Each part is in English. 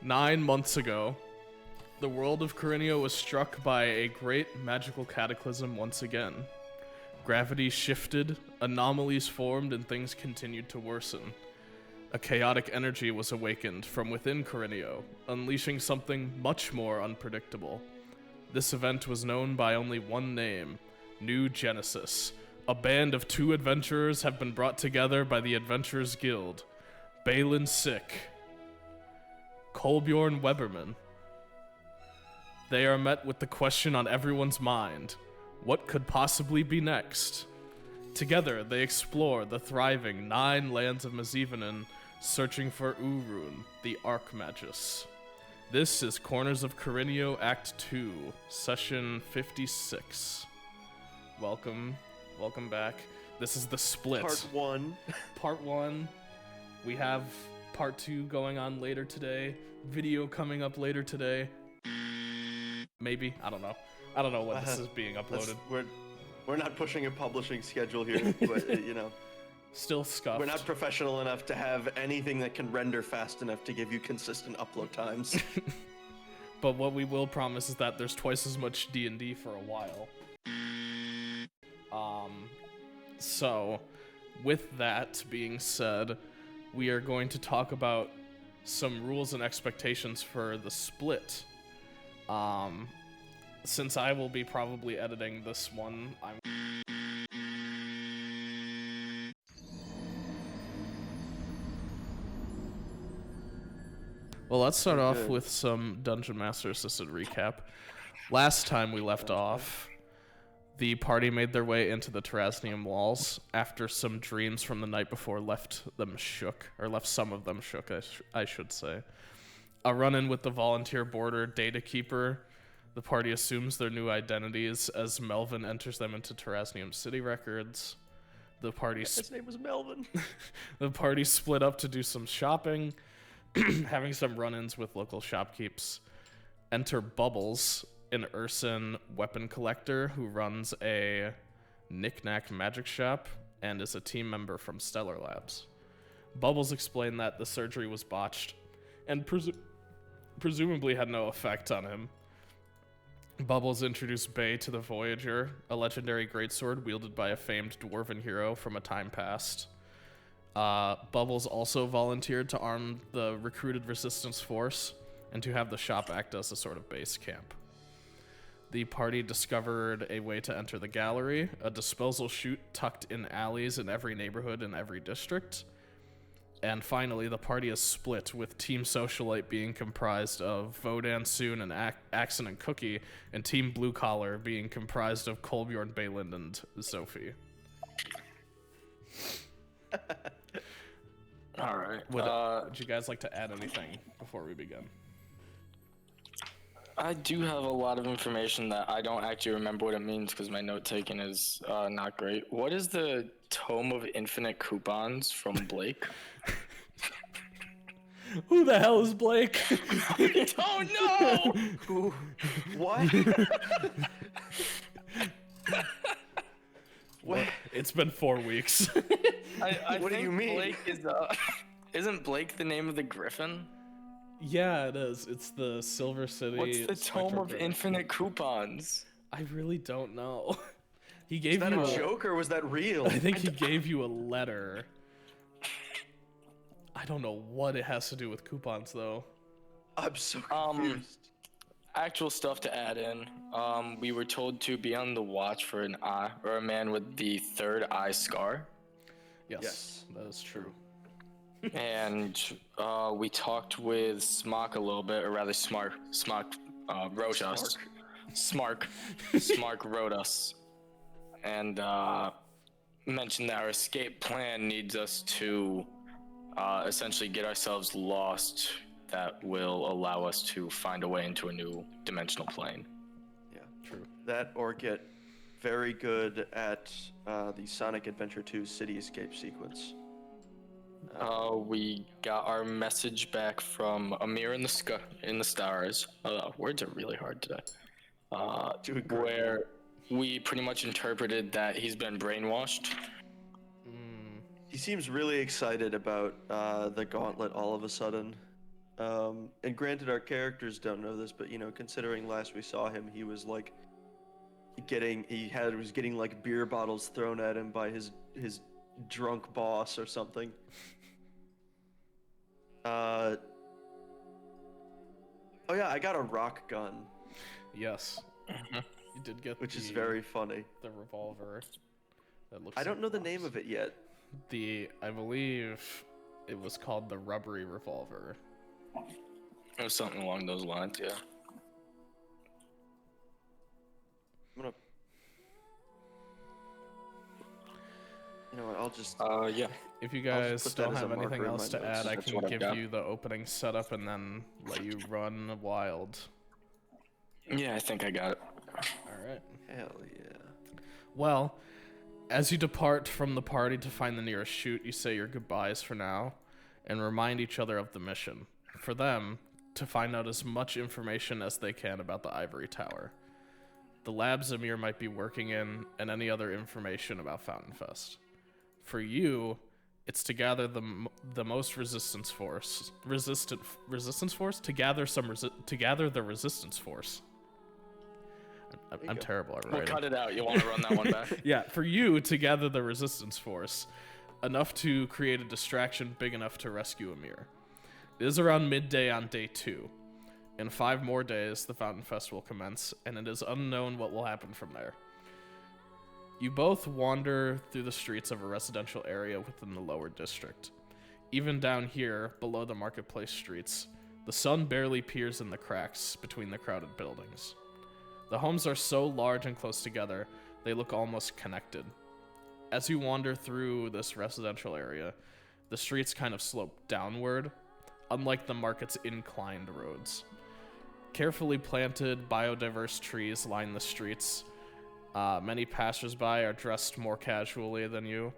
9 months ago, the world of Korrineo was struck by a great magical cataclysm once again. Gravity shifted, anomalies formed, and things continued to worsen. A chaotic energy was awakened from within Korrineo, unleashing something much more unpredictable. This event was known by only one name, New Genesis. A band of 2 adventurers have been brought together by the Adventurers Guild. Balin Sick, Kolbjorn Weberman. They are met with the question on everyone's mind: what could possibly be next? Together, they explore the thriving 9 lands of Mazivanen, searching for Urun, the Archmagus. This is Corners of Korrineo Act 2, Session 56. Welcome back. This is the split. Part 1. Part 1. We have Part 2 going on later today. Video coming up later today. Maybe. I don't know. I don't know when this is being uploaded. We're not pushing a publishing schedule here, but you know. Still scuffed. We're not professional enough to have anything that can render fast enough to give you consistent upload times. But what we will promise is that there's twice as much D&D for a while. So, with that being said, we are going to talk about some rules and expectations for the split. Since I will be probably editing this one, Well, let's start off with some Dungeon Master Assisted recap. Last time we left off, the party made their way into the Terrasnium walls after some dreams from the night before left some of them shook, I should say. A run-in with the volunteer border data keeper. The party assumes their new identities as Melvin enters them into Terrasnium city records. His name was Melvin. The party split up to do some shopping, having some run-ins with local shopkeepers. Enter Bubbles, an Urson weapon collector who runs a knick-knack magic shop and is a team member from Stellar Labs. Bubbles explained that the surgery was botched and presumably had no effect on him. Bubbles introduced Bay to the Voyager, a legendary greatsword wielded by a famed dwarven hero from a time past. Bubbles also volunteered to arm the recruited resistance force and to have the shop act as a sort of base camp. The party discovered a way to enter the gallery, a disposal chute tucked in alleys in every neighborhood in every district. And finally, the party is split, with Team Socialite being comprised of Vodan, Soon, and Axon and Cookie, and Team Blue Collar being comprised of Kolbjorn, Balin, and Sophie. Alright. Would you guys like to add anything before we begin? I do have a lot of information that I don't actually remember what it means because my note taking is not great. What is the Tome of Infinite Coupons from Blake? Who the hell is Blake? I don't know! Who? What? What? It's been 4 weeks. I What do think you mean? Blake is, isn't Blake the name of the Griffin? Yeah, it is. It's the Silver City. What's the Tome Spectrum of Griffin. Infinite Coupons? I really don't know. He Is gave that you a joke or was that real? I think he gave you a letter. I don't know what it has to do with coupons, though. I'm so confused. Actual stuff to add in. We were told to be on the watch for an eye or a man with the third eye scar. Yes, that is true. And we talked with Smock a little bit, or rather Smark wrote us. Smark wrote us. And mentioned that our escape plan needs us to essentially get ourselves lost that will allow us to find a way into a new dimensional plane. Yeah, true. That or get very good at the Sonic Adventure 2 City Escape sequence. We got our message back from Amir in the stars. Words are really hard today. Where we pretty much interpreted that he's been brainwashed. He seems really excited about the gauntlet all of a sudden. And granted, our characters don't know this, but considering last we saw him, he was like was getting like beer bottles thrown at him by his drunk boss or something. Oh yeah, I got a rock gun. Yes. You did get which is very funny. The revolver. That looks I don't know the box. name of it yet. I believe it was called the rubbery revolver. It was something along those lines, yeah. I'm gonna. You know what? I'll just. Yeah. If you guys put that don't as a have anything marker in else my to notes. add, I That's can what I've give got. you the opening setup and then let you run wild. Yeah, I think I got it. Alright. Hell yeah. Well, as you depart from the party to find the nearest chute, you say your goodbyes for now and remind each other of the mission. For them, to find out as much information as they can about the Ivory Tower, the lab Zamir might be working in, and any other information about Fountain Fest. For you, it's to gather the most resistance force, to gather the resistance force. I'm terrible at writing. We'll cut it out. You want to run that one back? Yeah, for you to gather the resistance force, enough to create a distraction big enough to rescue Amir. It is around midday on day 2. In 5 more days, the Fountain Fest will commence, and it is unknown what will happen from there. You both wander through the streets of a residential area within the lower district. Even down here, below the marketplace streets, the sun barely peers in the cracks between the crowded buildings. The homes are so large and close together, they look almost connected. As you wander through this residential area, the streets kind of slope downward, unlike the market's inclined roads. Carefully planted, biodiverse trees line the streets. Many passersby are dressed more casually than you.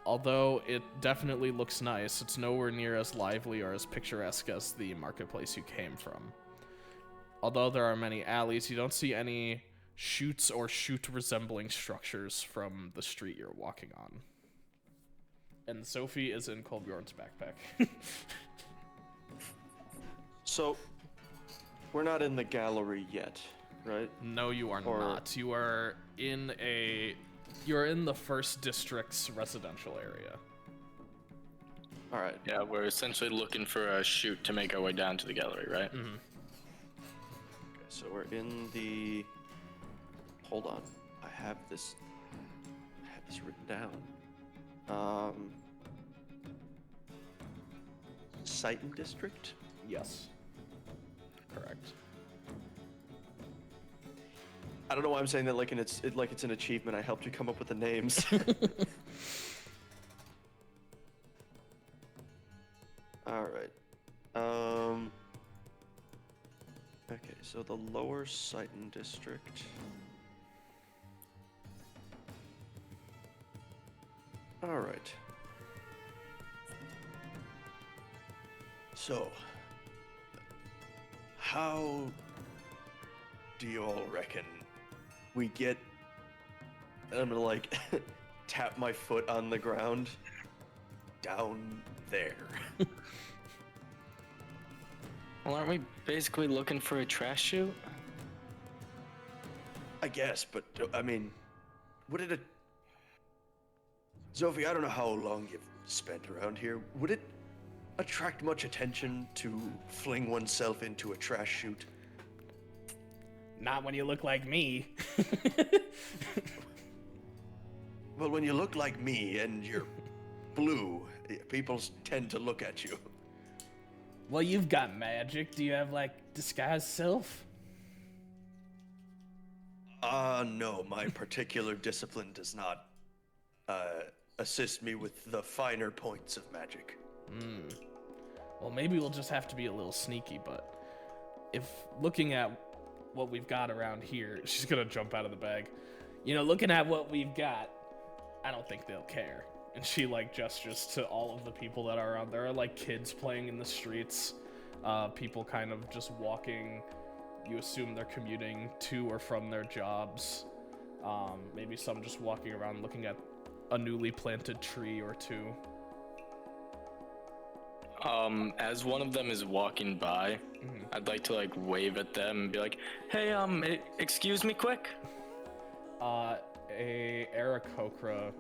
Although it definitely looks nice, it's nowhere near as lively or as picturesque as the marketplace you came from. Although there are many alleys, you don't see any chutes or chute-resembling structures from the street you're walking on. And Sophie is in Kolbjorn's backpack. So, we're not in the gallery yet, right? No, you are not. You are you're in the first district's residential area. All right. Yeah, we're essentially looking for a chute to make our way down to the gallery, right? Mm-hmm. Okay, so we're in the. Hold on, I have this written down. Sighton District. Yes. Correct. I don't know why I'm saying that like it's an achievement. I helped you come up with the names. All right. Okay, so the Lower Sighton District. All right. So, how do you all reckon we get? And I'm gonna like tap my foot on the ground down there. Well, aren't we basically looking for a trash chute? I guess, but I mean, would it? Sophie, I don't know how long you've spent around here. Would it attract much attention to fling oneself into a trash chute? Not when you look like me. Well, when you look like me and you're blue, people tend to look at you. Well, you've got magic. Do you have, like, disguise self? No, my particular discipline does not assist me with the finer points of magic. Well, maybe we'll just have to be a little sneaky, but if looking at what we've got around here, she's gonna jump out of the bag. You know, looking at what we've got, I don't think they'll care. And she, like, gestures to all of the people that are around. There are, like, kids playing in the streets, people kind of just walking. You assume they're commuting to or from their jobs. Maybe some just walking around looking at a newly planted tree or two. As one of them is walking by, I'd like to like wave at them and be like, "Hey, excuse me, quick." A Aarakocra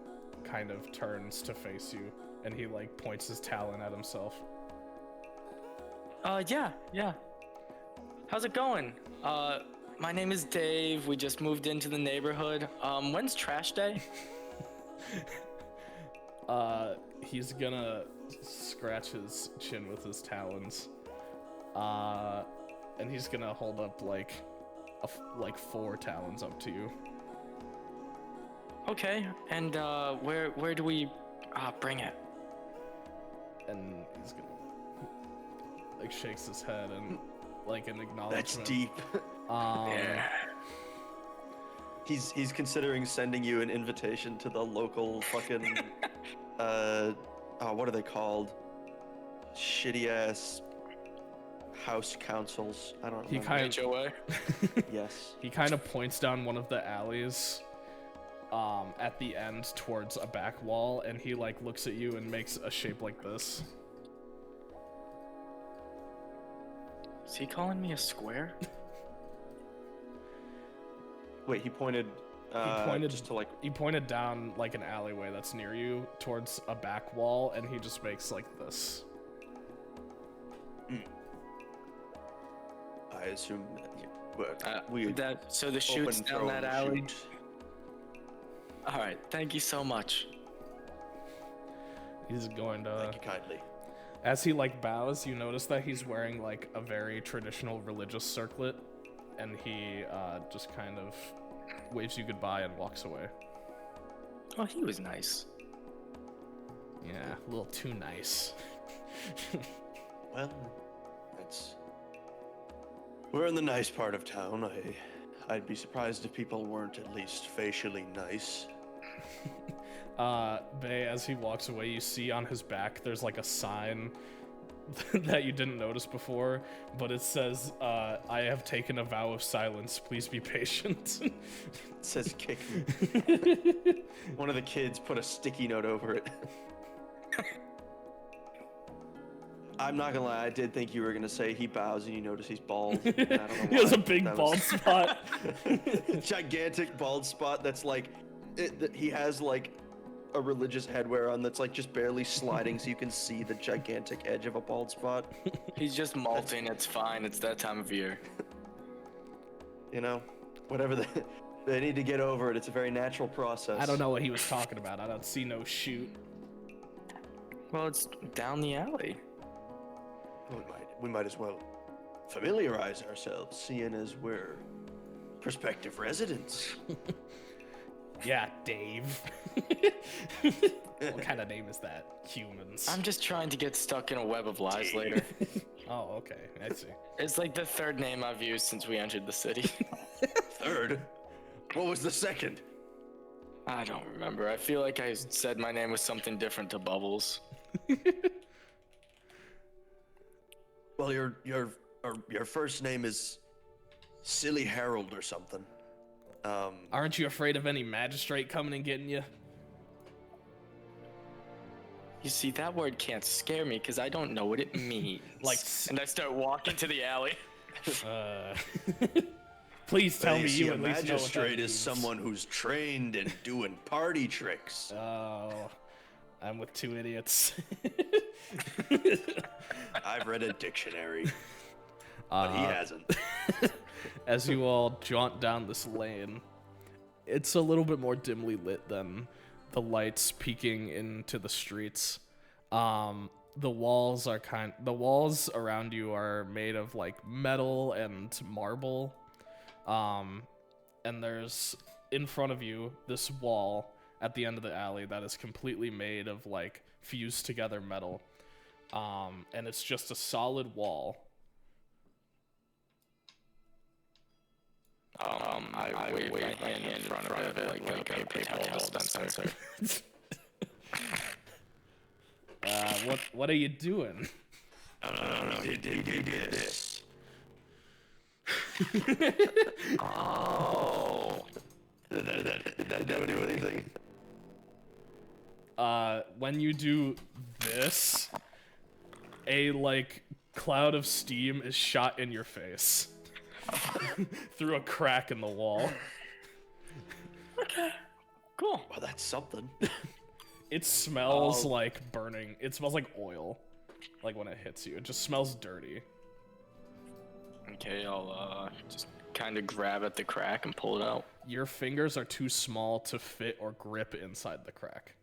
kind of turns to face you, and he like points his talon at himself. Yeah. How's it going? My name is Dave. We just moved into the neighborhood. When's trash day? He's gonna scratch his chin with his talons. And he's gonna hold up like four talons up to you. Okay, and where do we bring it? And he's gonna like shakes his head and like an acknowledgement. That's deep. Yeah. He's considering sending you an invitation to the local fucking what are they called? Shitty ass house councils. I don't know. He kind HOA? Yes. He kind of points down one of the alleys at the end towards a back wall, and he like looks at you and makes a shape like this. Is he calling me a square? Wait, he pointed just to like He pointed down like an alleyway that's near you towards a back wall, and he just makes like this. I assume So the chute's down that alley. All right, thank you so much. He's going to. Thank you kindly. As he like bows, you notice that he's wearing like a very traditional religious circlet, and he just kind of waves you goodbye and walks away. Oh, he was nice. Yeah, a little too nice. Well, we're in the nice part of town. I'd be surprised if people weren't at least facially nice. Bay, as he walks away, you see on his back there's like a sign that you didn't notice before, but it says, I have taken a vow of silence, please be patient. It says kick me. One of the kids put a sticky note over it. I'm not gonna lie, I did think you were gonna say he bows and you notice he's bald. I don't know why. He has a big bald spot. Gigantic bald spot that's like, he has like a religious headwear on that's like just barely sliding so you can see the gigantic edge of a bald spot. He's just molting. It's fine. It's that time of year. You know, whatever they need to get over it. It's a very natural process. I don't know what he was talking about. I don't see no shoot. Well, it's down the alley. We might as well familiarize ourselves, seeing as we're prospective residents. Yeah, Dave. What kind of name is that? Humans. I'm just trying to get stuck in a web of lies later. Oh, okay. I see. It's like the third name I've used since we entered the city. Third? What was the second? I don't remember. I feel like I said my name was something different to Bubbles. Well, your first name is Silly Harold or something. Aren't you afraid of any magistrate coming and getting you? You see, that word can't scare me because I don't know what it means. And I start walking to the alley. Please tell me you a at least know what that magistrate is means. someone who's trained in doing party tricks. Oh, I'm with two idiots. I've read a dictionary, but he hasn't. As you all jaunt down this lane, it's a little bit more dimly lit than the lights peeking into the streets. The walls around you are made of like metal and marble. And there's in front of you this wall at the end of the alley that is completely made of like fused together metal. And it's just a solid wall. I wave my hand in front of it like a paper dispenser. What are you doing? No, he did this. Oh. Did that do anything? When you do this, a like cloud of steam is shot in your face through a crack in the wall. Okay. Cool. Well, that's something. It smells like burning. It smells like oil, like when it hits you. It just smells dirty. Okay, I'll just kind of grab at the crack and pull it out. Your fingers are too small to fit or grip inside the crack.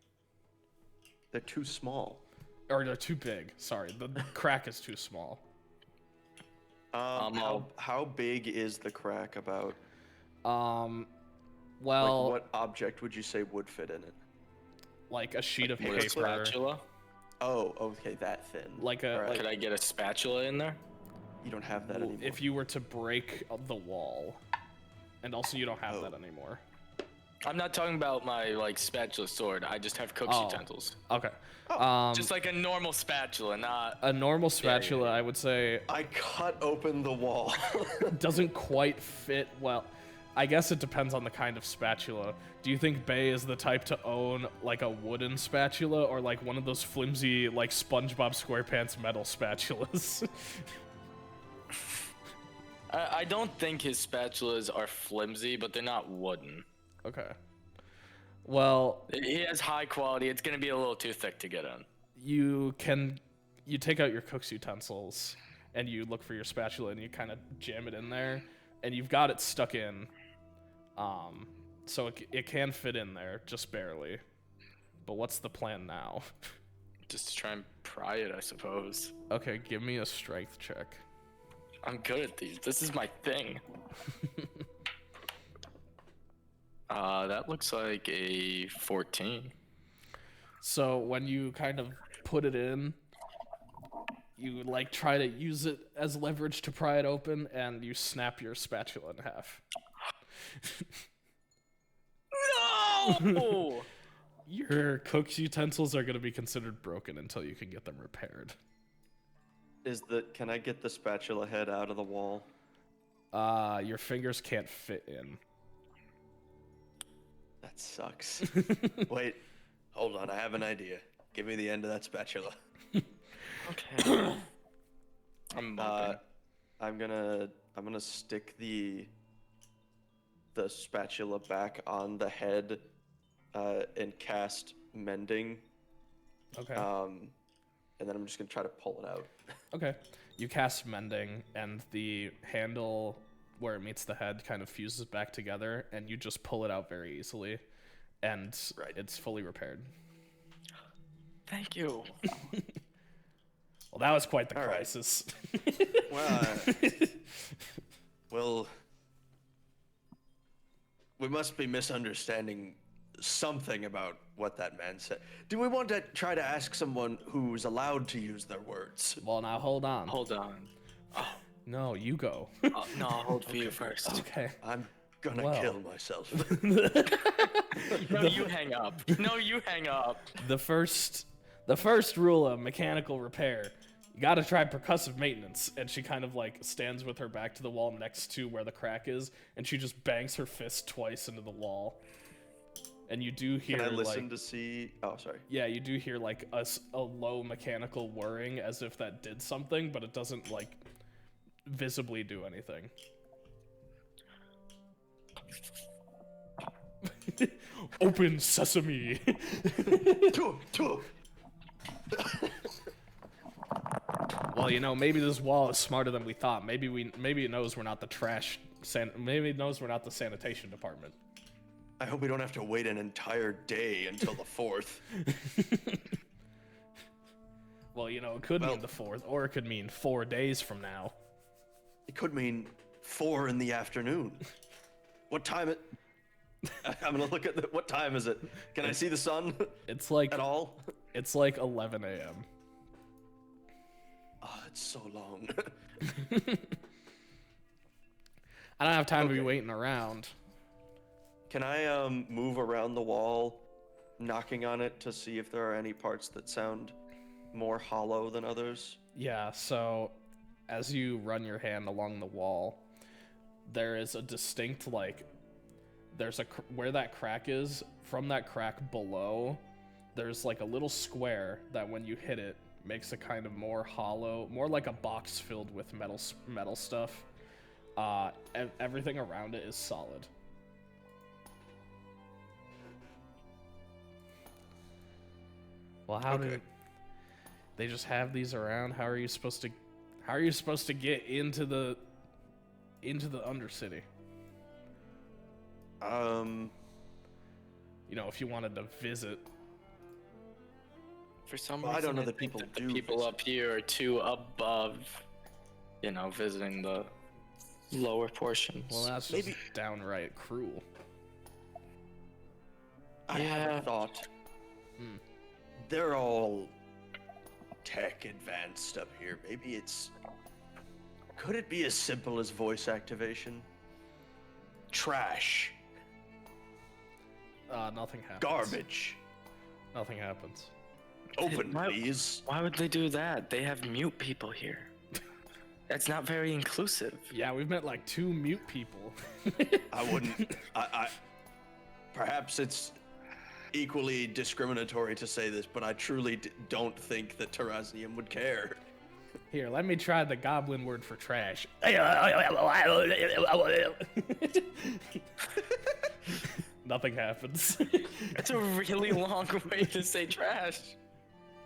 They're too small. Or they're too big. Sorry, the crack is too small. How big is the crack about? Well, Like, what object would you say would fit in it? like a sheet of Get a paper. spatula? Oh, okay, that thin. Like a Alright. Could I get a spatula in there? You don't have that anymore. if you were to break the wall, and also you don't have that anymore. I'm not talking about my like spatula sword. I just have cook's utensils. Okay. Just like a normal spatula, not A normal spatula, I would say, I cut open the wall. doesn't quite fit well. I guess it depends on the kind of spatula. Do you think Bay is the type to own like a wooden spatula or like one of those flimsy like SpongeBob SquarePants metal spatulas? I don't think his spatulas are flimsy, but they're not wooden. Okay. Well, He has high quality. It's gonna be a little too thick to get in. you take out your cook's utensils and you look for your spatula and you kind of jam it in there and you've got it stuck in. So it can fit in there, just barely. But what's the plan now? Just to try and pry it, I suppose. Okay, give me a strength check. I'm good at these. This is my thing. That looks like a 14. So when you kind of put it in, you like try to use it as leverage to pry it open, and you snap your spatula in half. No! Your cook's utensils are going to be considered broken until you can get them repaired. Can I get the spatula head out of the wall? Your fingers can't fit in. That sucks. Wait, hold on, I have an idea. Give me the end of that spatula. Okay. I'm moving. I'm gonna stick the spatula back on the head and cast mending. Okay. And then I'm just gonna try to pull it out. Okay. You cast mending, and the handle where it meets the head kind of fuses back together, and you just pull it out very easily, and it's fully repaired. Thank you. Well, that was quite the All right. crisis. Well, we must be misunderstanding something about what that man said. Do we want to try to ask someone who's allowed to use their words? Well, now hold on. Hold on. No, you go. No, I'll hold for you first. Okay. I'm gonna Well. kill myself. No, you hang up. No, you hang up. The first rule of mechanical repair, you gotta try percussive maintenance. And she kind of like stands with her back to the wall next to where the crack is, and she just bangs her fist twice into the wall. And you do hear Can I listen like, to see? Oh, sorry. yeah, you do hear like a low mechanical whirring as if that did something, but it doesn't like visibly do anything. Open sesame. Well, you know, maybe this wall is smarter than we thought. Maybe it knows we're not the maybe it knows we're not the sanitation department. I hope we don't have to wait an entire day until the 4th. Well, you know, it could mean the 4th, or it could mean 4 days from now. It could mean 4 in the afternoon. What time it? I'm gonna look at what time is it? Can I see the sun It's like at all? It's like 11 a.m. Oh, it's so long. I don't have time to be Okay. waiting around. Can I move around the wall, knocking on it to see if there are any parts that sound more hollow than others? Yeah, so as you run your hand along the wall, there is a distinct like where that crack is, from that crack below, there's like a little square that when you hit it makes it kind of more hollow, more like a box filled with metal stuff. Everything around it is solid. Well, how do they just have these around? How are you supposed to get into the Undercity? You know, if you wanted to visit. For some Well, reason, I don't know I that think people that the do people visit. up here are too above, you know, visiting the lower portions. Well, that's just downright cruel. I have Yeah. a thought. Hmm. They're all tech advanced up here. Maybe it's... Could it be as simple as voice activation? Trash. Nothing happens. Garbage. Nothing happens. Open, Why- please. Why would they do that? They have mute people here. That's not very inclusive. Yeah, we've met like 2 mute people. I wouldn't... I perhaps it's equally discriminatory to say this, but I truly don't think that Terraznium would care. Here, let me try the goblin word for trash. Nothing happens. That's a really long way to say trash.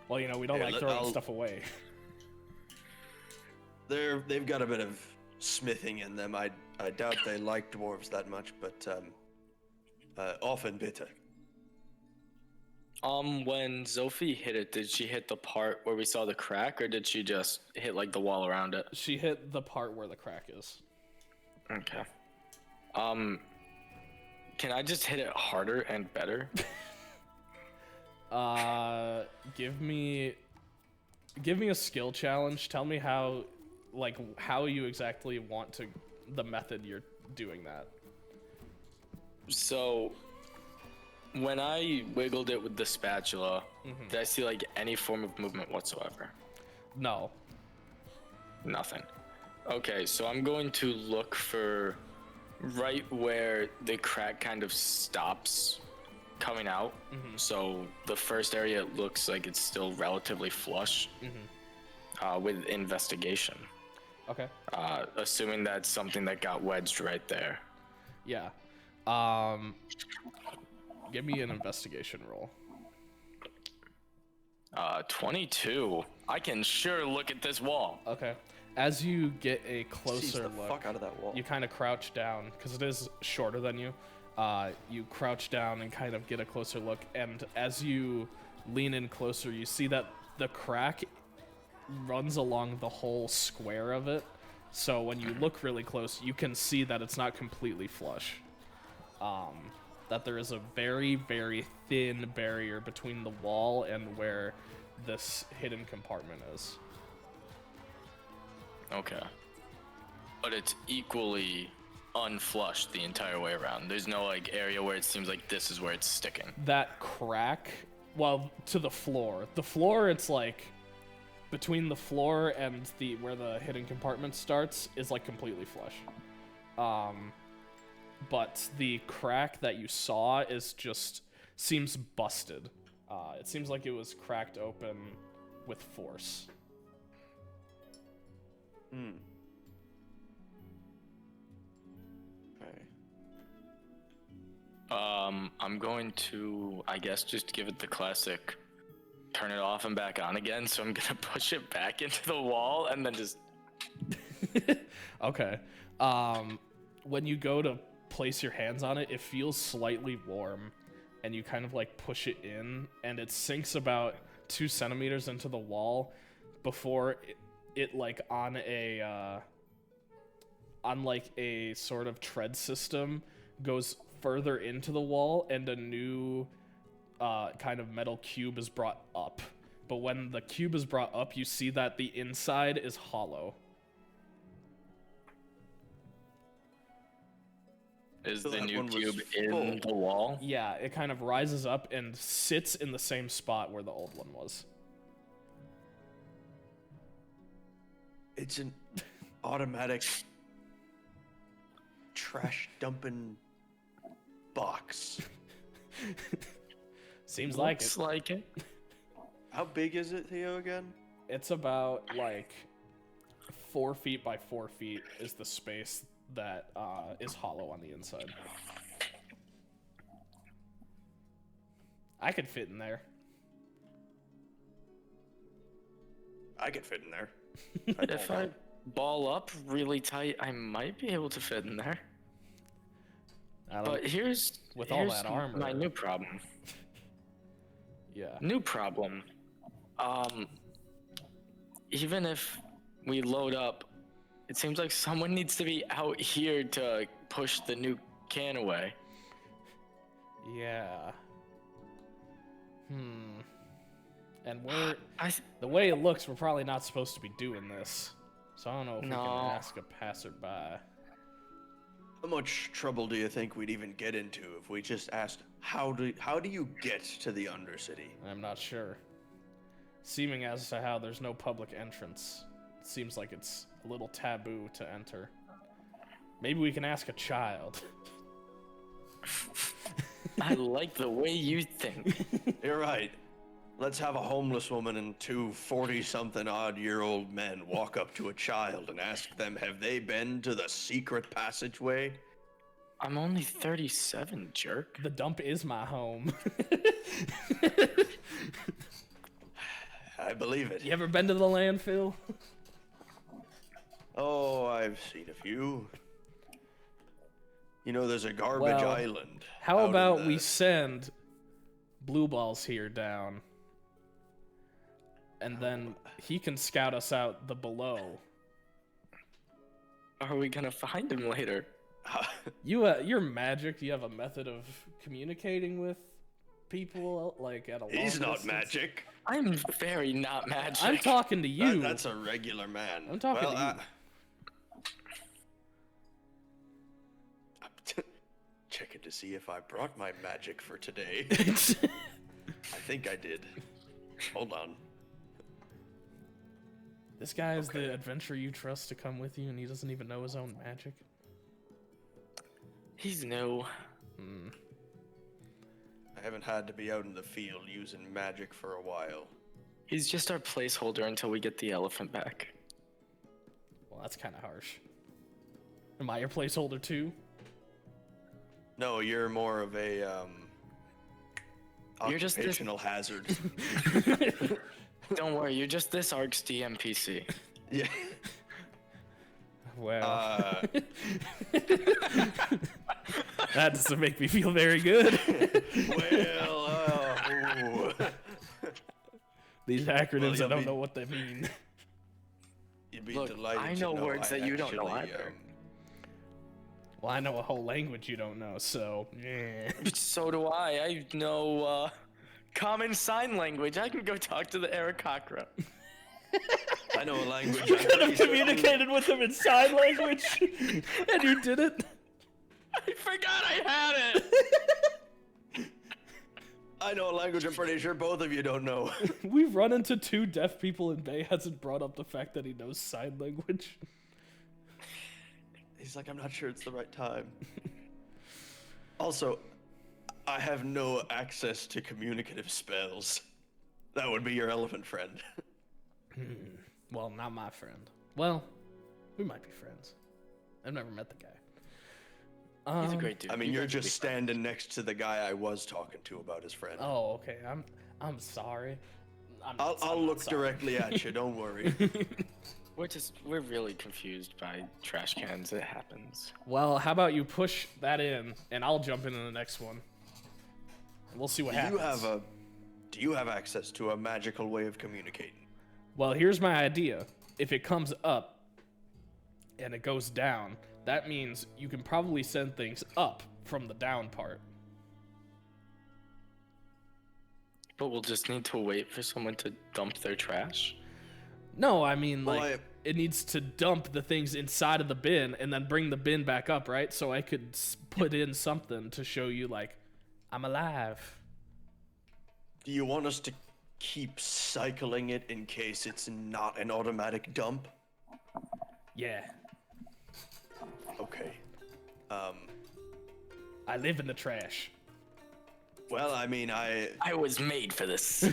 Well, you know, we don't Here, like let- throwing I'll- stuff away. They've got a bit of smithing in them. I doubt they like dwarves that much, but often bitter. When Zophie hit it, did she hit the part where we saw the crack, or did she just hit like the wall around it? She hit the part where the crack is. Okay. Can I just hit it harder and better? Give me a skill challenge. Tell me how you exactly want to, the method you're doing that. So, when I wiggled it with the spatula, did I see like any form of movement whatsoever? No. Nothing. Okay, so I'm going to look for right where the crack kind of stops coming out. So the first area looks like it's still relatively flush with investigation. Okay. Assuming that's something that got wedged right there. Yeah. Give me an investigation roll. 22. I can sure look at this wall. Okay. As you get a Seize closer the look, fuck out of that wall. you kind of crouch down because it is shorter than you. You crouch down and kind of get a closer look, and as you lean in closer, you see that the crack runs along the whole square of it. So when you look really close, you can see that it's not completely flush. That there is a very, very thin barrier between the wall and where this hidden compartment is. Okay. But it's equally unflushed the entire way around. There's no like area where it seems like this is where it's sticking. That crack, well, to the floor. The floor, it's like between the floor and the where the hidden compartment starts is like completely flush. But the crack that you saw is just seems busted. It seems like it was cracked open with force. Hmm. Okay. I'm going to, I guess, just give it the classic turn it off and back on again. So I'm gonna push it back into the wall and then just. Okay. When you go to place your hands on it, it feels slightly warm, and you kind of like push it in, and it sinks about 2 centimeters into the wall before it like on like a sort of tread system goes further into the wall, and a new kind of metal cube is brought up. But when the cube is brought up, you see that the inside is hollow. Is So the that new one was cube in full. the wall? Yeah, it kind of rises up and sits in the same spot where the old one was. It's an automatic trash dumping box. Seems like Looks it. like it. How big is it, Theo, again? It's about like 4 feet by 4 feet is the space that is hollow on the inside. I could fit in there. I could fit in there. If I ball up really tight, I might be able to fit in there. But here's with all that armor. My new problem. Yeah. New problem. Even if we load up, it seems like someone needs to be out here to push the new can away. Yeah. And the way it looks, we're probably not supposed to be doing this. So I don't know if we can ask a passerby. How much trouble do you think we'd even get into if we just asked, how do you get to the Undercity? I'm not sure. Seeming as to how there's no public entrance, it seems like it's a little taboo to enter. Maybe we can ask a child. I like the way you think. You're right. Let's have a homeless woman and 2 40-something-odd-year-old men walk up to a child and ask them, have they been to the secret passageway? I'm only 37, jerk. The dump is my home. I believe it. You ever been to the landfill? Oh, I've seen a few. You know, there's a garbage island. How about we send Blue Balls here down, and then he can scout us out the below. Are we gonna find him later? You're magic. You have a method of communicating with people, like at a long He's not distance? Magic. I'm very not magic. I'm talking to you. That's a regular man. I'm talking to you. Checking to see if I brought my magic for today. I think I did. Hold on. This guy is the adventurer you trust to come with you, and he doesn't even know his own magic. He's new. I haven't had to be out in the field using magic for a while. He's just our placeholder until we get the elephant back. Well, that's kind of harsh. Am I your placeholder too? No, you're more of a You're just occupational hazard. Don't worry, you're just this ARC's DMPC. Yeah. Well, that doesn't make me feel very good. These acronyms, I don't know what they mean. You'd be Look, delighted I know to know words that you don't know either. Well, I know a whole language you don't know, so. So do I. I know common sign language. I can go talk to the Arakakra. I know a language. You could have communicated with him in sign language, and you didn't. I forgot I had it. I know a language I'm pretty sure both of you don't know. We've run into 2 deaf people, and Bay hasn't brought up the fact that he knows sign language. He's like, I'm not sure it's the right time. Also, I have no access to communicative spells. That would be your elephant friend. Well, not my friend. Well, we might be friends. I've never met the guy. He's a great dude. I mean, you're just standing next to the guy I was talking to about his friend. Oh, okay. I'm sorry. I'll look directly at you. Don't worry. We're really confused by trash cans. It happens. Well, how about you push that in, and I'll jump into the next one. We'll see what happens. Do you have access to a magical way of communicating? Well, here's my idea. If it comes up and it goes down, that means you can probably send things up from the down part. But we'll just need to wait for someone to dump their trash? No, I mean, it needs to dump the things inside of the bin and then bring the bin back up, right? So I could put in something to show you, like, I'm alive. Do you want us to keep cycling it in case it's not an automatic dump? Yeah. Okay. I live in the trash. Well, I mean, I was made for this.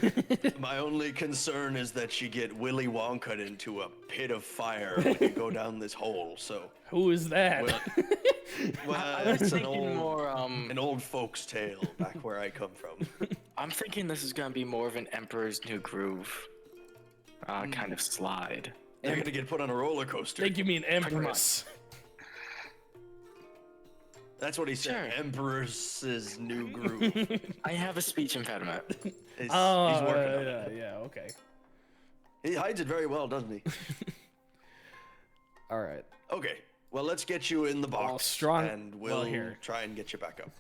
my only concern is that you get Willy Wonka into a pit of fire when you go down this hole. So, Who is that? well, was it's an thinking old, more, an old folks' tale back where I come from. I'm thinking this is gonna be more of an Emperor's New Groove kind of slide. They're gonna get put on a roller coaster. Think you mean Empress? That's what he said. Sure. Emperor's New Groove. I have a speech impediment. He's Oh, working on it. yeah, okay. He hides it very well, doesn't he? All right. Okay. Well, let's get you in the box, strong- and well, we'll here. try and get you back up.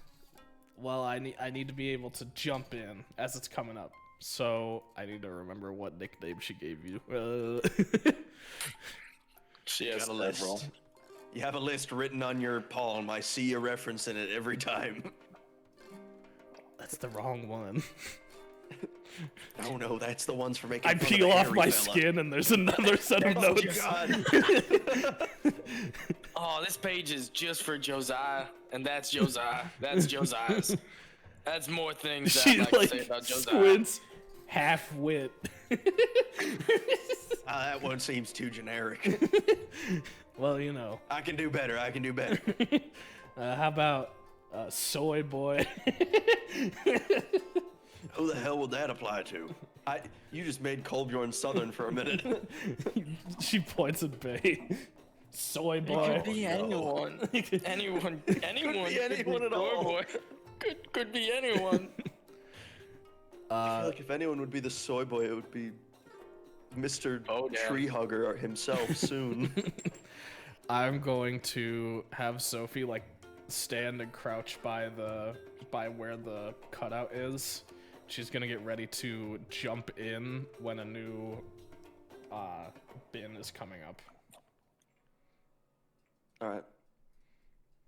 Well, I need to be able to jump in as it's coming up. So I need to remember what nickname she gave you. She has Got a list. several. You have a list written on your palm. I see you referencing it every time. That's the wrong one. Oh no, that's the ones for making. I fun of peel the off hairy my fella. skin and there's another set of Oh notes. God. Oh, this page is just for Josiah, and that's Josiah. That's Josiah's. That's more things that She I like to like say about Josiah. squints, half wit. That one seems too generic. Well, you know. I can do better. I can do better. How about soy boy? Who the hell would that apply to? You just made Kolbjorn Southern for a minute. She points at Bay. Soy It boy. could be anyone. Anyone. Anyone. be anyone at Soy all. Boy. Could be anyone. I feel like if anyone would be the soy boy, it would be Mr. Oh, damn. Tree Hugger himself soon. I'm going to have Sophie like stand and crouch by where the cutout is. She's gonna get ready to jump in when a new bin is coming up. All right.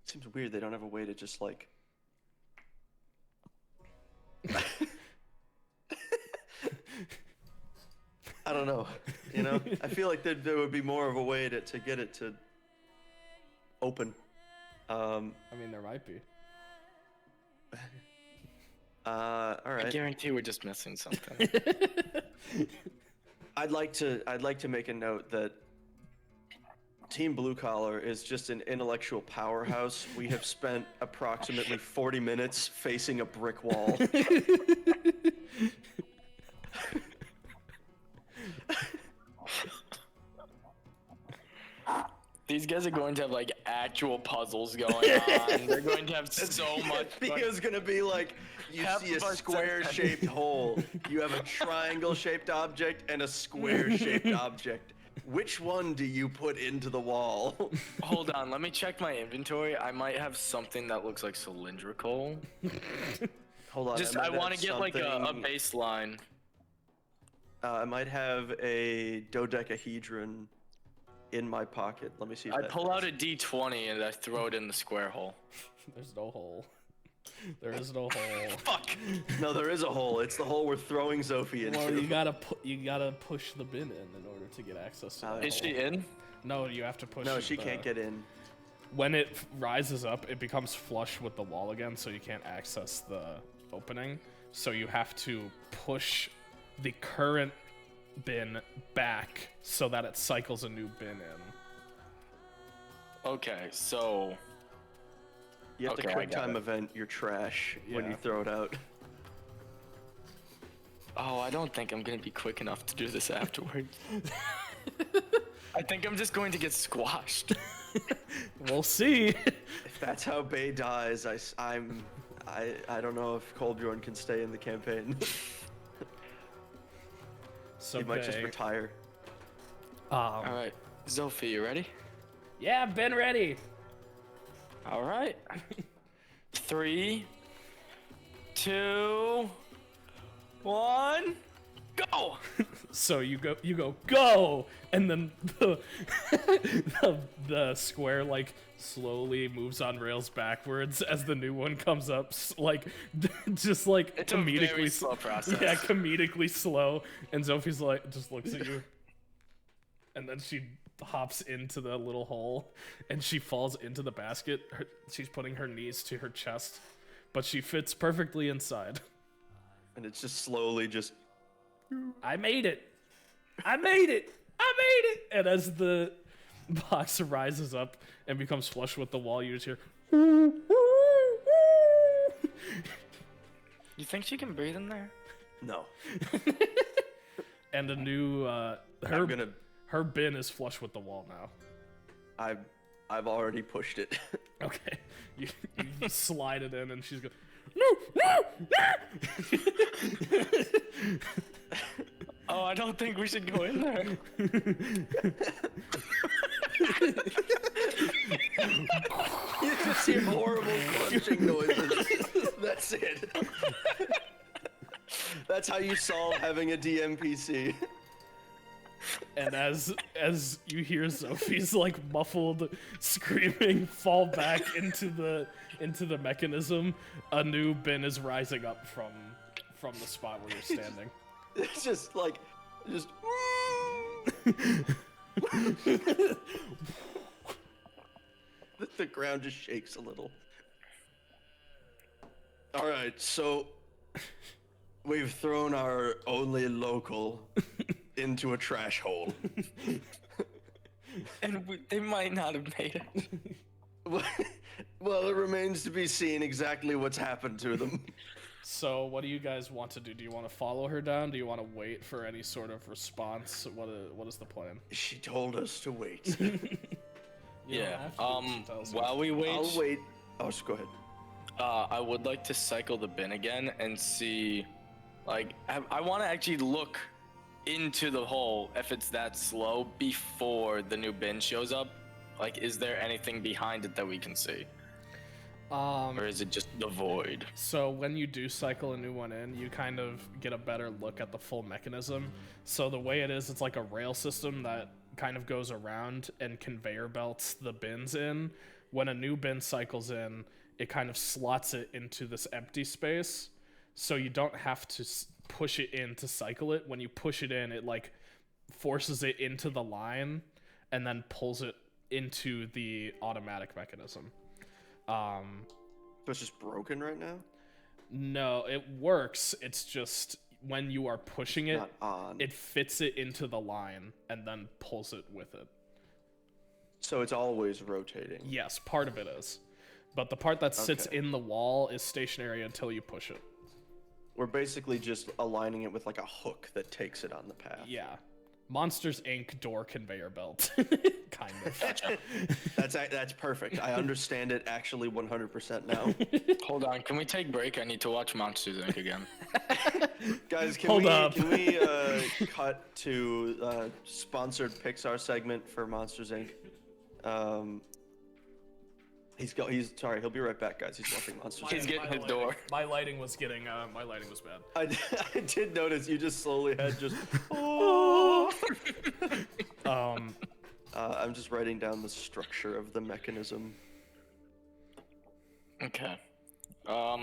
Seems weird they don't have a way to just like. I don't know. You know, I feel like there would be more of a way to get it to open. I mean, there might be. All I right. guarantee we're just missing something. I'd like to make a note that Team Blue Collar is just an intellectual powerhouse. We have spent approximately 40 minutes facing a brick wall. These guys are going to have like actual puzzles going on. They're going to have so much fun. Theo's gonna be like, you Half see a of us square-shaped hole. You have a triangle-shaped object and a square-shaped object. Which one do you put into the wall? Hold on, let me check my inventory. I might have something that looks like cylindrical. Hold on. Just might I want to have get like a something- baseline. I might have a dodecahedron in my pocket. Let me see. If I that pull out fits. a D20 and I throw it in the square hole. There's no hole. There is no hole. Fuck. No, there is a hole. It's the hole we're throwing Sophie into. Well, you gotta push the bin in order to get access to that Is she hole. in? No, you have to push. No, she the- can't get in. When it rises up, it becomes flush with the wall again, so you can't access the opening. So you have to push the current bin back so that it cycles a new bin in. Okay, so You have Okay, to I quick got time it. event your trash when Yeah. you throw it out. I don't think I'm gonna be quick enough to do this afterwards. I think I'm just going to get squashed. We'll see. If that's how Bay dies, I don't know if Kolbjorn can stay in the campaign. So He might just Bay- retire. All right, Sophie, you ready? Yeah, bin ready. All right. 3, 2, 1, go! So you go, and then the square like slowly moves on rails backwards as the new one comes up, just like It's a comedically very slow process. Yeah, comedically slow. And Sophie's like just looks at you, and then she hops into the little hole, and she falls into the basket. She's putting her knees to her chest, but she fits perfectly inside. And it's just slowly just. I made it! I made it! I made it! And as the box rises up and becomes flush with the wall, you just hear. You think she can breathe in there? No. And a new I'm gonna. her bin is flush with the wall now. I've already pushed it. Okay, you slide it in, and she's going, no. Oh, I don't think we should go in there. You just hear horrible crunching noises. That's it. That's how you solve having a DMPC. And as you hear Sophie's like muffled screaming fall back into the mechanism, a new bin is rising up from the spot where you're standing. It's just like, the ground just shakes a little. All right, so we've thrown our only local into a trash hole. And they might not have made it. Well, it remains to be seen exactly what's happened to them. So what do you guys want to do? Do you want to follow her down? Do you want to wait for any sort of response? What is the plan? She told us to wait. You don't Yeah. have to, she tells you. While we wait, I'll wait. Oh, just go ahead. I would like to cycle the bin again and see, like, I want to actually look into the hole if it's that slow before the new bin shows up. Like, is there anything behind it that we can see? Or is it just the void? So when you do cycle a new one in, you kind of get a better look at the full mechanism. So the way it is, it's like a rail system that kind of goes around and conveyor belts the bins in. When a new bin cycles in, it kind of slots it into this empty space. So you don't have to push it in to cycle it. When you push it in, it like forces it into the line and then pulls it into the automatic mechanism. So it's just broken right now? No, it works. It's just when you are pushing it, Not on. it fits it into the line and then pulls it with it. So it's always rotating. Yes, part of it is. But the part that sits Okay. in the wall is stationary until you push it. We're basically just aligning it with like a hook that takes it on the path. Yeah. Monsters Inc. door conveyor belt. Kind of. That's perfect. I understand it actually 100% now. Hold on, can we take break? I need to watch Monsters Inc. again. Guys, Hold up. can we cut to sponsored Pixar segment for Monsters Inc. Sorry, he'll be right back, guys. He's watching Monsters He's Inc. getting his door. My lighting was bad. I did notice you just slowly had just. I'm just writing down the structure of the mechanism. Okay. Huh.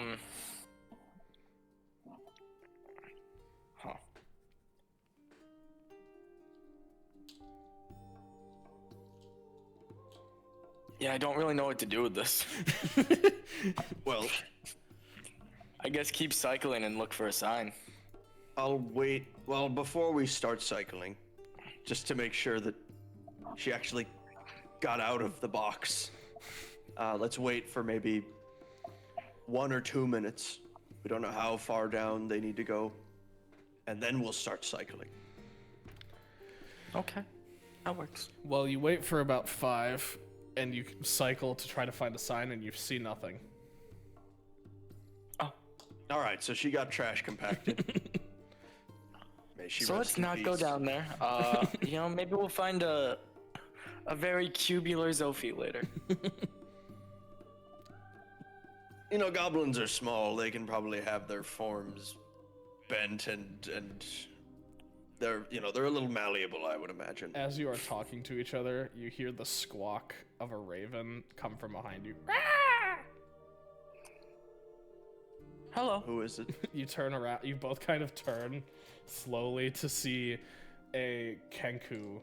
Yeah, I don't really know what to do with this. Well, I guess keep cycling and look for a sign. I'll wait. Well, before we start cycling, just to make sure that she actually got out of the box, let's wait for maybe 1 or 2 minutes. We don't know how far down they need to go, and then we'll start cycling. Okay, that works. Well, you wait for about 5, and you cycle to try to find a sign, and you see nothing. Oh, All right, so she got trash compacted. May she so rest let's in not go peace. down there. Maybe we'll find a very cubular Zophie later. You know, goblins are small. They can probably have their forms bent and they're a little malleable, I would imagine. As you are talking to each other, you hear the squawk of a raven come from behind you. Hello. Who is it? You turn around, you both kind of turn slowly to see a Kenku,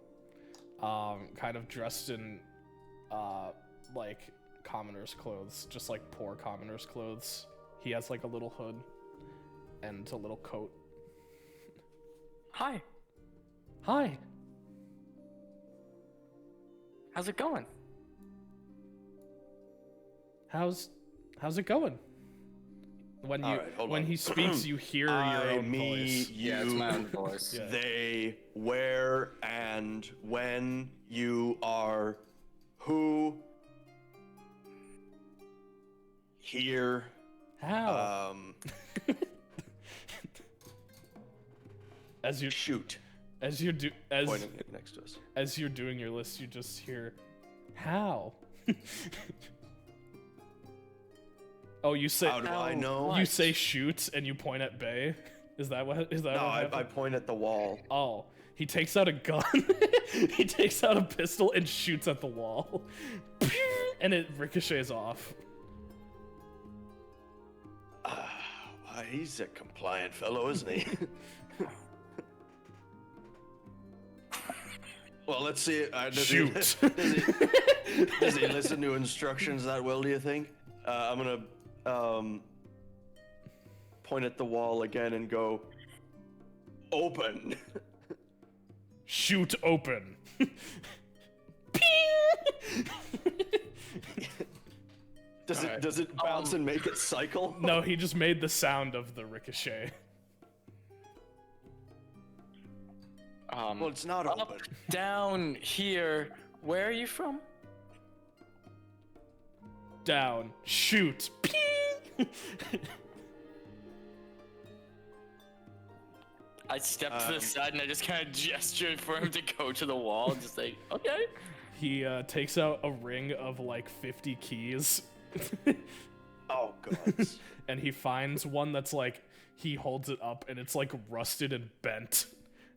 kind of dressed in, like, commoner's clothes, just like poor commoner's clothes. He has like a little hood and a little coat. Hi. Hi. How's it going? How's it going? When you Alright, hold on. he speaks, you hear your I, own me, voice. you, Yeah, it's my own voice. Yeah. they, where, and when you are, who, here, How? As you shoot. pointing next to us. as you're doing your list, you just hear, how? Oh, you say How do I know? you say shoot and you point at Bay. Is that what No, what happened? I point at the wall. Oh, he takes out a gun. He takes out a pistol and shoots at the wall, and it ricochets off. Why, he's a compliant fellow, isn't he? Well, let's see. Shoot. Does he listen to instructions that well, do you think? I'm gonna point at the wall again and go, open. Shoot open. Does it bounce and make it cycle? No, he just made the sound of the ricochet. Well, it's not Up, open. down, here. Where are you from? Down. Shoot. I stepped to the side and I just kind of gestured for him to go to the wall and just say, okay. He takes out a ring of like 50 keys. Oh god. And he finds one that's like, he holds it up and it's like rusted and bent.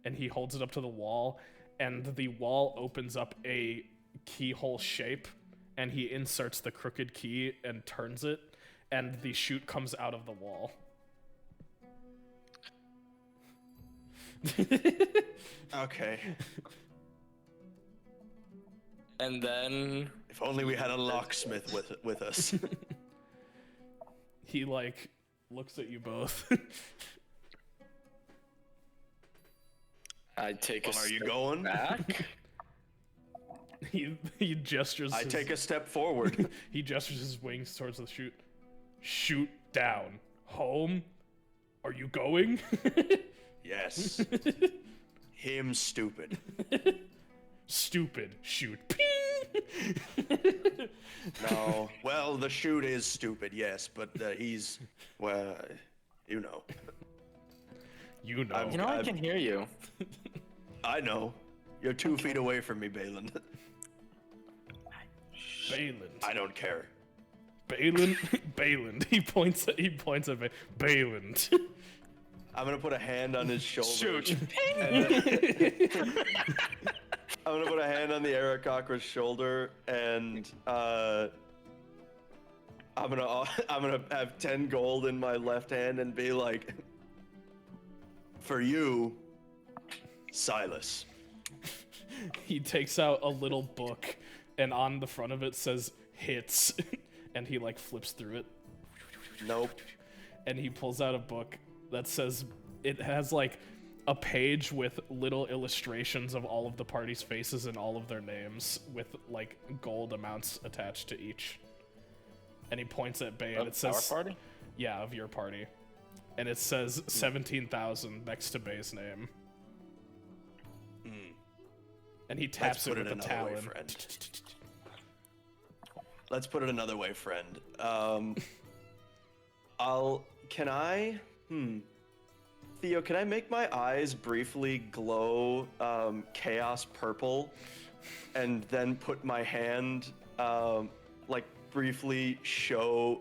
And he holds it up to the wall, and the wall opens up a keyhole shape, and he inserts the crooked key and turns it, and the chute comes out of the wall. Okay. And then If only we had a locksmith with us. He like looks at you both. I take a Well, are you step going? back. he gestures. I his, take a step forward. He gestures his wings towards the chute. Shoot down. Home. Are you going? Yes. Him stupid. Stupid. Shoot. Ping! No. Well, the shoot is stupid, yes, but he's, well, you know. You know. You know, I can hear you. I know. You're 2 feet away from me, Balin. Balin. I don't care. Balin. Balin. He points at Balin. I'm gonna put a hand on his shoulder. Shoot. I'm gonna put a hand on the Aarakocra's shoulder, and I'm gonna have 10 gold in my left hand and be like, for you, Silas. He takes out a little book, and on the front of it says hits, and he like flips through it, Nope. and he pulls out a book that says, it has like a page with little illustrations of all of the party's faces and all of their names with like gold amounts attached to each. And he points at Bay, and it says, Our party? yeah, of your party. And it says 17,000 next to Bay's name. And he taps Let's it put with it a another way, talon. friend. Let's put it another way, friend. Theo, can I make my eyes briefly glow chaos purple and then put my hand, like briefly show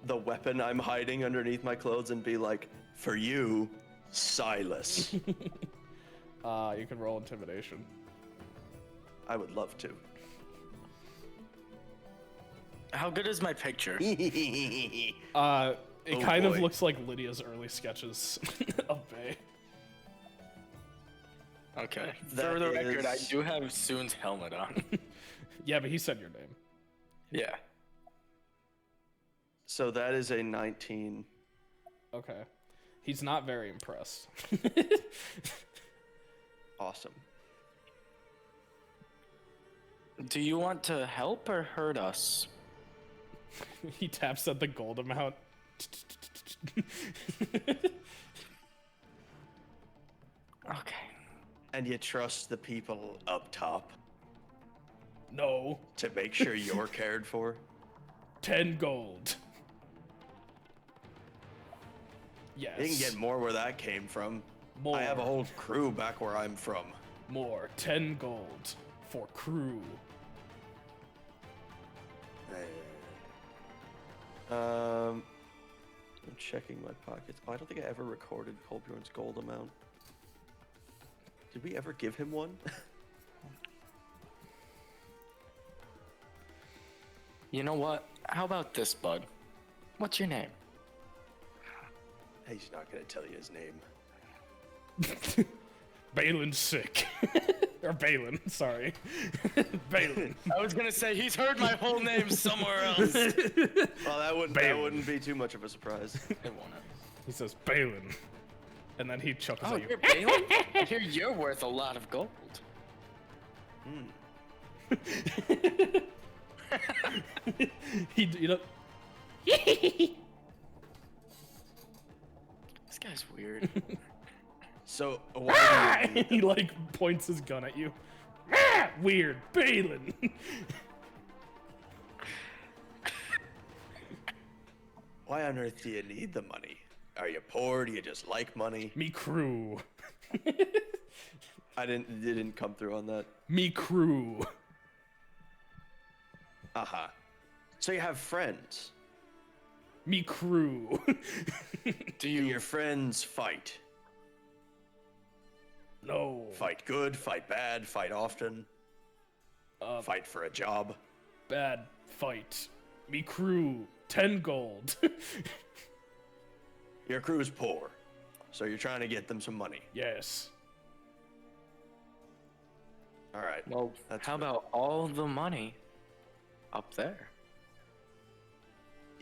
the weapon I'm hiding underneath my clothes and be like, for you, Silas. You can roll intimidation. I would love to. How good is my picture? It Oh, kind of boy. looks like Lydia's early sketches of Bay. Okay. That For the record, I is- do have Soon's helmet on. Yeah, but he said your name. Yeah. So that is a 19. Okay. He's not very impressed. Awesome. Do you want to help or hurt us? He taps at the gold amount. Okay. And you trust the people up top No. to make sure you're cared for? 10 gold. Yes. You can get more where that came from. More. I have a whole crew back where I'm from. More. 10 gold for crew. I'm checking my pockets. Oh, I don't think I ever recorded Colbjorn's gold amount. Did we ever give him one? You know what? How about this, bud? What's your name? He's not gonna tell you his name. Balin's sick. Or Balin, sorry. Balin. I was gonna say he's heard my whole name somewhere else. Well, that wouldn't be too much of a surprise. It won't. He says Balin. And then he chuckles Oh, at you. you're Balin? I hear you're worth a lot of gold. He, you know. This guy's weird. So why do you He like points his gun at you. Weird, Balin. Why on earth do you need the money? Are you poor? Do you just like money? Me crew. It didn't come through on that. Me crew. Uh-huh. So you have friends. Me crew. Do your friends fight? No. Fight good, fight bad, fight often, fight for a job. Bad fight. Me crew. 10 gold. Your crew's poor, so you're trying to get them some money. Yes. All right. Well, That's how good. about all the money up there?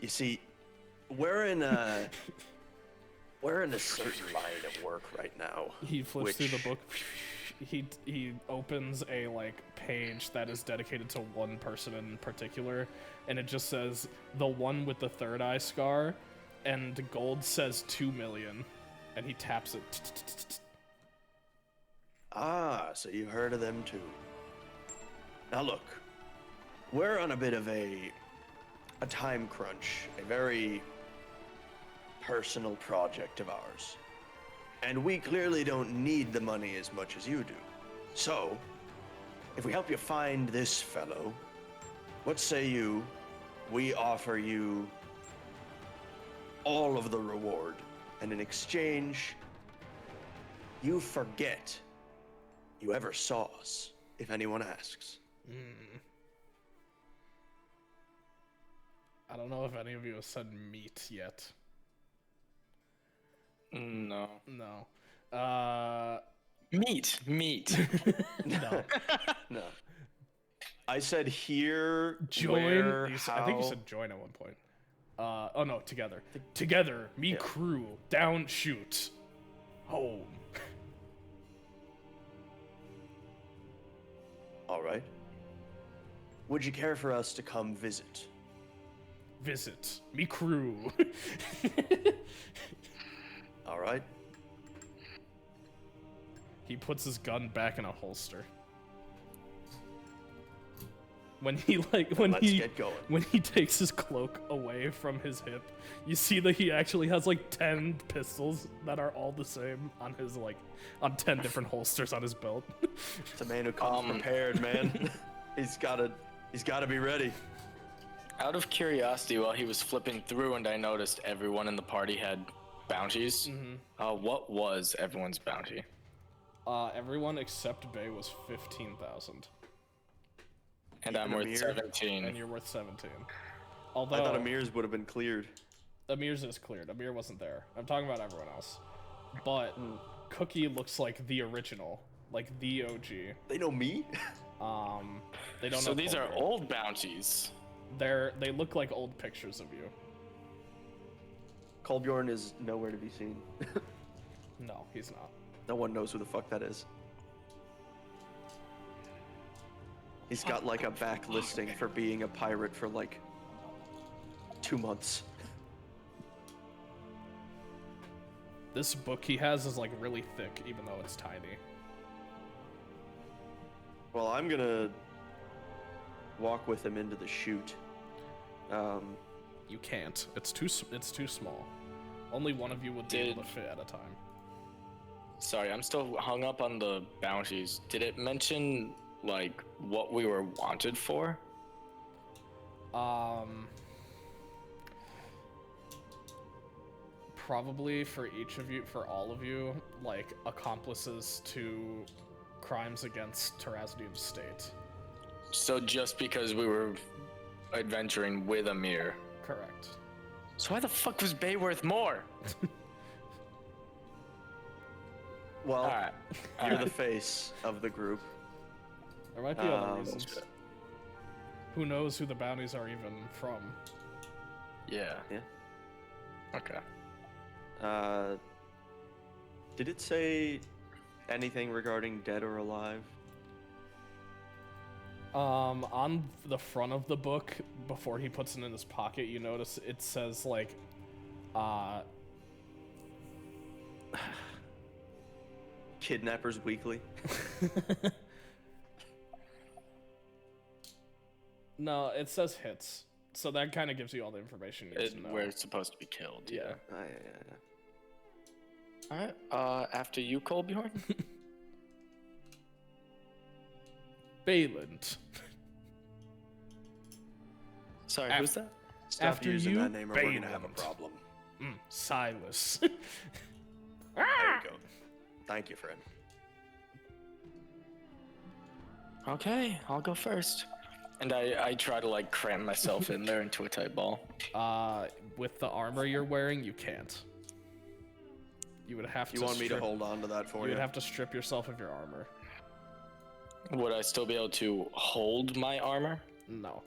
You see, we're in a certain line of work right now. He flips through the which- book. He opens a like page that is dedicated to one person in particular, and it just says the one with the third eye scar, and gold says 2 million, and he taps it. Ah, so you heard of them too. Now look, we're on a bit of a time crunch, a very personal project of ours. And we clearly don't need the money as much as you do. So, if we help you find this fellow, what say we offer you all of the reward, and in exchange, you forget you ever saw us, if anyone asks. I don't know if any of you have said meat yet. No. No. Meat. No. No. I said here, Join. where, I think you how- said join at one point. Oh no, together. Together, me crew, down shoot. Home. All right. Would you care for us to come visit? Visit. Me crew. All right. He puts his gun back in a holster. When he Let's get going. when he takes his cloak away from his hip, you see that he actually has like 10 pistols that are all the same on his on 10 different holsters on his belt. It's a man who comes prepared, man. He's gotta be ready. Out of curiosity, while he was flipping through and I noticed everyone in the party had bounties, what was everyone's bounty? Everyone except Bay was 15,000, And I'm Even worth Amir? 17. and you're worth 17. Although I thought Amir's would have been cleared. Amir's is cleared. Amir wasn't there. I'm talking about everyone else. But Cookie looks like the original, like the OG. They know me? They don't So know these are Colbert. old bounties. They look like old pictures of you. Kolbjorn is nowhere to be seen. No, he's not. No one knows who the fuck that is. He's got like a backlisting for being a pirate for like 2 months. This book he has is like really thick, even though it's tiny. Well, I'm gonna walk with him into the chute. You can't. It's too small. Only one of you would be able to fit at a time. Sorry, I'm still hung up on the bounties. Did it mention like what we were wanted for? Probably for each of you, for all of you, like accomplices to crimes against Terrazdium's state. So just because we were adventuring with Amir. Correct. So why the fuck was Bay worth more? Well, Alright. you're the face of the group. There might be other reasons. Who knows who the bounties are even from? Yeah. Yeah. Okay. Did it say anything regarding dead or alive? On the front of the book, before he puts it in his pocket, you notice it says like, Kidnappers Weekly. No, it says hits. So that kind of gives you all the information you need to know. Where it's supposed to be killed. Yeah. Yeah. Alright, after you, Kolbjorn? Bayland. Sorry, who's that? Stop After using you, that name or we're gonna have a Bayland. problem. Silas. There you go. Thank you, friend. Okay, I'll go first. And I try to like cram myself in there into a tight ball. With the armor you're wearing, you can't. You would have to. You want me to hold on to that for you? You would have to strip yourself of your armor. Would I still be able to hold my armor? No.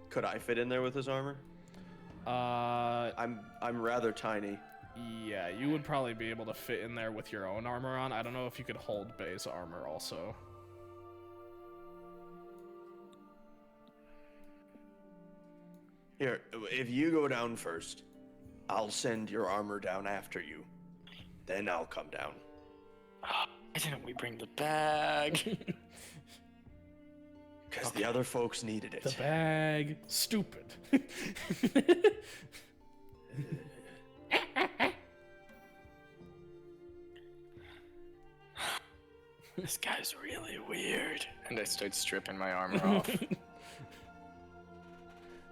Could I fit in there with his armor? I'm rather tiny. Yeah, you would probably be able to fit in there with your own armor on. I don't know if you could hold Bay's armor also. Here, if you go down first, I'll send your armor down after you. Then I'll come down. Why didn't we bring the bag? Because the other folks needed it. The bag. Stupid. This guy's really weird. And I start stripping my armor off.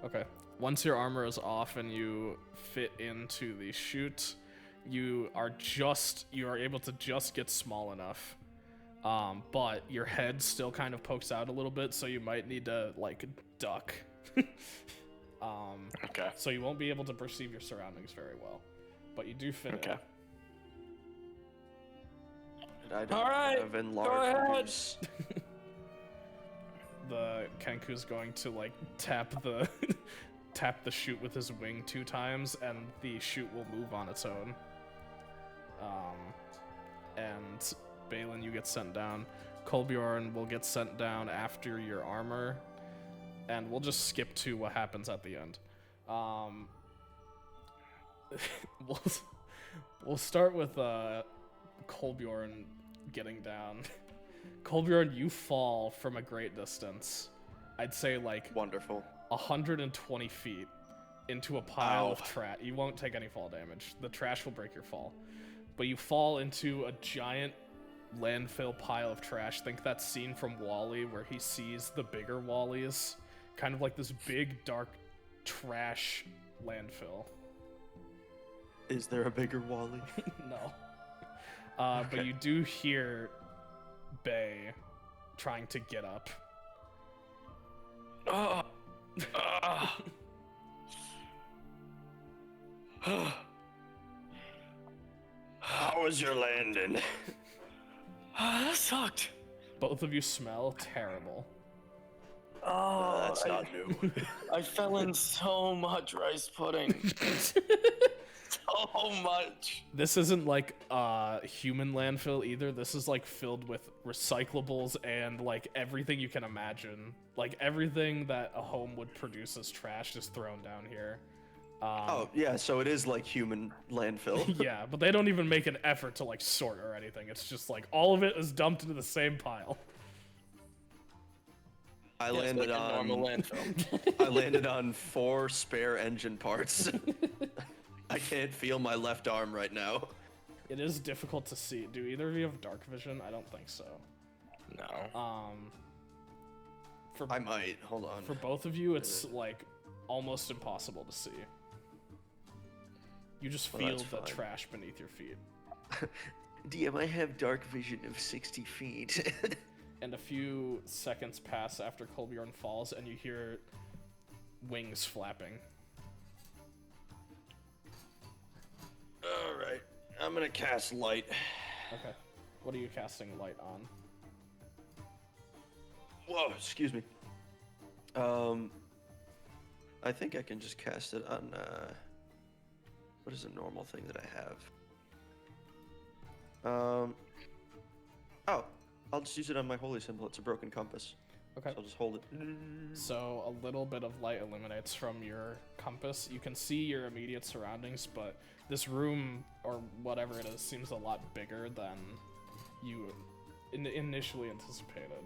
Okay. Once your armor is off and you fit into the chute, you are able to just get small enough. But your head still kind of pokes out a little bit, so you might need to like duck. Okay. So you won't be able to perceive your surroundings very well. But you do fit Okay. And I don't All right, have go enlarged ahead. reduce. The Kenku's going to like tap the chute with his wing 2 times, and the chute will move on its own. And Balin, you get sent down. Kolbjorn will get sent down after your armor, and we'll just skip to what happens at the end. We'll start with Kolbjorn getting down. Kolbjorn, you fall from a great distance. I'd say like Wonderful. 120 feet into a pile of Ow. trash. You won't take any fall damage. The trash will break your fall. But you fall into a giant landfill pile of trash. Think that scene from WALL-E where he sees the bigger Wallies. Kind of like this big, dark trash landfill. Is there a bigger Wally? No. But you do hear Bay trying to get up. Oh. How was your landing? That sucked. Both of you smell terrible. Oh, That's not new. I fell in so much rice pudding. So much. This isn't like a human landfill either. This is like filled with recyclables and like everything you can imagine. Like everything that a home would produce as trash is thrown down here. Oh, yeah, so it is like human landfill. Yeah, but they don't even make an effort to like sort or anything. It's just like all of it is dumped into the same pile. I Yes, landed like a on normal landfill. I landed on 4 spare engine parts. I can't feel my left arm right now. It is difficult to see. Do either of you have dark vision? I don't think so. No. I might. Hold on. For both of you, it's like almost impossible to see. You just Well, feel that's the fine. trash beneath your feet. DM, I have dark vision of 60 feet. And a few seconds pass after Kolbjorn falls, and you hear wings flapping. Alright, I'm gonna cast light. Okay. What are you casting light on? Whoa, excuse me. I think I can just cast it on, what is a normal thing that I have? Oh, I'll just use it on my holy symbol. It's a broken compass. Okay. So I'll just hold it. So a little bit of light illuminates from your compass. You can see your immediate surroundings, but this room, or whatever it is, seems a lot bigger than you initially anticipated.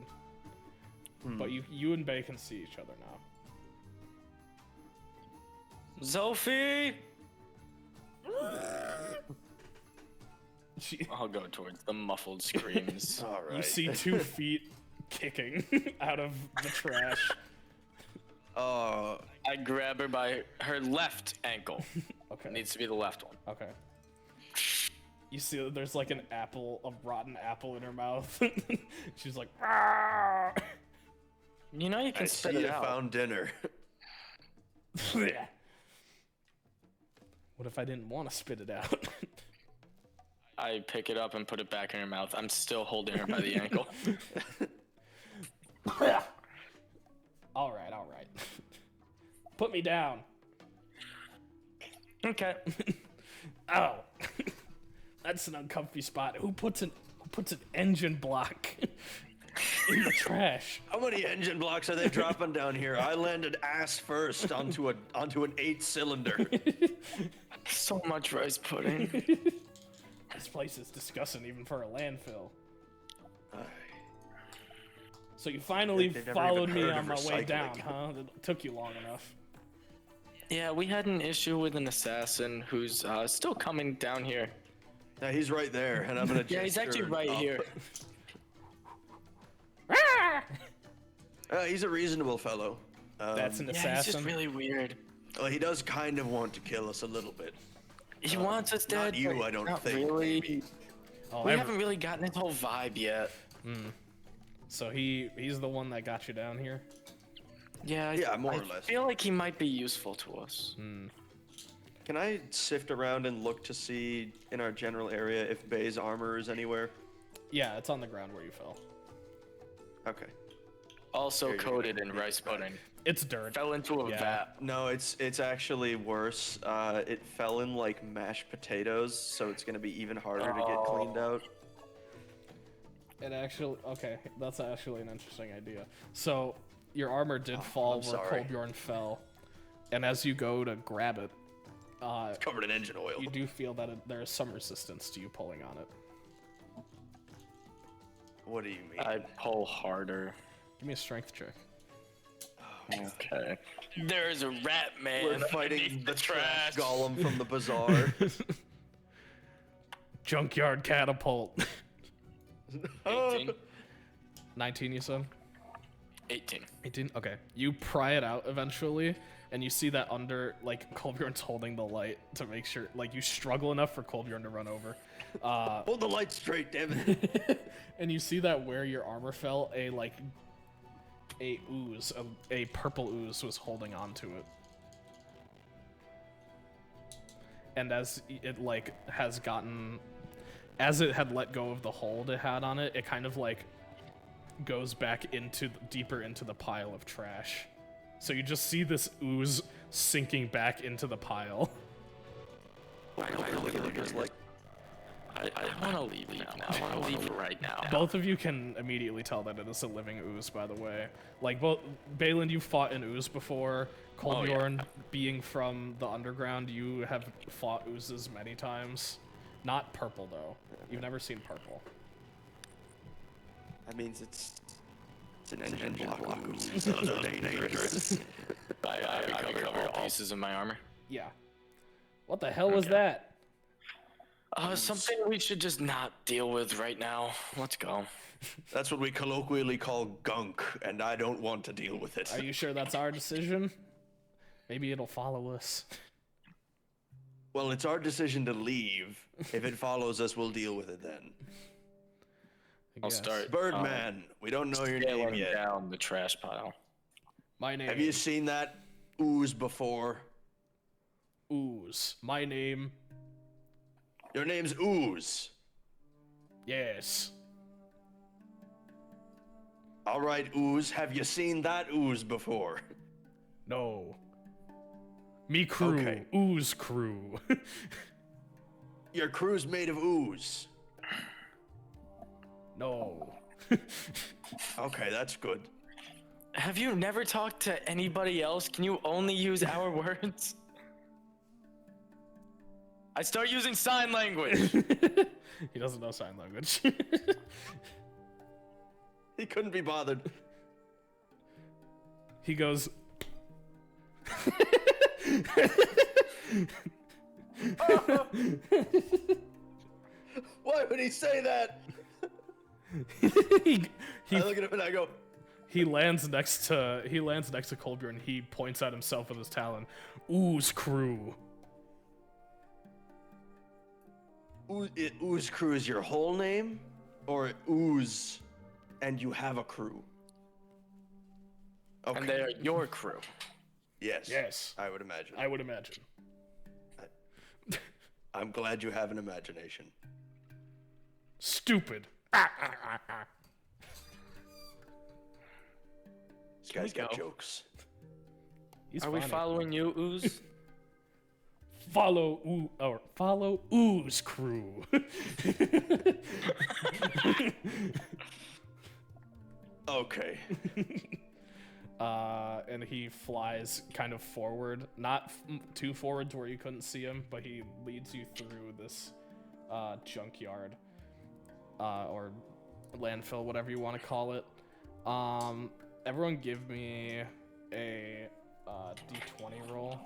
But you and Bay can see each other now. Sophie! She, I'll go towards the muffled screams. Alright. you see 2 feet kicking out of the trash. Oh, I grab her by her left ankle. Okay. It needs to be the left one. Okay. You see that there's like an apple, a rotten apple in her mouth. She's like, "Argh!" You know you I can spit see it you out. found dinner. What if I didn't want to spit it out? I pick it up and put it back in her mouth. I'm still holding her by the ankle. All right. Put me down. Okay. Oh, that's an uncomfy spot. Who puts an engine block in the trash? How many engine blocks are they dropping down here? I landed ass first onto an 8-cylinder. So much rice pudding. This place is disgusting, even for a landfill. So you finally They never followed even me heard on of my way down, recycling. huh? It took you long enough. Yeah, we had an issue with an assassin who's still coming down here. Yeah, he's right there, and I'm gonna. Yeah, he's actually gesture right up. here. He's a reasonable fellow. That's an Yeah, he's assassin. just really weird. Well, he does kind of want to kill us a little bit. He wants us dead. not you, but I don't not think, Really. maybe. Oh, We haven't really gotten his whole vibe yet. So he's the one that got you down here. Yeah, Yeah, more I or less. feel like he might be useful to us. Can I sift around and look to see in our general area if Bay's armor is anywhere? Yeah, it's on the ground where you fell. Okay. Also Here, you're coated gonna in bring rice it back. pudding. It's dirt. Fell into a Yeah. vat. No, it's actually worse. It fell in like mashed potatoes, so it's gonna be even harder to get cleaned out. It actually, okay, that's actually an interesting idea. So your armor did fall I'm where sorry. Kolbjorn fell, and as you go to grab it, Covered in engine oil. you do feel that there is some resistance to you pulling on it. What do you mean? I pull harder. Give me a strength check. Okay. There's a rat man. We're fighting underneath the trash golem from the bazaar. Junkyard catapult. 18. 19, you said? 18. 18? Okay. You pry it out eventually, and you see that under, like, Kolbjorn's holding the light to make sure, like, you struggle enough for Kolbjorn to run over. Hold the light straight, damn it. And you see that where your armor fell, a purple ooze was holding on to it. And as it, like, as it had let go of the hold it had on it, it kind of, like, goes back deeper into the pile of trash. So you just see this ooze sinking back into the pile. I want to leave now. I want to leave right now. Both of you can immediately tell that it is a living ooze, by the way. Like, Balin, you fought an ooze before. Kolbjorn, being from the underground, you have fought oozes many times. Not purple, though. You've never seen purple. That means it's an engine block ooze. So dangerous. I recovered all pieces of my armor. Yeah. What the hell was that? Something we should just not deal with right now. Let's go. That's what we colloquially call gunk, and I don't want to deal with it. Are you sure that's our decision? Maybe it'll follow us. Well, it's our decision to leave. If it follows us, we'll deal with it then. I'll start. Birdman, we don't know your name yet. Down the trash pile. My name. Have you seen that ooze before? Ooze. My name. Your name's Ooze. Yes. All right, Ooze. Have you seen that ooze before? No. Me crew. Okay. Ooze crew. Your crew's made of ooze. No. Okay, that's good. Have you never talked to anybody else? Can you only use our words? I start using sign language. He doesn't know sign language. He couldn't be bothered. He goes. Why would he say that? he I look at him and I go, he lands next to Kolbjorn. He points at himself with his talon. Ooze crew. Ooze crew is your whole name? Or ooze and you have a crew? Okay. And they are your crew. Yes. Yes. I would imagine. I would imagine. I'm glad you have an imagination. Stupid. This guy's got go? jokes. He's Are we funny. following you, Ooze? Follow Ooze crew. Okay. And he flies kind of forward, not too forward to where you couldn't see him, but he leads you through this junkyard or landfill, whatever you want to call it. Everyone give me a d20 roll.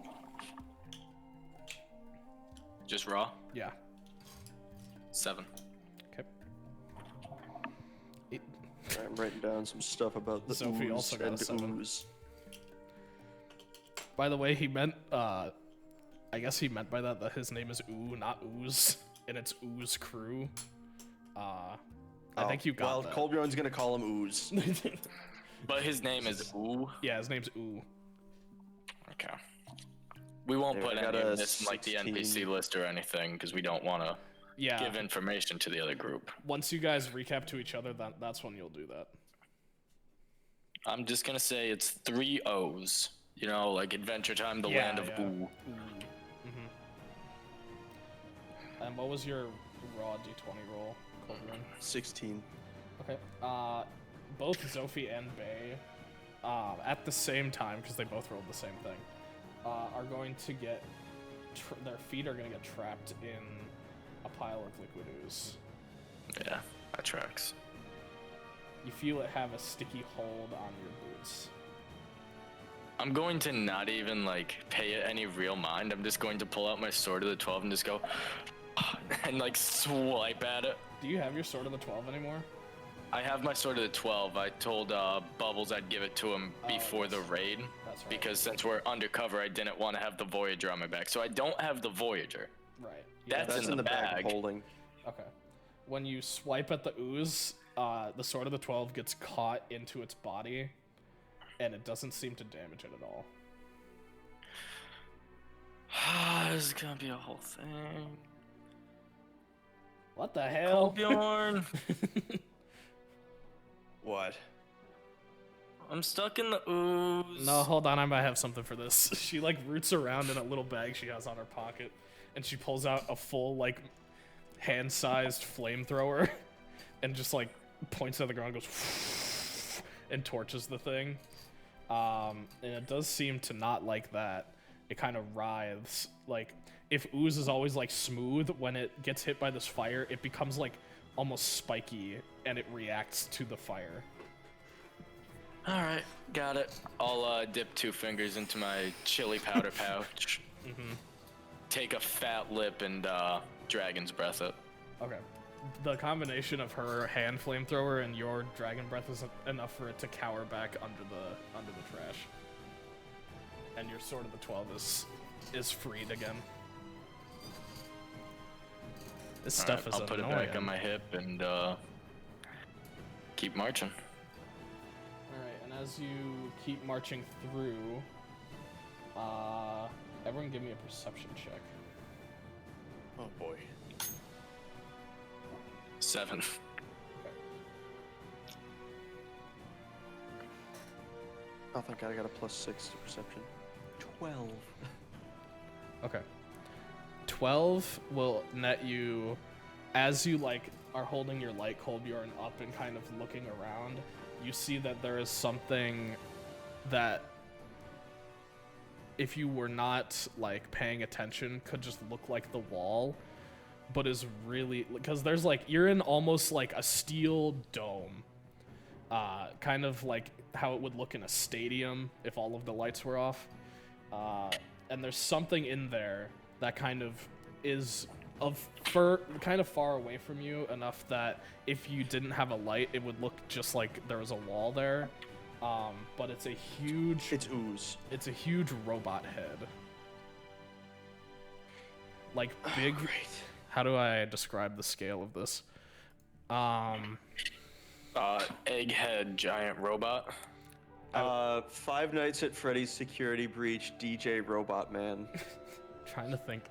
Just raw? Yeah. 7. Okay. I'm writing down some stuff about the Sophie ooze also got a and 7. ooze. By the way, he meant, I guess he meant by that his name is Ooh, not Ooze, and it's Ooze Crew. I think you got that. Well, Kolbjorn's gonna call him Ooze. But his name is Ooh. Yeah, his name's Ooh. Okay. We won't Yeah, put I got any of a this in like the 16. NPC list or anything because we don't want to give information to the other group. Once you guys recap to each other, that's when you'll do that. I'm just gonna say it's 3 O's. You know, like Adventure Time, the land of Ooh. Ooh. Mm-hmm. And what was your raw d20 roll, Kolbjorn? 16. Okay. Both Zophie and Bay, at the same time, because they both rolled the same thing, are going to get their feet are going to get trapped in a pile of liquid ooze. Yeah, that tracks. You feel it have a sticky hold on your boots. I'm going to not even like pay it any real mind. I'm just going to pull out my sword of the 12 and just go and like swipe at it. Do you have your sword of the 12 anymore? I have my sword of the 12. I told Bubbles I'd give it to him before the raid. That's right. Because since we're undercover, I didn't want to have the Voyager on my back. So I don't have the Voyager. Right. Yeah, That's in the bag. holding. okay. When you swipe at the ooze, the sword of the 12 gets caught into its body, and it doesn't seem to damage it at all. This is gonna be a whole thing. What the hell? Kolbjorn. What? I'm stuck in the ooze. No, hold on, I might have something for this. She like roots around in a little bag she has on her pocket, and she pulls out a full like hand-sized flamethrower, and just like points at the ground, goes and torches the thing. And it does seem to not like that. It kind of writhes. Like if ooze is always like smooth, when it gets hit by this fire, it becomes like almost spiky, and it reacts to the fire. All right, got it. I'll dip 2 fingers into my chili powder pouch. Take a fat lip and dragon's breath it. Okay. The combination of her hand flamethrower and your dragon breath is enough for it to cower back under the trash. And your Sword of the 12 is freed again. This stuff is I'll put it annoying. back on my hip and keep marching. Alright, and as you keep marching through, everyone give me a perception check. Oh boy. 7. Oh, thank God I got a +6 to perception. 12. Okay. 12 will net you, as you like are holding your light Kolbjorn up and kind of looking around, you see that there is something that if you were not like paying attention could just look like the wall, but is really, because there's like, you're in almost like a steel dome, kind of like how it would look in a stadium if all of the lights were off, and there's something in there that kind of is kind of far away from you enough that if you didn't have a light, it would look just like there was a wall there. But it's a huge... It's ooze. It's a huge robot head. Like big... Great. How do I describe the scale of this? Egghead giant robot. Five Nights at Freddy's Security Breach DJ Robot Man. Trying to think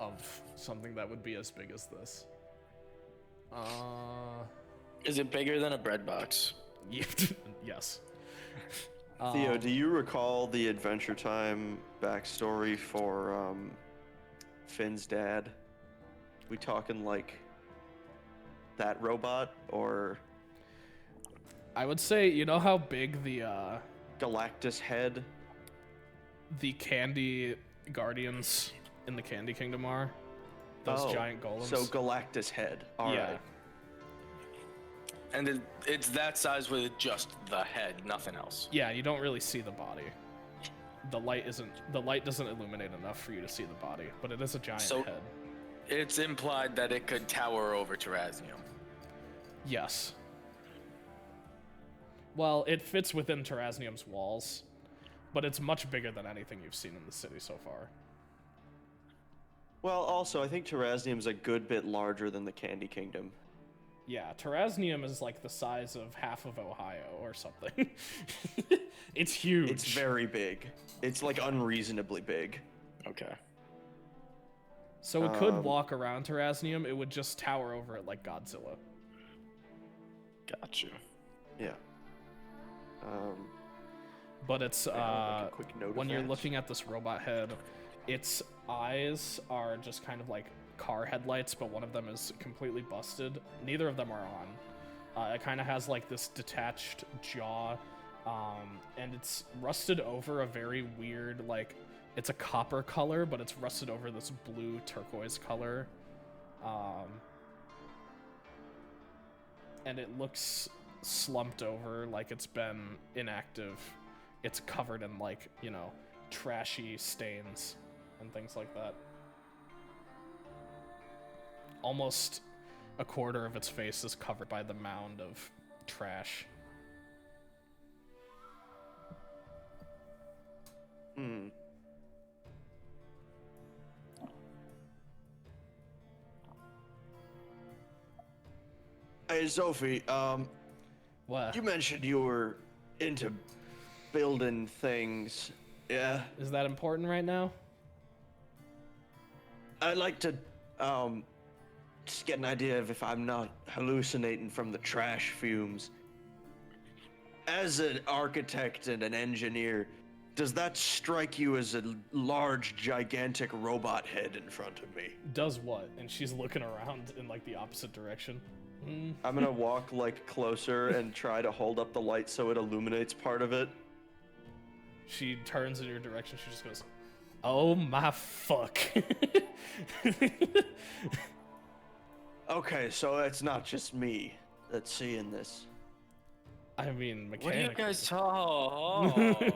of something that would be as big as this. Is it bigger than a bread box? Yes. Theo, do you recall the Adventure Time backstory for Finn's dad? We talking like that robot, or I would say, you know how big the Galactus head? the candy guardians in the Candy Kingdom are? Those giant golems. So Galactus head. All right. And it's that size with just the head, nothing else. Yeah, you don't really see the body. The light doesn't illuminate enough for you to see the body, but it is a giant head. It's implied that it could tower over Terraznium. Yes. Well, it fits within Terraznium's walls, but it's much bigger than anything you've seen in the city so far. Well, also, I think Terraznium's a good bit larger than the Candy Kingdom. Yeah, Terraznium is like the size of half of Ohio or something. It's huge. It's very big. It's like unreasonably big. Okay. So it could walk around Terraznium, it would just tower over it like Godzilla. Got you. Yeah. But it's, make a quick note of when you're that. looking at this robot head, its eyes are just kind of like car headlights, but one of them is completely busted. Neither of them are on. It kind of has like this detached jaw, and it's rusted over a very weird, like, it's a copper color, but it's rusted over this blue turquoise color. And it looks slumped over, like it's been inactive. It's covered in, like, you know, trashy stains and things like that. Almost a quarter of its face is covered by the mound of trash. Hmm. Hey, Sophie, What? you mentioned you were into building things. Yeah. Is that important right now? I'd like to, just get an idea of if I'm not hallucinating from the trash fumes. as an architect and an engineer, does that strike you as a large, gigantic robot head in front of me? Does what? And she's looking around in like the opposite direction. I'm gonna walk like closer and try to hold up the light so it illuminates part of it. She turns in your direction. She just goes, "Oh my fuck." Okay, so it's not just me that's seeing this. I mean, What are you mechanically. guys talking?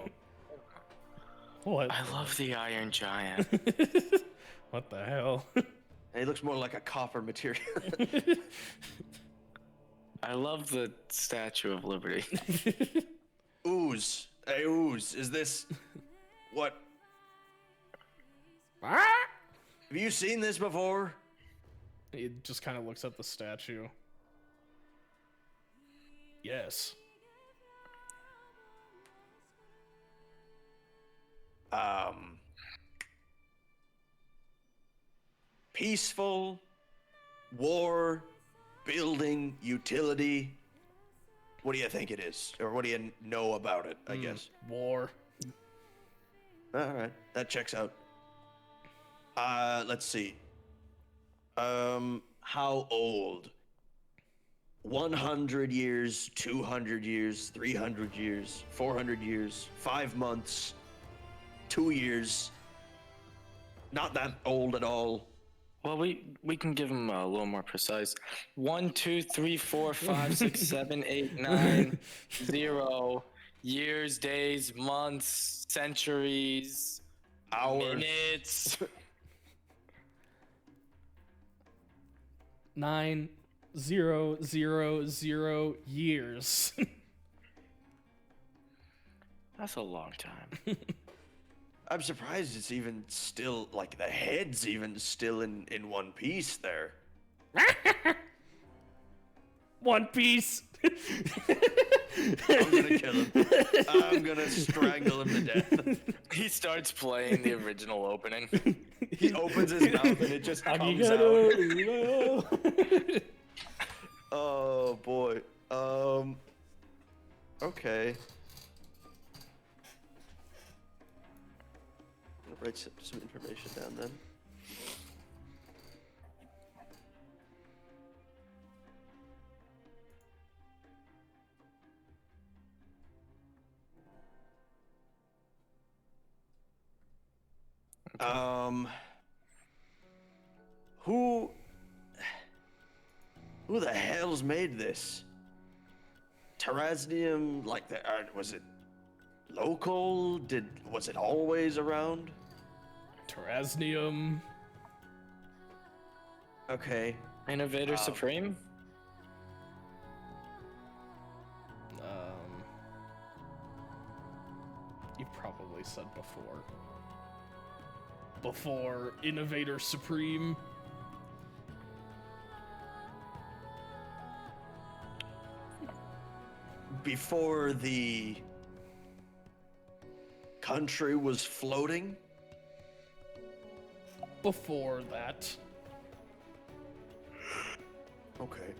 What? I love the Iron Giant. What the hell? He looks more like a copper material. I love the Statue of Liberty. Ooze. Hey, Ooze, is this... What? Ah! Have you seen this before? He just kind of looks at the statue. Yes. Peaceful, war, building, utility. What do you think it is? Or what do you know about it, I guess? War. Alright, that checks out. Let's see. How old? 100 years, 200 years, 300 years, 400 years, 5 months, 2 years. Not that old at all. Well, we can give him a little more precise. 1, 2, 3, 4, 5, 6, 7, 8, 9, 0 years, days, months, centuries, Hours. minutes. 9,000 years. That's a long time. I'm surprised it's even still, like, the head's even still in one piece there. One Piece. I'm gonna kill him. I'm gonna strangle him to death. He starts playing the original opening. He opens his mouth and it just comes out. Oh boy. Okay. I'm gonna write some information down then. Who the hell's made this? Terraznium, like the was it local? Was it always around? Terraznium. Okay. Innovator Supreme? You probably said before. Before Innovator Supreme. Before the country was floating? Before that. Okay.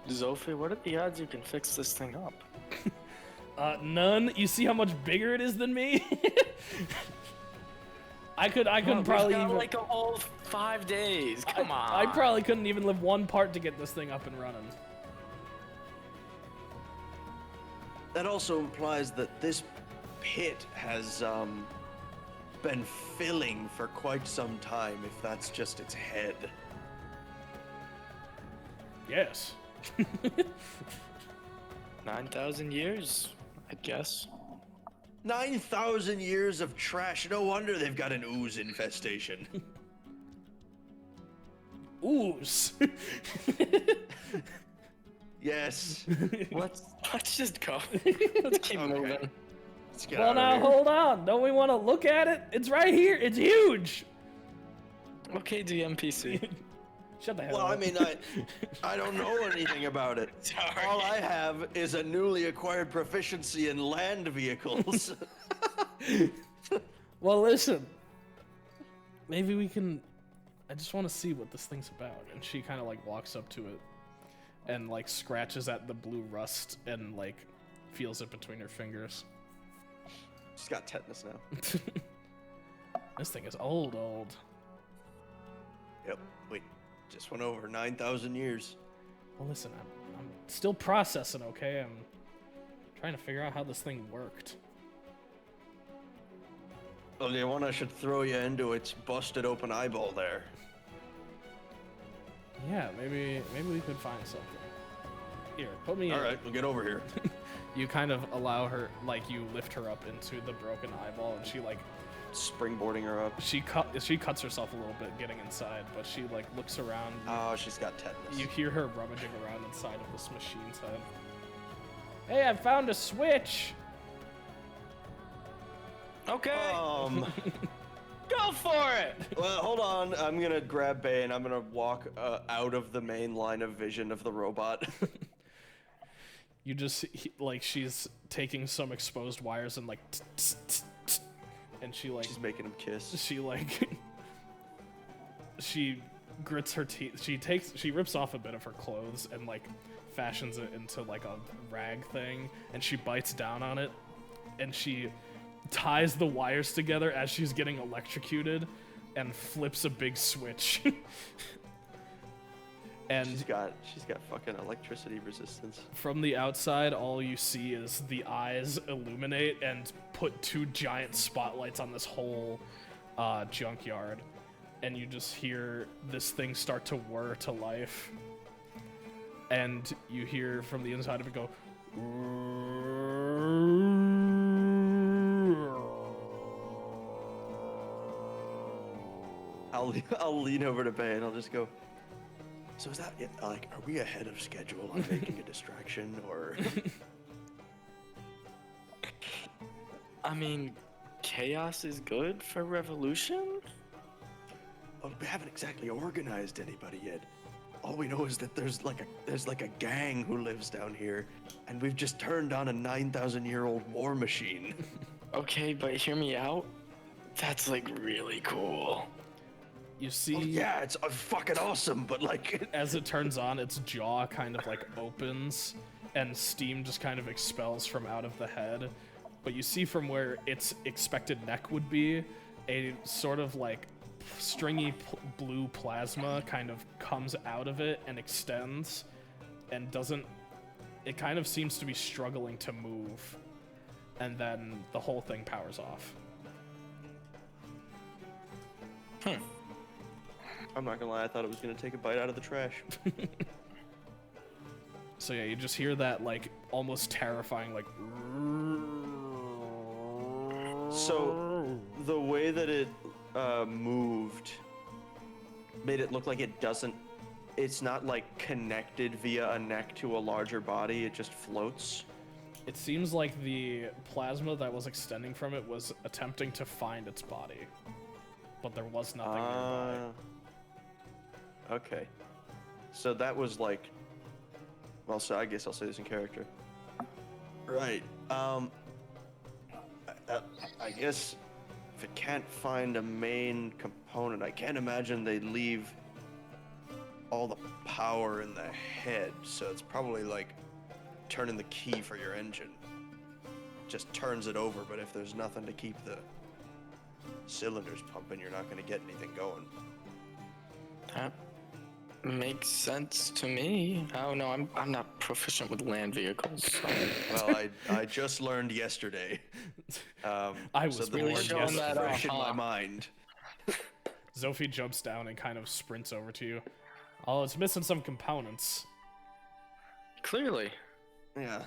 Zophie, what are the odds you can fix this thing up? None. You see how much bigger it is than me? I couldn't probably got even, like a whole 5 days. Come on. I probably couldn't even live one part to get this thing up and running. That also implies that this pit has been filling for quite some time, if that's just its head. Yes. 9,000 years, I guess. 9,000 years of trash. No wonder they've got an ooze infestation. Ooze. Yes. Let's just go. Let's keep moving. Let's get Well, out of now here. hold on. Don't we want to look at it? It's right here. It's huge. Okay, DMPC. Shut the hell Well, up. I mean, I don't know anything about it. Sorry. All I have is a newly acquired proficiency in land vehicles. Well, listen. Maybe we can. I just want to see what this thing's about. And she kind of like walks up to it. and like scratches at the blue rust and like feels it between her fingers. She's got tetanus now. This thing is old. Yep. Wait, just went over 9,000 years. Well, listen, I'm still processing, okay? I'm trying to figure out how this thing worked. Well, do you want I should throw you into its busted open eyeball there? Yeah, maybe we could find something. Here, put me in. All right, we'll get over here. You kind of allow her, like, you lift her up into the broken eyeball, and she, like... Springboarding her up. She cuts herself a little bit getting inside, but she, like, looks around. Oh, she's got tetanus. You hear her rummaging around inside of this machine's head. Hey, I found a switch! Okay. Go for it! Well, hold on. I'm gonna grab Bay and I'm gonna walk out of the main line of vision of the robot. You just, like, she's taking some exposed wires and, like, and she, like... She's making him kiss. She, like... she grits her teeth. She rips off a bit of her clothes and, like, fashions it into, like, a rag thing, and she bites down on it, and she ties the wires together as she's getting electrocuted and flips a big switch. And she's got fucking electricity resistance. from the outside, all you see is the eyes illuminate and put two giant spotlights on this whole junkyard. And you just hear this thing start to whir to life. And you hear from the inside of it go... I'll lean over to Bay and I'll just go, so is that it? Like, are we ahead of schedule on making a distraction, or? I mean, chaos is good for revolution? Well, we haven't exactly organized anybody yet. All we know is that there's like a gang who lives down here, and we've just turned on a 9,000-year-old war machine. Okay, but hear me out. That's like really cool. You see... Well, yeah, it's fucking awesome, but like... As it turns on, its jaw kind of like opens and steam just kind of expels from out of the head. But you see from where its expected neck would be, a sort of like stringy blue plasma kind of comes out of it and extends and doesn't... It kind of seems to be struggling to move. And then the whole thing powers off. I'm not gonna lie, I thought it was gonna take a bite out of the trash. So yeah, you just hear that, like, almost terrifying, like... So, the way that it moved made it look like it's not, like, connected via a neck to a larger body, it just floats. It seems like the plasma that was extending from it was attempting to find its body. But there was nothing nearby. Okay. So that was like... Well, so I guess I'll say this in character. Right. I guess if it can't find a main component, I can't imagine they leave all the power in the head. So it's probably like turning the key for your engine. Just turns it over, but if there's nothing to keep the cylinders pumping, you're not going to get anything going. That makes sense to me. Oh no, I'm not proficient with land vehicles. So. Well, I just learned yesterday. I was so the really word showing just that fresh in off, my huh? mind. Zophie jumps down and kind of sprints over to you. Oh, it's missing some components. Clearly. Yeah.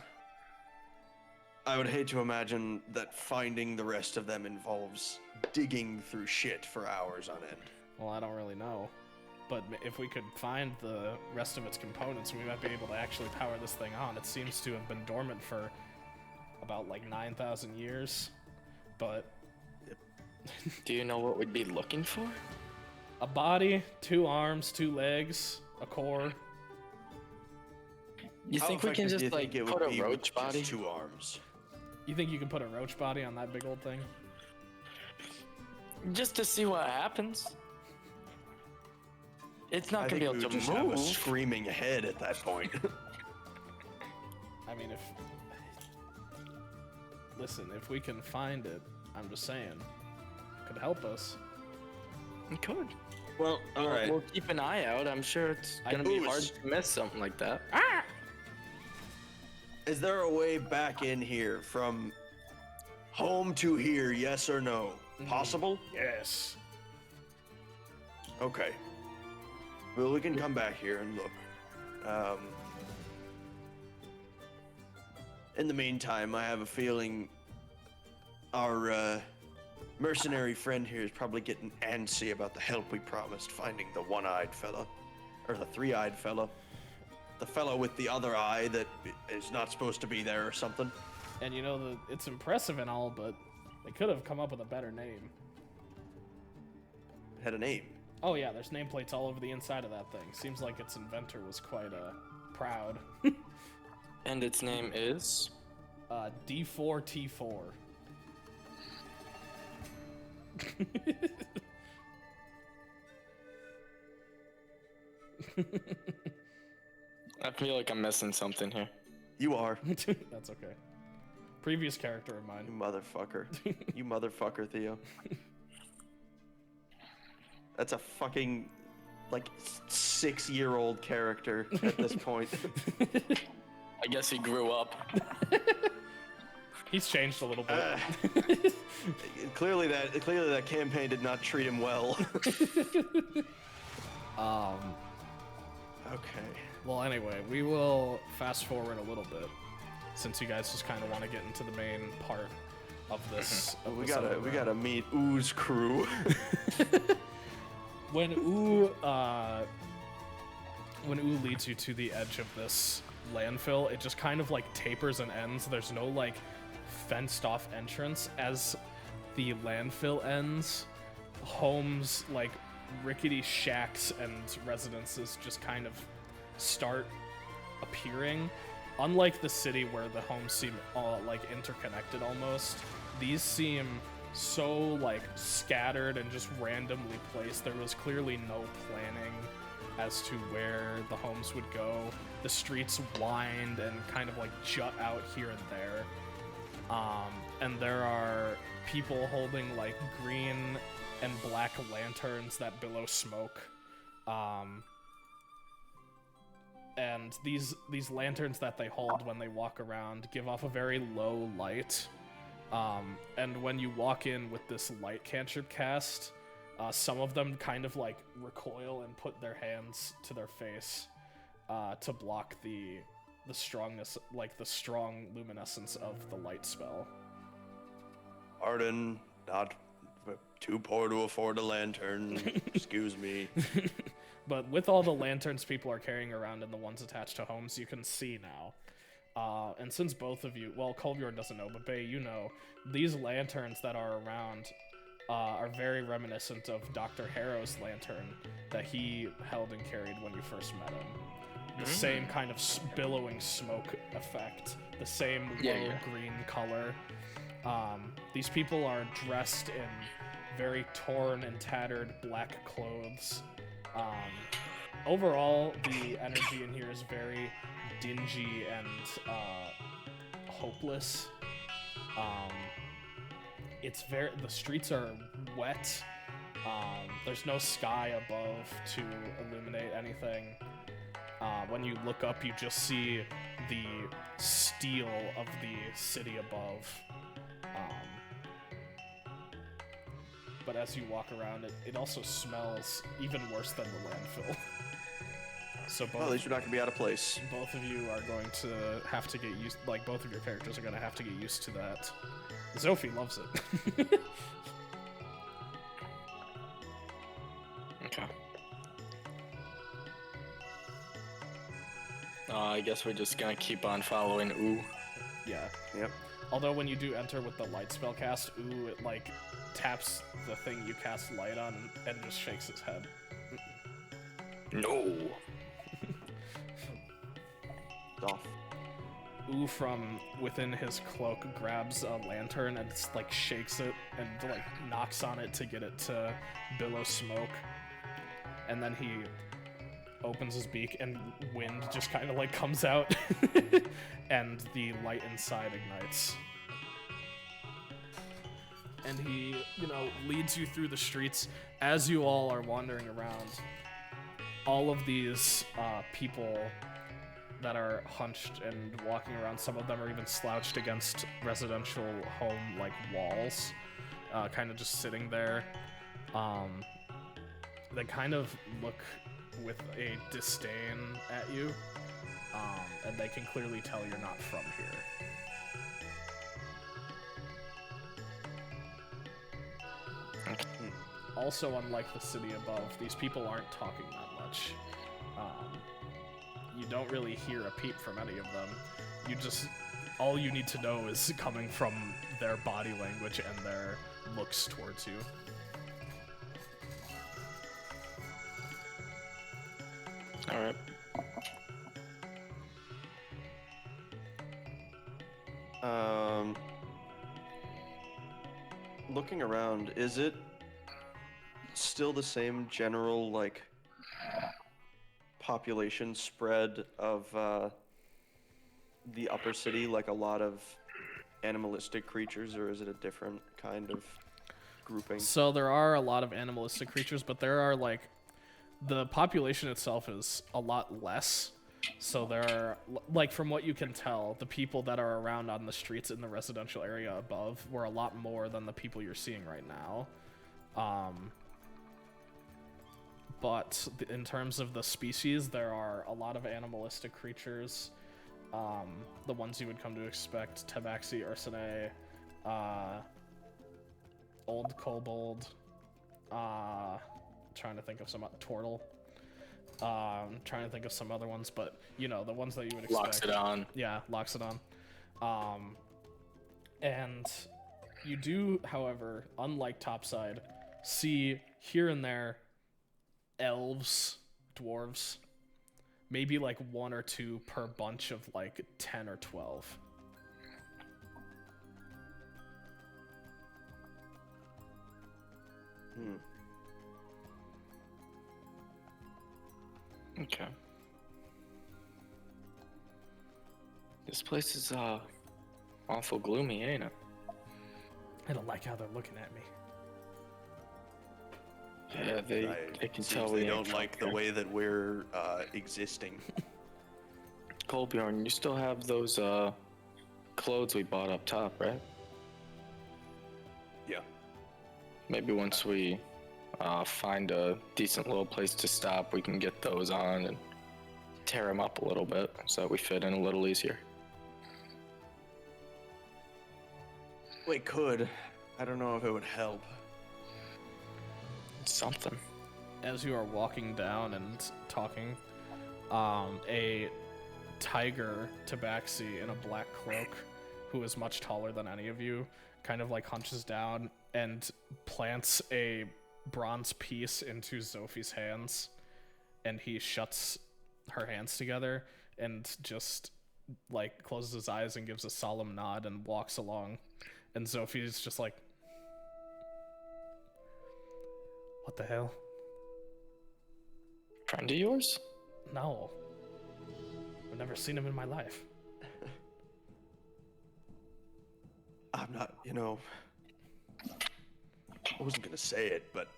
I would hate to imagine that finding the rest of them involves digging through shit for hours on end. Well, I don't really know. But if we could find the rest of its components, we might be able to actually power this thing on. It seems to have been dormant for about like 9,000 years. But... Do you know what we'd be looking for? A body, 2 arms, 2 legs, a core. You think we can just like put a roach body? 2 arms. You think you can put a roach body on that big old thing? Just to see what happens. It's not I gonna think be we able would to just have a move. screaming head at that point. I mean, listen, if we can find it, I'm just saying, it could help us. It could. Well, All right. we'll keep an eye out. I'm sure it's gonna be hard to miss something like that. Is there a way back in here from home to here, yes or no? Possible? Yes. Okay. Well, we can come back here and look. In the meantime, I have a feeling our mercenary friend here is probably getting antsy about the help we promised finding the one-eyed fella. Or the three-eyed fella. The fellow with the other eye that is not supposed to be there or something. And you know, it's impressive and all, but they could have come up with a better name. It had a name. Oh yeah, there's nameplates all over the inside of that thing. Seems like its inventor was quite proud. And its name is? D4T4. I feel like I'm missing something here. You are. That's okay. Previous character of You mine. motherfucker. You motherfucker, Theo. That's a fucking, like, 6-year-old character at this point. I guess he grew up. He's changed a little bit. Clearly that campaign did not treat him well. Okay. Well, anyway, we will fast forward a little bit, since you guys just kind of want to get into the main part of this. We gotta meet Oo's crew. When Ooh leads you to the edge of this landfill, it just kind of like tapers and ends. There's no like fenced off entrance. As the landfill ends, homes like rickety shacks and residences just kind of start appearing. Unlike the city where the homes seem all like interconnected almost, these seem so like scattered and just randomly placed. There was clearly no planning as to where the homes would go. The streets wind and kind of like jut out here and there. And there are people holding like green and black lanterns that billow smoke. And these lanterns that they hold when they walk around give off a very low light. And when you walk in with this light cantrip cast, some of them kind of like recoil and put their hands to their face to block the strongness, like the strong luminescence of the light spell. Arden, not too poor to afford a lantern. Excuse me. But with all the lanterns people are carrying around and the ones attached to homes, you can see now. And since both of you, well, Colbjorn doesn't know, but Bay, you know, these lanterns that are around are very reminiscent of Dr. Harrow's lantern that he held and carried when you first met him. The same kind of billowing smoke effect, the same low green color. These people are dressed in very torn and tattered black clothes. Overall, the energy in here is very dingy and hopeless. The streets are wet. There's no sky above to illuminate anything. When you look up, you just see the steel of the city above. But as you walk around, it also smells even worse than the landfill. So Well, at least you're not gonna be out of place. both of you are going to have to get used, like both of your characters are going to have to get used to that. Zophie loves it. Okay. I guess we're just gonna keep on following Ooh. Yeah. Yep. Although when you do enter with the light spell cast, Ooh, it like taps the thing you cast light on and just shakes its head. No. Off. Ooh, from within his cloak, grabs a lantern and like shakes it and like knocks on it to get it to billow smoke. And then he opens his beak, and wind just kind of like comes out, and the light inside ignites. And he, leads you through the streets as you all are wandering around. All of these people that are hunched and walking around, some of them are even slouched against residential home like walls, kind of just sitting there. They kind of look with a disdain at you, and they can clearly tell you're not from here. Also, unlike the city above, these people aren't talking that much. You don't really hear a peep from any of them. All you need to know is coming from their body language and their looks towards you. All right. Looking around, is it still the same general, like, population spread of the upper city, like a lot of animalistic creatures, or is it a different kind of grouping? So there are a lot of animalistic creatures, but there are, like, the population itself is a lot less. So there are, like, from what you can tell, the people that are around on the streets in the residential area above were a lot more than the people you're seeing right now. But in terms of the species, there are a lot of animalistic creatures. The ones you would come to expect: Tabaxi, Ursinae, Old Kobold, trying to think of some Tortle. Trying to think of some other ones, but the ones that you would expect. Loxodon. Yeah, Loxodon. And you do, however, unlike Topside, see here and there elves, dwarves, maybe like 1 or 2 per bunch of like 10 or 12. Okay. This place is awful gloomy, ain't it? I don't like how they're looking at me. Yeah, they can tell they we don't ain't like from the here. way that we're existing. Colbjorn, you still have those clothes we bought up top, right? Yeah. Maybe once we find a decent little place to stop, we can get those on and tear them up a little bit so that we fit in a little easier. We could. I don't know if it would help. Something. As you are walking down and talking, a tiger tabaxi in a black cloak, who is much taller than any of you, kind of like hunches down and plants a bronze piece into Zophie's hands, and he shuts her hands together and just like closes his eyes and gives a solemn nod and walks along, and Zophie's just like, what the hell? Friend of yours? No. I've never seen him in my life. I'm not, I wasn't gonna say it, but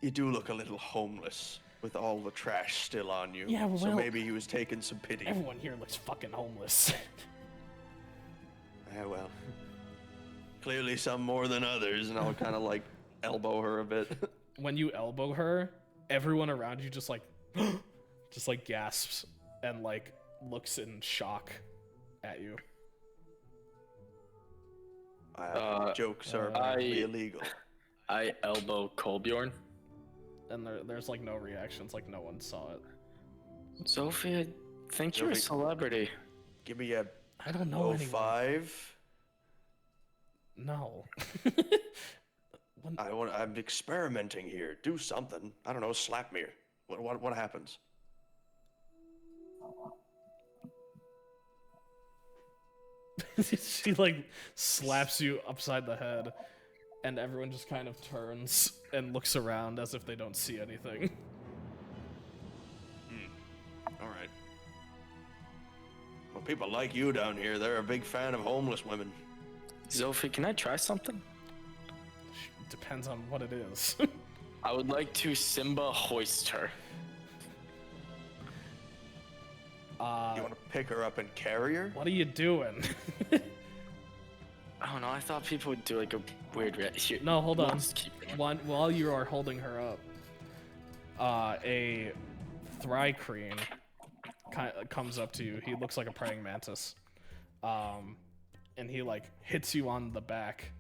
you do look a little homeless with all the trash still on you. Yeah, So well, maybe he was taking some pity. Everyone here looks fucking homeless. Yeah, well, clearly some more than others, and I'll kind of like elbow her a bit. When you elbow her, everyone around you just like gasps and like looks in shock at you. Jokes are I- apparently illegal. I elbow Colbjorn. And there's like no reactions, like no one saw it. Sophie, I think you're a Sophie- celebrity. Give me a I don't know anyone. 05. No. I'm experimenting here. Do something. I don't know. Slap me. What happens? She like slaps you upside the head, and everyone just kind of turns and looks around as if they don't see anything. All right. Well, people like you down here, they're a big fan of homeless women. Sophie, can I try something? Depends on what it is. I would like to Simba hoist her. You want to pick her up and carry her? What are you doing? I don't know. I thought people would do like a weird here. No, hold on. Just keep it. While you are holding her up, a Thrycreen comes up to you. He looks like a praying mantis, and he like hits you on the back.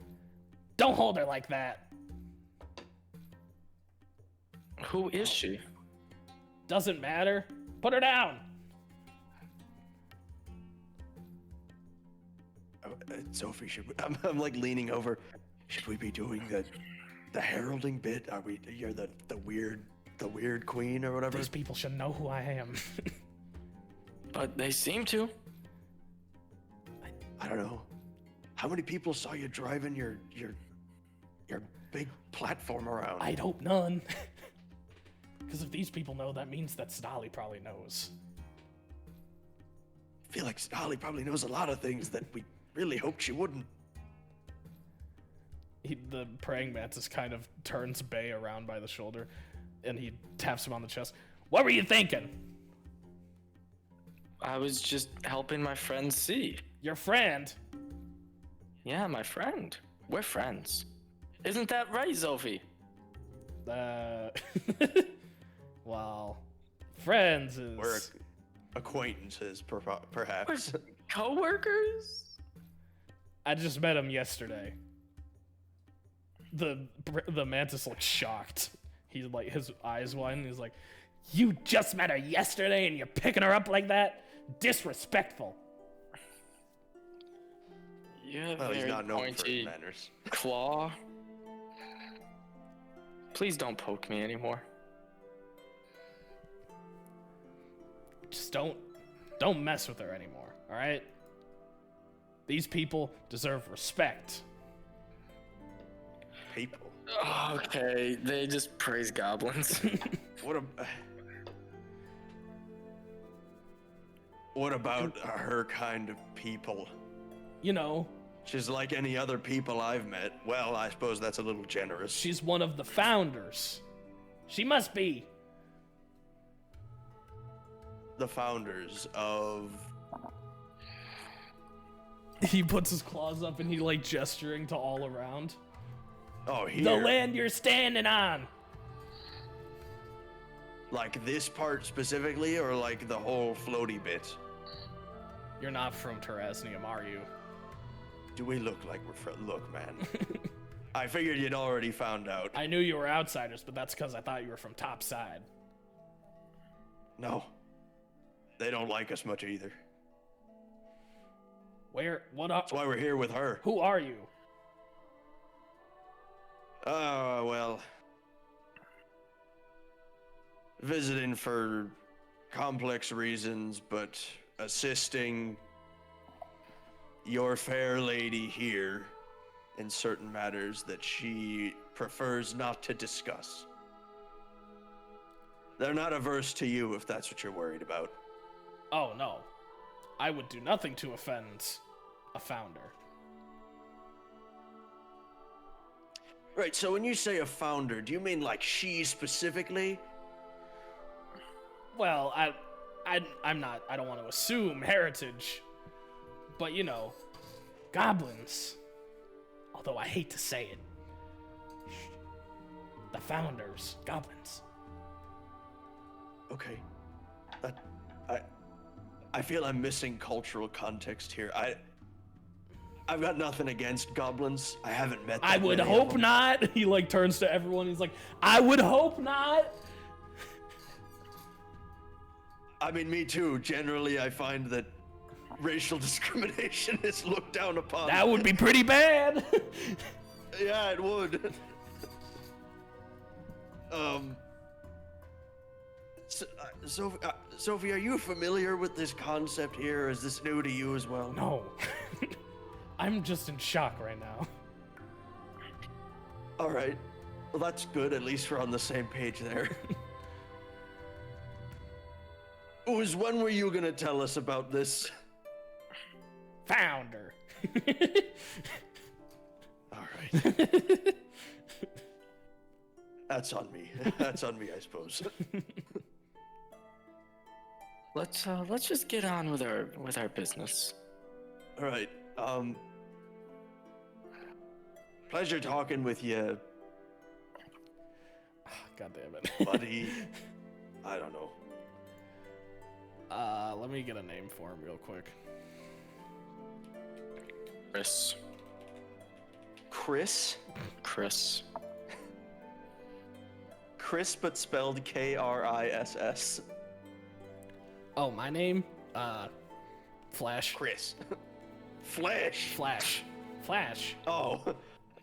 Don't hold her like that. Who is she? Doesn't matter. Put her down. Sophie, I'm like leaning over. Should we be doing the heralding bit? Are we? You're the weird queen or whatever. These people should know who I am. But they seem to. I don't know. How many people saw you driving your big platform around? I'd hope none. Because if these people know, that means that Stolly probably knows. I feel like Stolly probably knows a lot of things that we really hoped she wouldn't. The praying mantis kind of turns Bay around by the shoulder, and he taps him on the chest. What were you thinking? I was just helping my friend see. Your friend? Yeah, my friend. We're friends. Isn't that right, Sophie? Well, friends is... We're acquaintances, perhaps. We're co-workers? I just met him yesterday. The mantis looks shocked. He's like, his eyes widen. He's like, you just met her yesterday and you're picking her up like that? Disrespectful. You have Well, a he's very not known for his pointy manners. claw. Please don't poke me anymore. Just don't mess with her anymore, all right? These people deserve respect. People. Okay, they just praise goblins. What about her kind of people? You know, She's like any other people I've met. Well, I suppose that's a little generous. she's one of the founders. She must be. The founders of... He puts his claws up and he like gesturing to all around. Oh, here. The land you're standing on. Like this part specifically, or like the whole floaty bit? You're not from Terrasnium, are you? Do we look like we're from... Look, man. I figured you'd already found out. I knew you were outsiders, but that's because I thought you were from topside. No. They don't like us much either. What up? That's why we're here with her. Who are you? Well... Visiting for complex reasons, but assisting your fair lady here in certain matters that she prefers not to discuss. They're not averse to you if that's what you're worried about. Oh, no. I would do nothing to offend a founder. Right, so when you say a founder, do you mean like she specifically? Well, I'm not, I don't want to assume heritage, but you know, goblins, although I hate to say it, the founders, goblins. Okay. I feel I'm missing cultural context here. I've got nothing against goblins. I haven't met them. I would hope not. He like turns to everyone. He's like, I would hope not. I mean, me too. Generally, I find that racial discrimination is looked down upon. That would be pretty bad. Yeah, it would. Sophie, are you familiar with this concept here, or is this new to you as well? No. I'm just in shock right now. All right. Well, that's good. At least we're on the same page there. Ooze, when were you gonna tell us about this? Founder. All right. That's on me. That's on me, I suppose. Let's just get on with our business. All right. Pleasure talking with you, God damn it. buddy. I don't know. Let me get a name for him real quick. Chris. Chris? Chris. Chris, but spelled Kriss. Oh, my name? Flash. Chris. Flesh. Flash. Flash. Oh,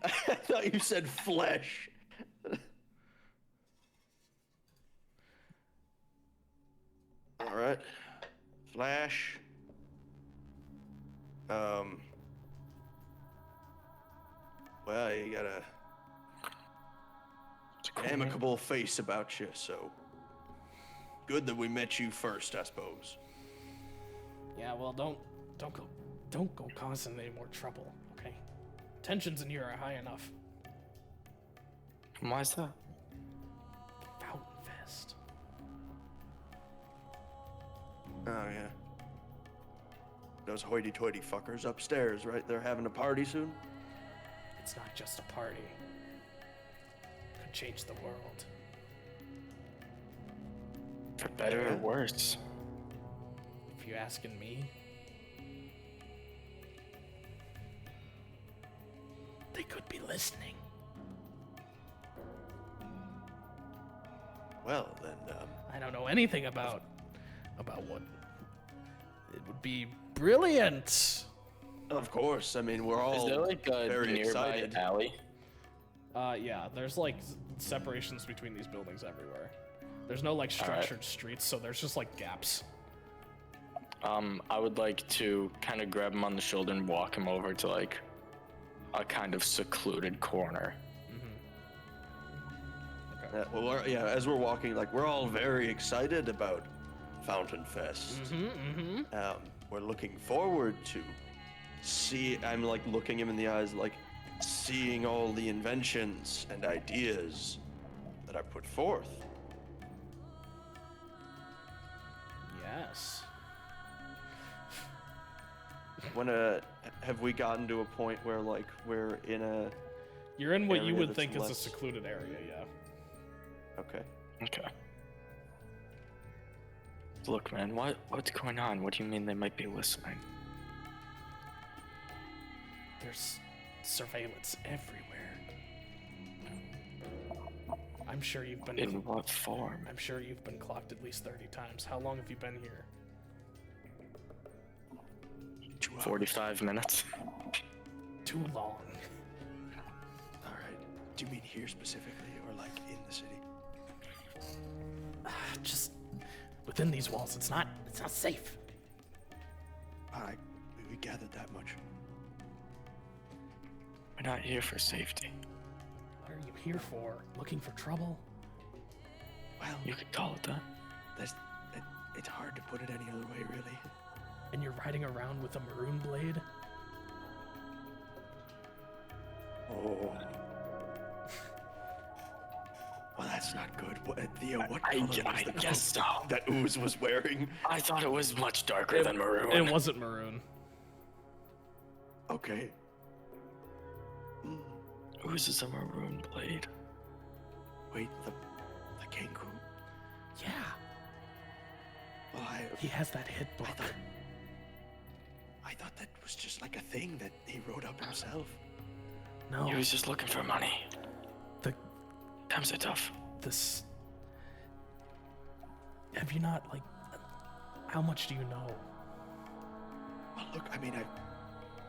I thought you said flesh. All right, Flash. Well, you got a amicable face about you, so good that we met you first, I suppose. Yeah, well, don't go causing any more trouble, okay? Tensions in here are high enough. Why's that? Fountain Fest. Oh yeah. Those hoity-toity fuckers upstairs, right? They're having a party soon? It's not just a party. Could change the world. For better or worse. If you're asking me, they could be listening. Well, then, I don't know anything about what. It would be brilliant. of course. I mean, we're all Is there like a very nearby excited. alley? Yeah, there's like separations between these buildings everywhere. There's no like structured streets, so there's just like gaps. I would like to kind of grab him on the shoulder and walk him over to like a kind of secluded corner. As we're walking, like, we're all very excited about Fountain Fest. We're looking forward to I'm like looking him in the eyes, like seeing all the inventions and ideas that are put forth. Yes. Have we gotten to a point where like we're in a You're in what you area would that's think is a less- secluded area, yeah. Okay. Okay. Look, man, what's going on? What do you mean they might be listening? There's surveillance everywhere. I'm sure you've been In what form? I'm sure you've been clocked at least 30 times. How long have you been here? 2 hours. 45 minutes. Too long. All right. Do you mean here specifically, or like in the city? Just within these walls, it's not safe. We gathered that much. We're not here for safety. What are you here for? Looking for trouble? Well, You could call it that. it's hard to put it any other way, really. And you're riding around with a maroon blade? Oh. Well, that's not good. Theo, what I color was the guess coat so. that Ooze was wearing? I thought it was much darker than maroon. It wasn't maroon. Okay. Whose is a maroon blade? Wait, the kangaroo? Yeah, Well, he has that hit book. I thought that was just like a thing that he wrote up himself. No, He was just looking for money. the Times are tough. this. Have you not like? How much do you know? Well, look, I mean,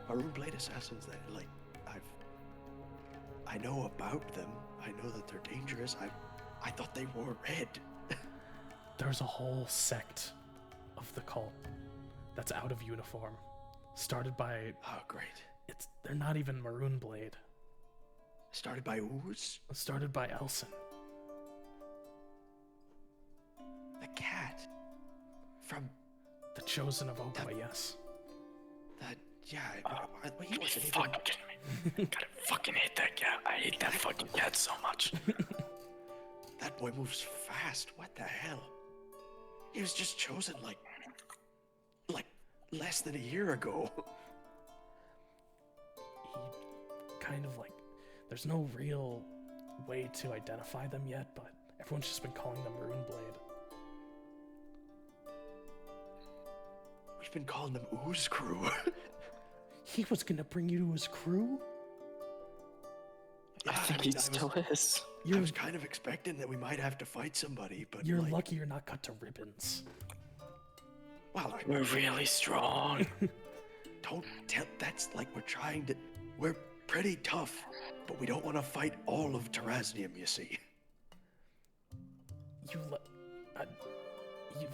maroon blade assassins. I know about them. I know that they're dangerous. I thought they wore red. There's a whole sect of the cult that's out of uniform, started by. Oh, great. They're not even maroon blade. Started by Ooze? Started by Elson. The cat. From The Chosen of Okwa, yes. that, yeah, he wasn't even... Fucking kidding me. God, I fucking hate that cat. I hate that fucking cat so much. That boy moves fast. What the hell? He was just chosen like less than a year ago. He kind of like, there's no real way to identify them yet, but everyone's just been calling them Runeblade. We've been calling them Ooze Crew. He was gonna bring you to his crew? I think he still is. I was kind of expecting that we might have to fight somebody, but You're like, lucky you're not cut to ribbons. well, We're really strong. don't tell. That's like we're pretty tough, but we don't want to fight all of Terraznium, you see. You've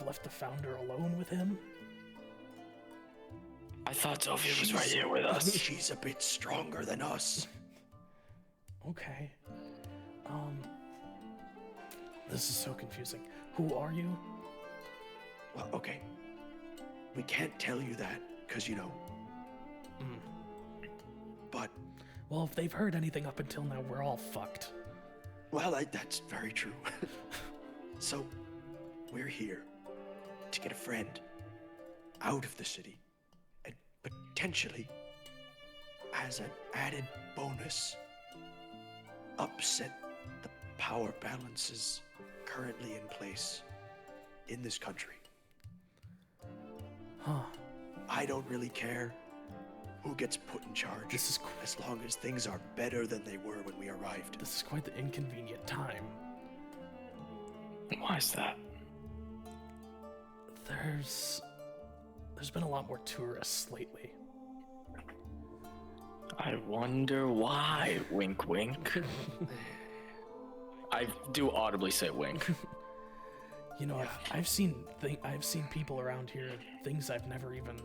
left the founder alone with him? I thought Sophie was right here with us. She's a bit stronger than us. Okay. This is so confusing. Who are you? Well, okay. We can't tell you that, because, you know. But, Well, if they've heard anything up until now, we're all fucked. well, that's very true. So, we're here to get a friend out of the city, and potentially, as an added bonus, upset the power balances currently in place in this country. Huh. I don't really care who gets put in charge, This is as long as things are better than they were when we arrived. This is quite the inconvenient time. Why is that? There's been a lot more tourists lately. I wonder why. Wink, wink. I do audibly say wink. You know, I've seen people around here, things I've never even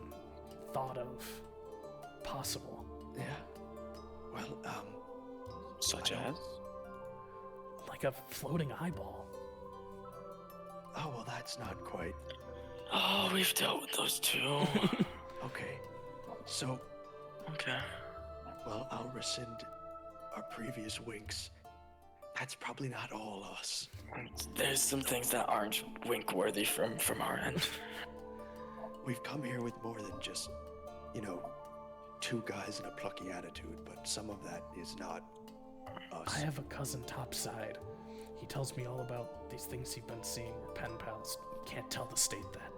thought of possible. Yeah. Well, Such as? Like a floating eyeball. oh, well, that's not quite. Oh, we've dealt with those too. Okay. So, Okay. well, I'll rescind our previous winks. That's probably not all us. There's some things that aren't wink worthy from our end. We've come here with more than just, you know, two guys and a plucky attitude, but some of that is not us. I have a cousin topside. He tells me all about these things he's been seeing. We're pen pals. Can't tell the state that.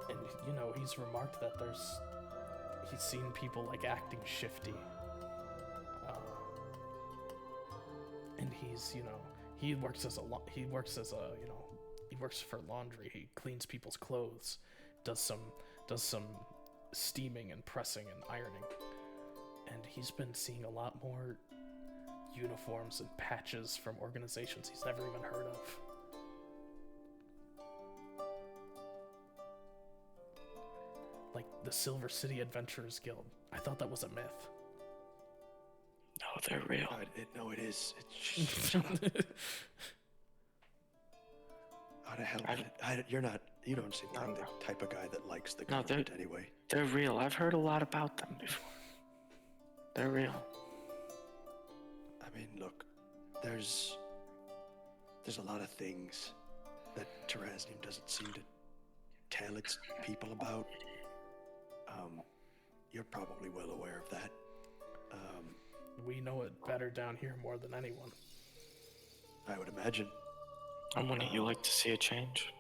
And you know, he's remarked that he's seen people like acting shifty. And he's, you know, he works for laundry. He cleans people's clothes, does some steaming and pressing and ironing. And he's been seeing a lot more uniforms and patches from organizations he's never even heard of. Like the Silver City Adventurers Guild. I thought that was a myth. No, they're real. No, it is. Shut up. How the hell? You don't seem like the type of guy that likes the government anyway. They're real. I've heard a lot about them before. They're real. I mean, look, there's a lot of things that Terraznium doesn't seem to tell its people about. You're probably well aware of that. We know it better down here more than anyone. I would imagine. And wouldn't you like to see a change?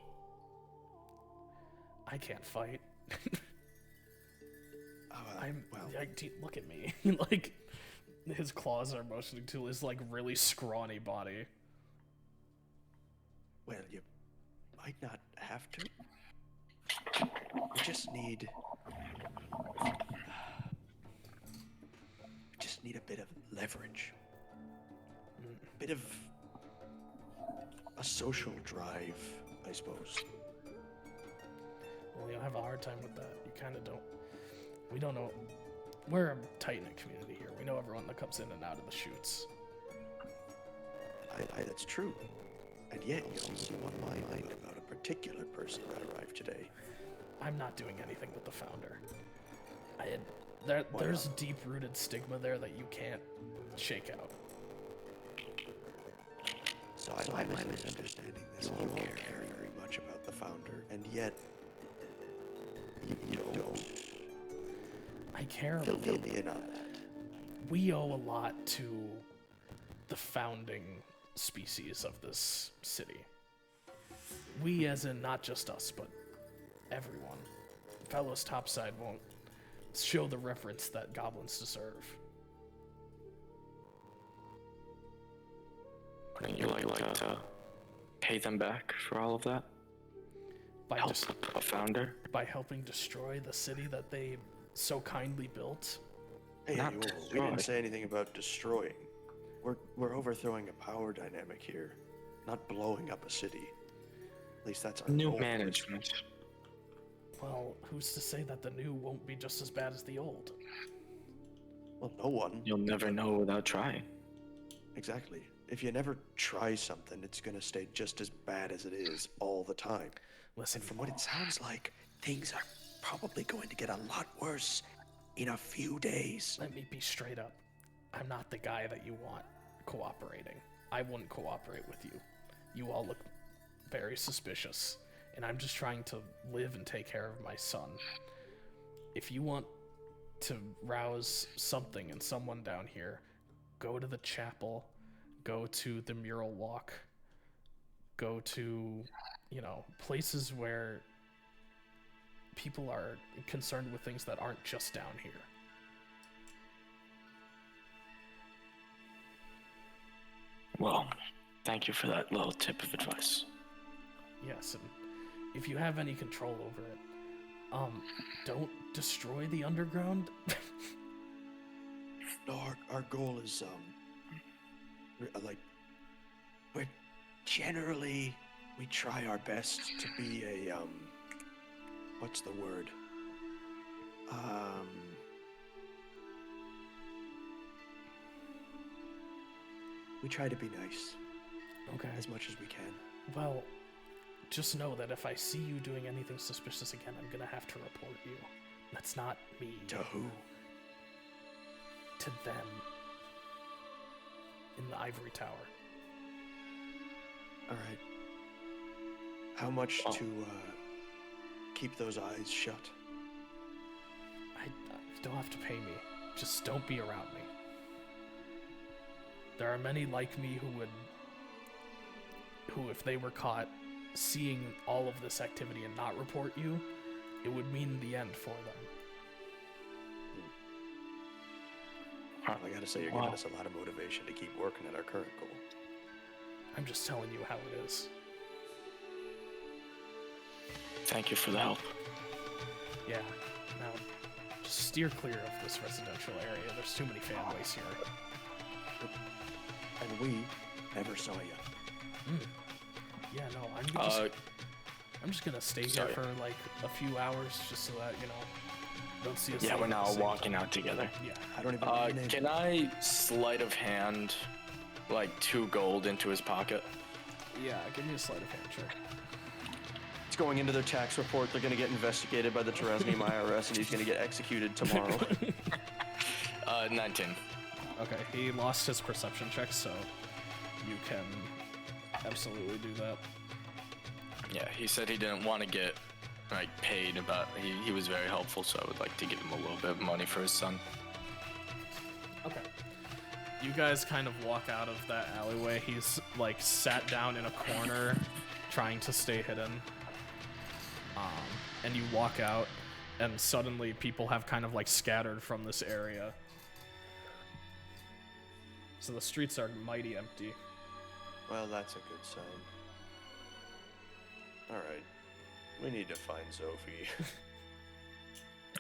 I can't fight. Look at me. Like, his claws are motioning to his, like, really scrawny body. Well, you might not have to. We just need a bit of leverage. A bit of a social drive, I suppose. Well, you'll have a hard time with that. You kind of don't. We don't know. We're a tight-knit community here. We know everyone that comes in and out of the chutes. That's true. And yet you don't seem on my mind about a particular person that arrived today. I'm not doing anything with the founder. There's a deep-rooted stigma there that you can't shake out. So I'm misunderstanding this. You don't care very much about the founder, and yet you don't. I care. Fill me in on that. We owe a lot to the founding species of this city. We, as in not just us, but everyone. Fellows topside won't show the reverence that goblins deserve. Wouldn't you like to pay them back for all of that? By Help a founder? by helping destroy the city that they so kindly built. Hey, Not we destroy. didn't say anything about destroying. We're overthrowing a power dynamic here, not blowing up a city. At least that's our New goal. management. Well, who's to say that the new won't be just as bad as the old? Well, no one. You'll never know without trying. Exactly. If you never try something, it's gonna stay just as bad as it is all the time. Listen, And from what it sounds like, things are probably going to get a lot worse in a few days. let me be straight up. I'm not the guy that you want cooperating. I wouldn't cooperate with you. You all look very suspicious, and I'm just trying to live and take care of my son. If you want to rouse something in someone down here, go to the chapel, go to the mural walk, go to, places where people are concerned with things that aren't just down here. Well, thank you for that little tip of advice. Yes, and if you have any control over it, don't destroy the underground. No, our goal is we're generally we try our best to be a what's the word? We try to be nice Okay. as much as we can. Well, just know that if I see you doing anything suspicious again, I'm gonna have to report you. That's not me. To who? To them. In the ivory tower. All right. How much to keep those eyes shut? You don't have to pay me. Just don't be around me. There are many like me who if they were caught seeing all of this activity and not report you, it would mean the end for them. I gotta say, you're giving us a lot of motivation to keep working at our current goal. I'm just telling you how it is. Thank you for the help. Yeah. Now, just steer clear of this residential area. There's too many families here. And we never saw you. Yeah, no, I'm just gonna stay here sorry. for like a few hours just so that, don't see us. Yeah, all we're at the now same walking time. out together. Yeah. I don't even know your name. Can I sleight of hand, like, 2 gold into his pocket? Yeah, give me a sleight of hand check. It's going into their tax report. They're gonna get investigated by the Terraznium IRS, and he's gonna get executed tomorrow. 19. Okay, he lost his perception check, so you can absolutely do that. Yeah, he said he didn't want to get, paid, but he was very helpful, so I would like to give him a little bit of money for his son. Okay. You guys kind of walk out of that alleyway. He's, sat down in a corner, trying to stay hidden. And you walk out, and suddenly people have kind of, scattered from this area. So the streets are mighty empty. Well, that's a good sign. Alright. We need to find Sophie.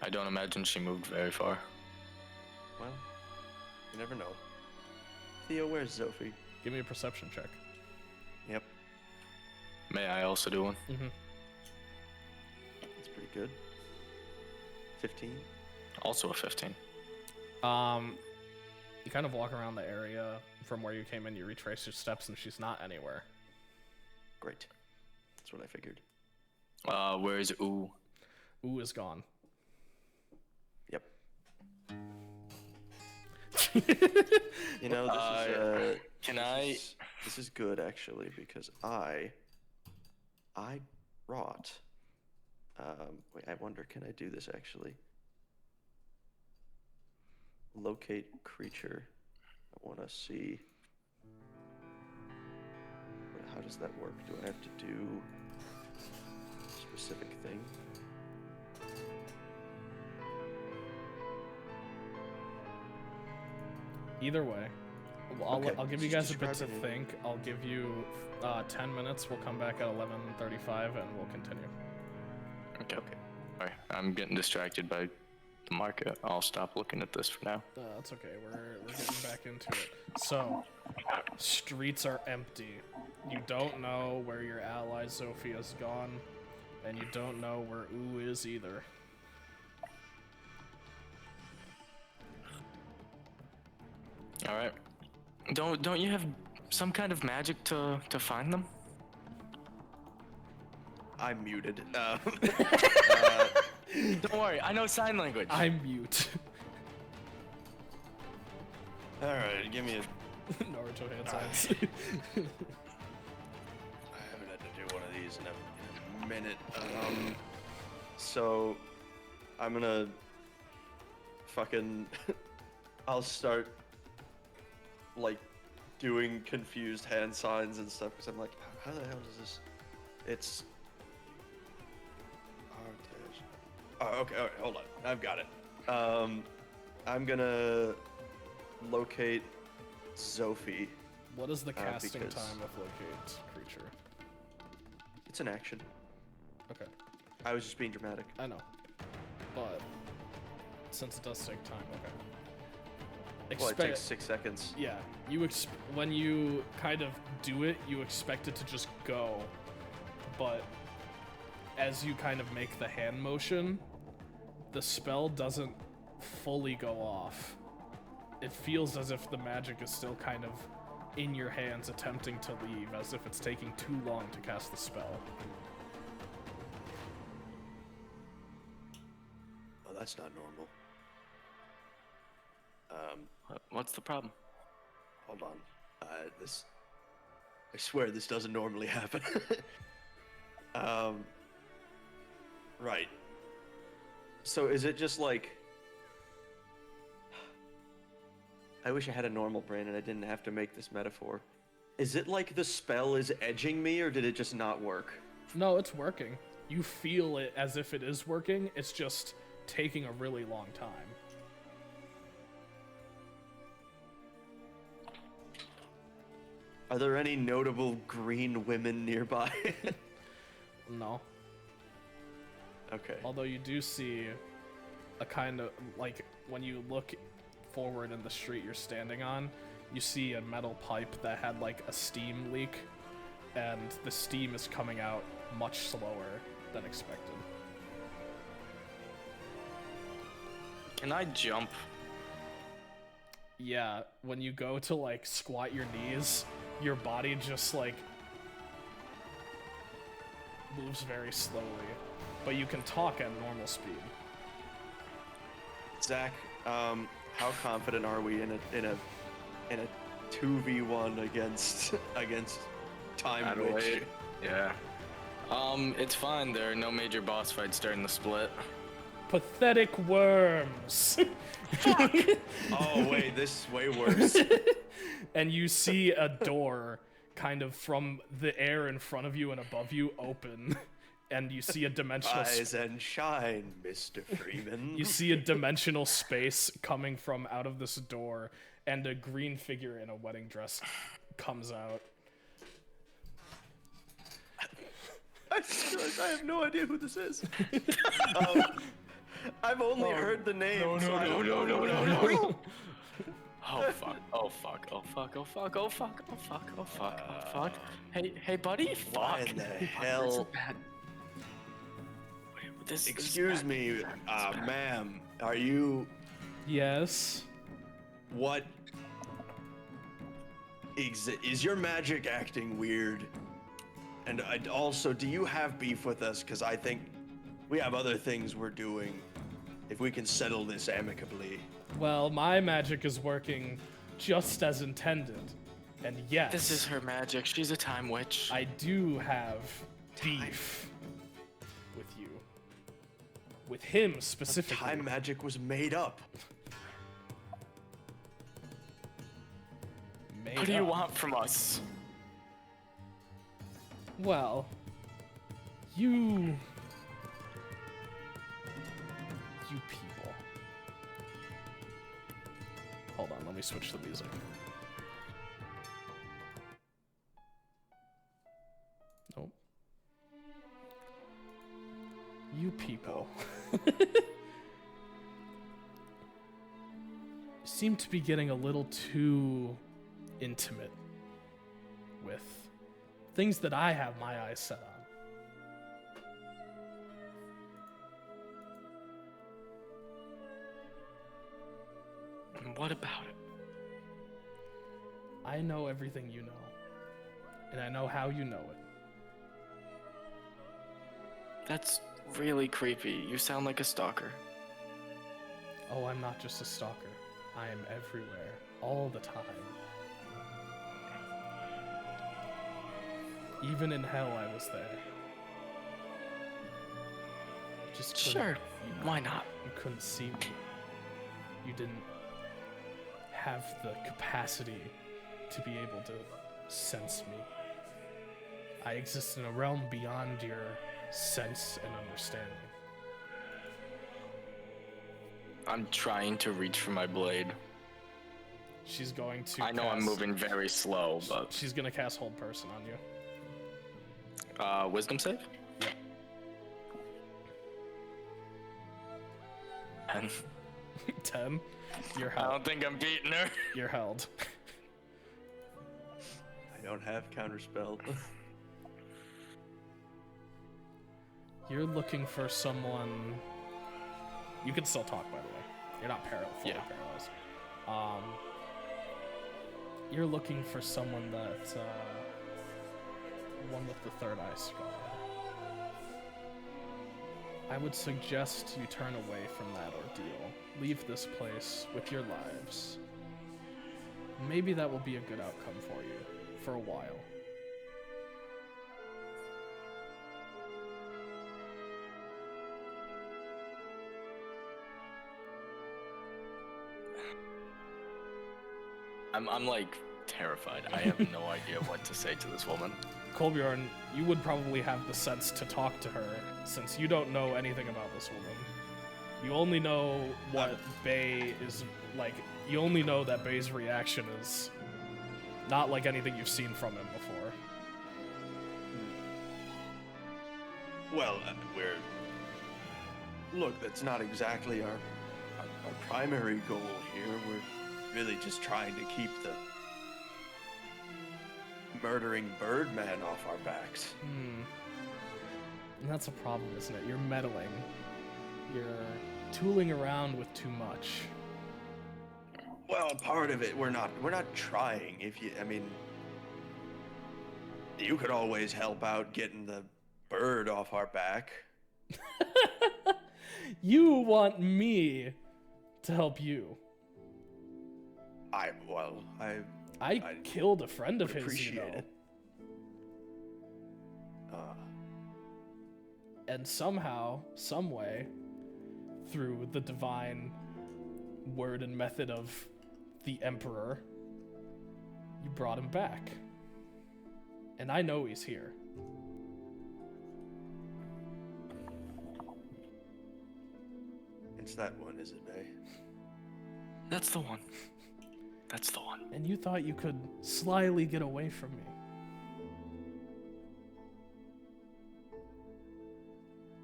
I don't imagine she moved very far. Well, you never know. Theo, where's Sophie? Give me a perception check. Yep, May I also do one? Mm-hmm. that's pretty good. 15? Also a 15. You kind of walk around the area from where you came in, you retrace your steps, and she's not anywhere. Great. That's what I figured. Where's Ooh? Ooh is gone. Yep. You know, this is good actually because I brought. Wait, I wonder, can I do this actually? Locate creature. I want to see. How does that work? Do I have to do a specific thing? Either way, Okay, I'll give you just guys a bit to describe it. think. I'll give you 10 minutes. We'll come back at 11:35 and we'll continue. Okay. Alright, I'm getting distracted by the market. I'll stop looking at this for now. That's okay. We're getting back into it. So, streets are empty. You don't know where your ally Zophia's gone, and you don't know where Ooh is either. All right. Don't you have some kind of magic to find them? I'm muted. Don't worry, I know sign language. I'm mute. All right, give me a. Naruto hand signs. I haven't had to do one of these in a minute. So I'm gonna fucking. I'll start like doing confused hand signs and stuff because I'm like, how the hell does this? It's. Oh, okay. All right, hold on. I've got it. I'm gonna locate Zophie. What is the casting because- time of locate creature? It's an action. Okay, I was just being dramatic. I know, but since it does take time, okay. Well, it takes 6 seconds. Yeah, when you kind of do it, you expect it to just go, but as you kind of make the hand motion, the spell doesn't fully go off. It feels as if the magic is still kind of in your hands attempting to leave, as if it's taking too long to cast the spell. Oh, that's not normal. What's the problem? Hold on. This. I swear this doesn't normally happen. Right. So is it just like. I wish I had a normal brain and I didn't have to make this metaphor. Is it like the spell is edging me or did it just not work? No, it's working. You feel it as if it is working, it's just taking a really long time. Are there any notable green women nearby? No. Okay. Although you do see a kind of, like, when you look forward in the street you're standing on, you see a metal pipe that had, like, a steam leak, and the steam is coming out much slower than expected. Can I jump? Yeah, when you go to, like, squat your knees, your body just, like, moves very slowly. But you can talk at normal speed. Zach, how confident are we in a 2v1 against time Adelaide. witch? Yeah. It's fine. There are no major boss fights during the split. Pathetic worms! Oh wait, this is way worse. And you see a door kind of from the air in front of you and above you open. And you see a dimensional Rise and shine, Mr. Freeman. You see a dimensional space coming from out of this door, and a green figure in a wedding dress comes out. I have no idea who this is. I've only heard the name. No. Oh fuck, oh fuck, oh fuck, oh fuck, oh fuck, oh fuck, oh fuck, oh fuck. Hey buddy, Why fuck. in the Fuck, hell? this is bad. Wait, this is Excuse bad. me, This is bad. ma'am. Are you Yes. what? Is your magic acting weird? And also, do you have beef with us? Because I think we have other things we're doing. If we can settle this amicably. Well, my magic is working just as intended. And yes, This is her magic. She's a time witch. I do have beef with you. With him specifically. Time magic was made up. What do you want from us? Well, you people. Hold on, let me switch the music. Nope. You people. Seem to be getting a little too intimate with things that I have my eyes set on. What about it? I know everything you know, and I know how you know it. That's really creepy. You sound like a stalker. Oh, I'm not just a stalker. I am everywhere, all the time. Even in hell, I was there. You just couldn't, Sure, why not? You couldn't see me. You didn't have the capacity to be able to sense me. I exist in a realm beyond your sense and understanding. I'm trying to reach for my blade. She's going to I know I'm moving very slow, but... She's gonna cast Hold Person on you. Wisdom save? Yep. And 10. You're I held. don't think I'm beating her. You're held. I don't have counterspell. You're looking for someone... You can still talk, by the way. You're not fully paralyzed. You're looking for someone that... one with the third eye scar. I would suggest you turn away from that ordeal. Leave this place with your lives. Maybe that will be a good outcome for you, for a while. I'm like terrified. I have no idea what to say to this woman. Kolbjorn, you would probably have the sense to talk to her, since you don't know anything about this woman. You only know what Bay is like. You only know that Bay's reaction is not like anything you've seen from him before. Well, look, that's not exactly our primary goal here. We're really just trying to keep the murdering Birdman off our backs. And that's a problem, isn't it? You're meddling. You're tooling around with too much. Well, part of it, we're not trying. You could always help out getting the bird off our back. You want me to help you. I killed a friend of his, appreciate you know. it. And somehow, some way, through the divine word and method of the Emperor, you brought him back. And I know he's here. It's that one, is it, Bay? That's the one. That's the one. And you thought you could slyly get away from me.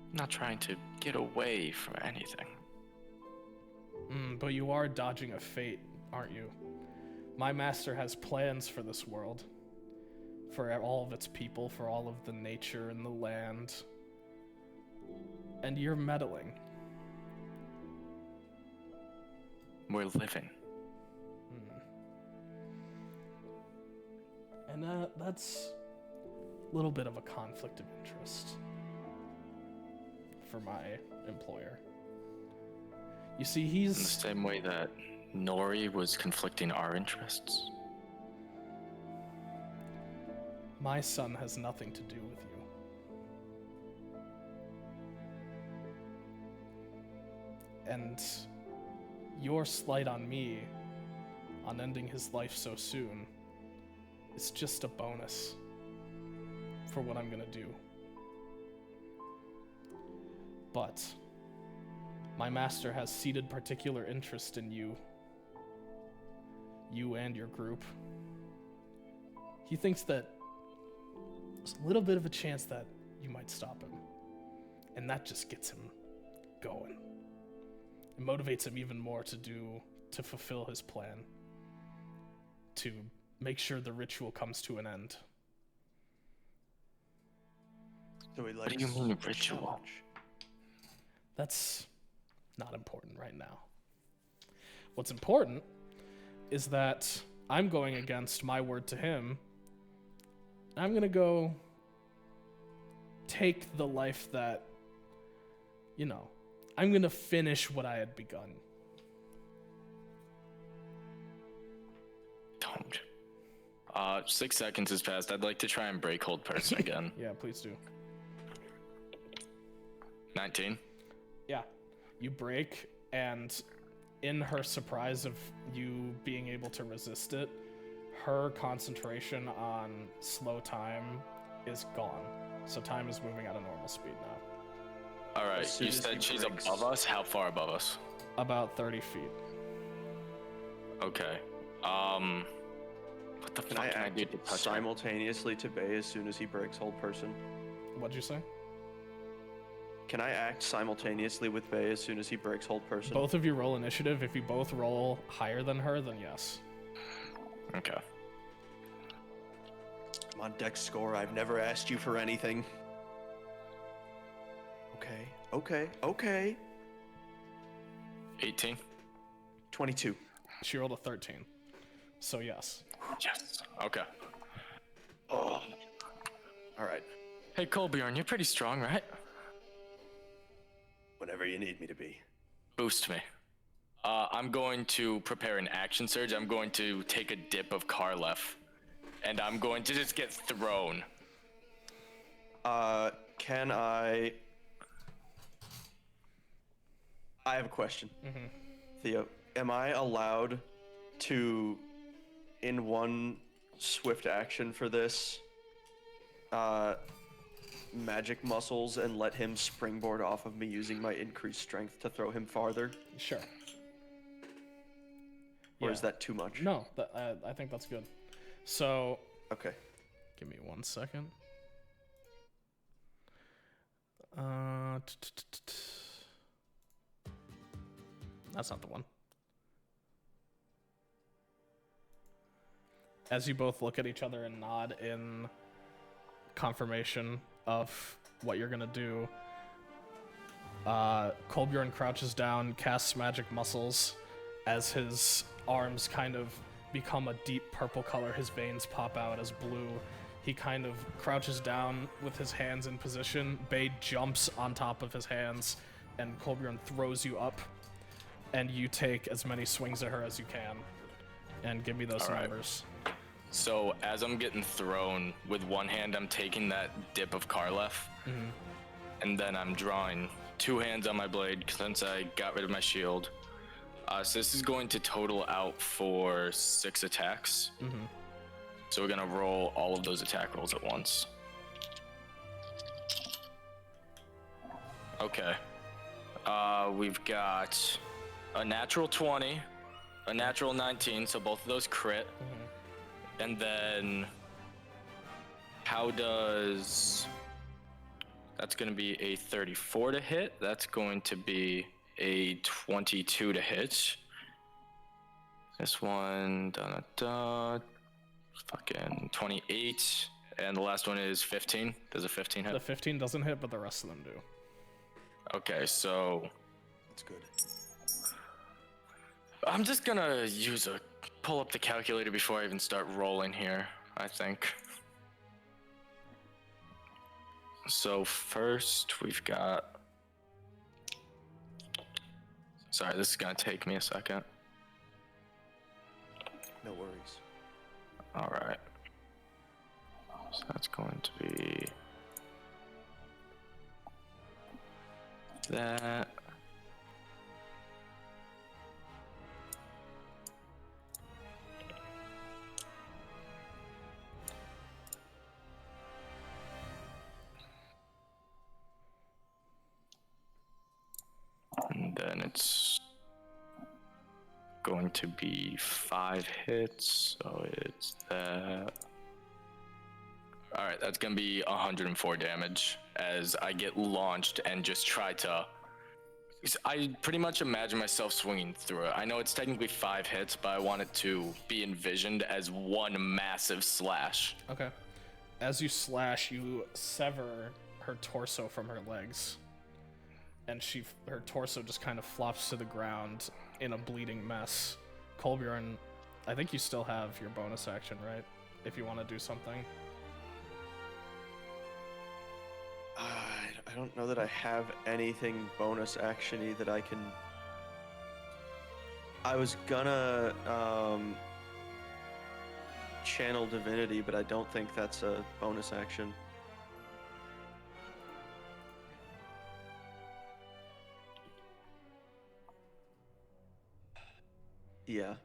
I'm not trying to get away from anything. But you are dodging a fate, aren't you? My master has plans for this world. For all of its people, for all of the nature and the land. And you're meddling. We're living. And that's little bit of a conflict of interest for my employer. You see, In the he's same way that Nori was conflicting our interests. my son has nothing to do with you. And your slight on me, on ending his life so soon, is just a bonus for what I'm gonna do. But my master has seated particular interest in you and your group. He thinks that there's a little bit of a chance that you might stop him, and that just gets him going. It motivates him even more to fulfill his plan, to make sure the ritual comes to an end. So he What likes do you mean a ritual? challenge. That's not important right now. What's important is that I'm going against my word to him. I'm gonna go take the life that, I'm gonna finish what I had begun. Don't. 6 seconds has passed. I'd like to try and break hold person again. Yeah, please do. 19. Yeah, you break, and in her surprise of you being able to resist it, her concentration on slow time is gone. So time is moving at a normal speed now. All right, As soon you as said he she's breaks- above us? How far above us? About 30 feet. Okay. What the Can fuck I can I act do to touch her? simultaneously to Bay as soon as he breaks hold person? What'd you say? Can I act simultaneously with Bay as soon as he breaks hold person? Both of you roll initiative. If you both roll higher than her, then yes. Okay. I'm on deck score. I've never asked you for anything. Okay. 18. 22. She rolled a 13. So yes. Yes. Okay. Oh. All right. Hey, Colbjorn, you're pretty strong, right? Whenever you need me to be. Boost me. I'm going to prepare an action surge. I'm going to take a dip of Karlef. And I'm going to just get thrown. Can I have a question. Theo, am I allowed to, in one swift action for this, magic muscles and let him springboard off of me using my increased strength to throw him farther? Sure. Or Yeah. is that too much? No, I think that's good. So, Okay. give me 1 second. That's not the one. As you both look at each other and nod in confirmation of what you're gonna do, Kolbjorn crouches down, casts magic muscles. As his arms kind of become a deep purple color, his veins pop out as blue. He kind of crouches down with his hands in position. Bay jumps on top of his hands, and Kolbjorn throws you up, and you take as many swings at her as you can. And give me those All right. numbers. So as I'm getting thrown, with one hand I'm taking that dip of Karlef, and then I'm drawing 2 hands on my blade since I got rid of my shield. So this is going to total out for 6 attacks. So we're gonna roll all of those attack rolls at once. Okay. We've got a natural 20, a natural 19, so both of those crit. And then how does... That's going to be a 34 to hit. That's going to be a 22 to hit. This one, fucking 28. And the last one is 15. Does a 15 hit? The 15 doesn't hit, but the rest of them do. Okay, so That's good. I'm just gonna pull up the calculator before I even start rolling here, I think. So first we've got. Sorry, this is gonna take me a second. No worries. All right. So that's going to be that. And then it's going to be 5 hits, so it's that. Alright, that's gonna be 104 damage as I get launched and just try to. I pretty much imagine myself swinging through it. I know it's technically 5 hits, but I want it to be envisioned as one massive slash. Okay. As you slash, you sever her torso from her legs. And her torso just kind of flops to the ground in a bleeding mess. Kolbjorn, I think you still have your bonus action, right? If you want to do something. I don't know that I have anything bonus action-y that I can... I was gonna channel divinity, but I don't think that's a bonus action. Yeah.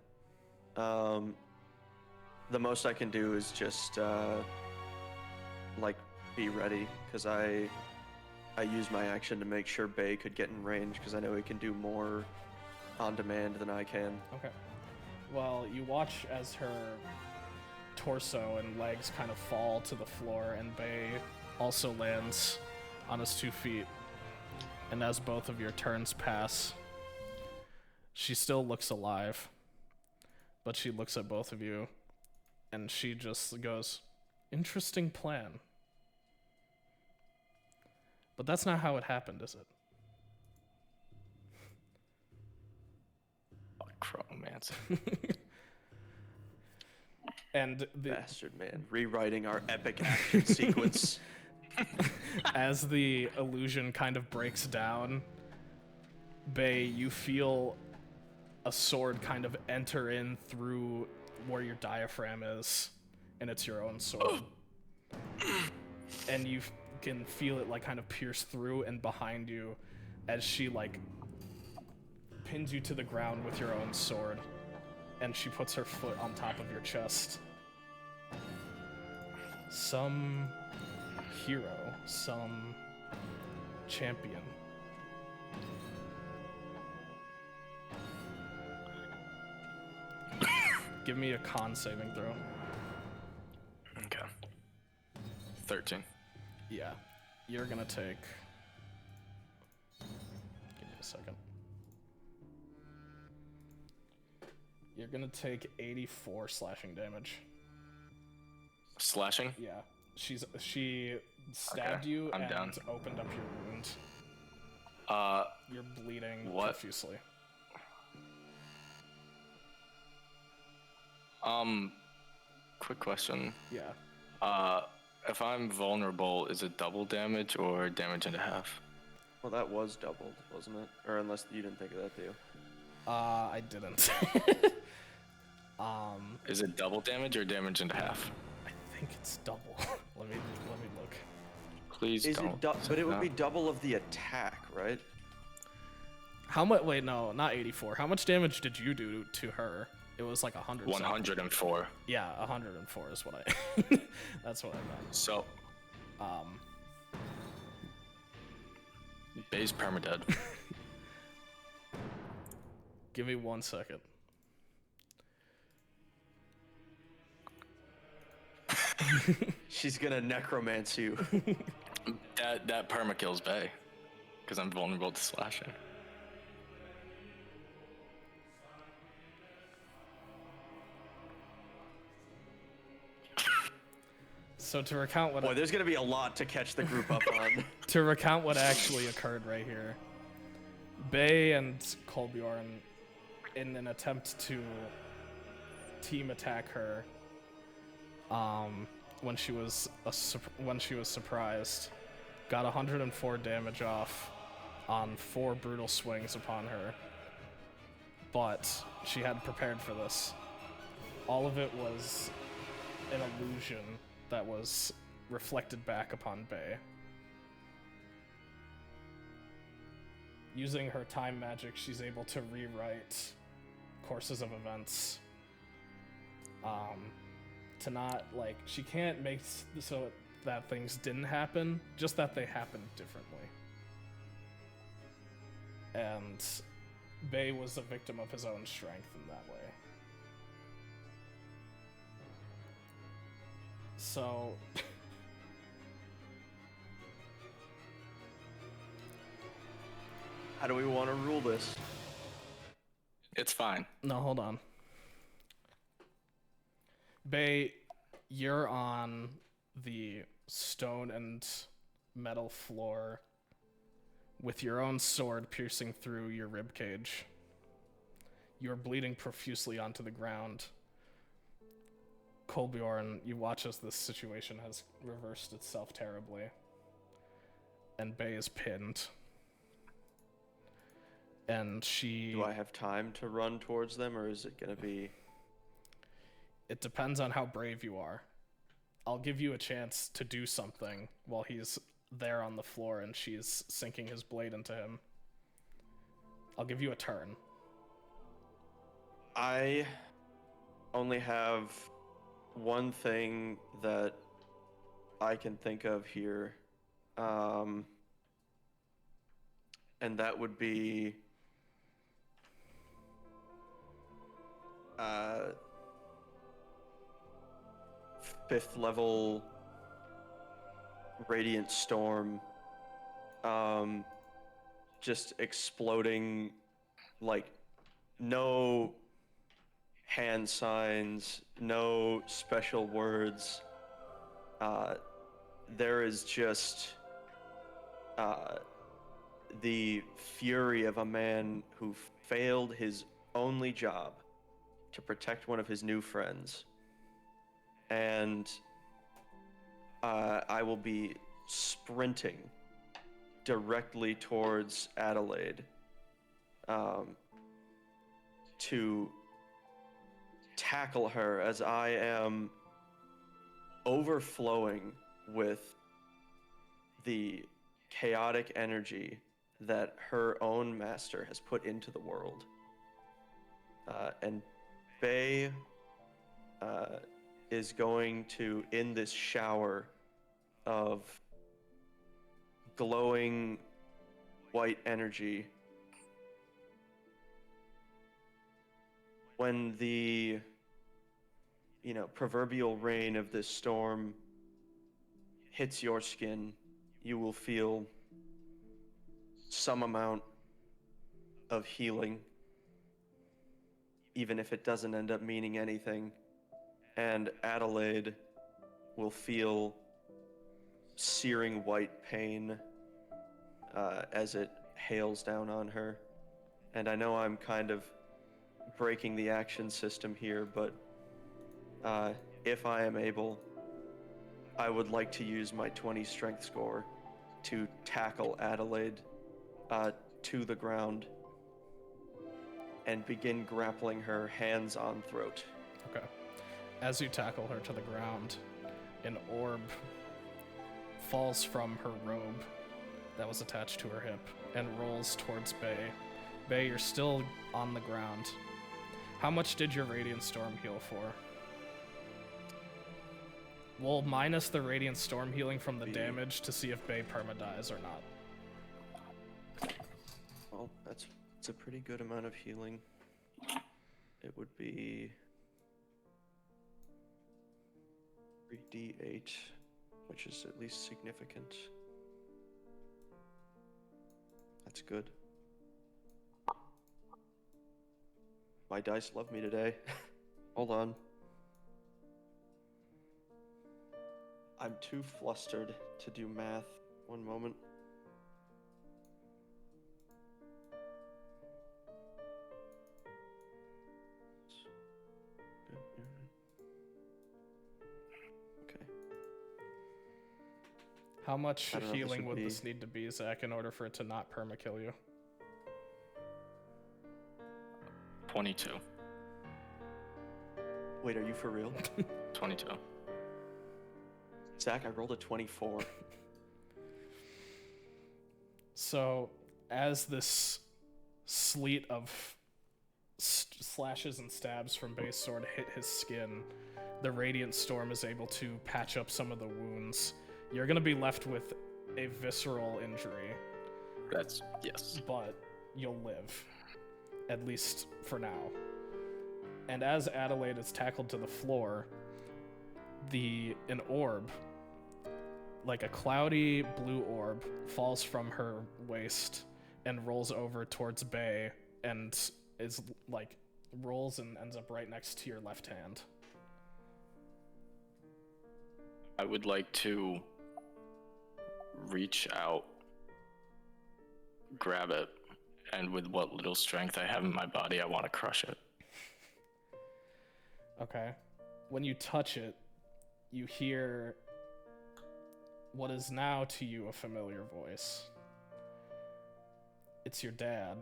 The most I can do is just like be ready, because I used my action to make sure Bay could get in range, because I know he can do more on demand than I can. Okay. Well, you watch as her torso and legs kind of fall to the floor, and Bay also lands on his 2 feet. And as both of your turns pass, she still looks alive, but she looks at both of you, and she just goes, "Interesting plan. But that's not how it happened, is it?" Chronomancer. And Bastard, man. Rewriting our epic action sequence. as the illusion kind of breaks down, Bay, you feel a sword kind of enter in through where your diaphragm is, and it's your own sword. And you can feel it like kind of pierce through and behind you as she like pins you to the ground with your own sword, and she puts her foot on top of your chest. Some hero, some champion. Give me a con saving throw. Okay. 13. Yeah, you're gonna take... Give me a second. You're gonna take 84 slashing damage. Slashing? Yeah, she stabbed Okay, you I'm and down. opened up your wound. You're bleeding What? profusely. Quick question. Yeah. If I'm vulnerable, is it double damage or damage and a half? Well, that was doubled, wasn't it? Or unless you didn't think of that, too. I didn't. Is it double damage or damage and a half? I think it's double. let me look. Please Is don't. it but it would No. be double of the attack, right? How much? Wait, no, not 84. How much damage did you do to her? It was like 100. 104. Yeah, 104 is what I. That's what I meant. So, Bay's permadead. Give me 1 second. She's gonna necromance you. that perma kills Bay, because I'm vulnerable to slashing. So to recount what Boy, there's gonna be a lot to catch the group up on. to recount what actually occurred right here, Bay and Kolbjorn, in an attempt to team attack her, when she was surprised, got 104 damage off on 4 brutal swings upon her. But she had prepared for this. All of it was an illusion that was reflected back upon Bay. Using her time magic, she's able to rewrite courses of events. To not, like, she can't make so that things didn't happen, just that they happened differently. And Bay was a victim of his own strength in that way. So... How do we want to rule this? It's fine. No, hold on. Bay, you're on the stone and metal floor with your own sword piercing through your ribcage. You're bleeding profusely onto the ground. Kolbjorn, you watch as this situation has reversed itself terribly. And Bay is pinned. And she... Do I have time to run towards them, or is it going to be... It depends on how brave you are. I'll give you a chance to do something while he's there on the floor and she's sinking his blade into him. I'll give you a turn. I only have one thing that I can think of here. And that would be... fifth level Radiant Storm, just exploding, like, no hand signs, no special words. There is just the fury of a man who failed his only job to protect one of his new friends. And I will be sprinting directly towards Adelaide to tackle her as I am overflowing with the chaotic energy that her own master has put into the world. And Bay is going to, in this shower of glowing white energy, when the, proverbial rain of this storm hits your skin, you will feel some amount of healing, even if it doesn't end up meaning anything. And Adelaide will feel searing white pain as it hails down on her. And I know I'm kind of breaking the action system here, but if I am able, I would like to use my 20 strength score to tackle Adelaide to the ground and begin grappling her hands on throat. Okay. As you tackle her to the ground, an orb falls from her robe that was attached to her hip and rolls towards Bay. Bay, you're still on the ground. How much did your Radiant Storm heal for? We'll minus the Radiant Storm healing from the damage to see if Bay perma-dies or not. Well, it's a pretty good amount of healing. It would be 3d8, which is at least significant. That's good. My dice love me today. Hold on. I'm too flustered to do math. One moment. Okay. How much I don't know if this healing would would be- this need to be, Zach, in order for it to not perma-kill you? 22. Wait, are you for real? 22. Zach, I rolled a 24. So, as this sleet of slashes and stabs from base sword hit his skin, the radiant storm is able to patch up some of the wounds. You're gonna be left with a visceral injury, That's yes. but you'll live, at least for now. And as Adelaide is tackled to the floor, an orb, like a cloudy blue orb, falls from her waist and rolls over towards Bay and is like rolls and ends up right next to your left hand. I would like to reach out, grab it, and with what little strength I have in my body, I want to crush it. Okay. When you touch it, you hear what is now to you a familiar voice. It's your dad.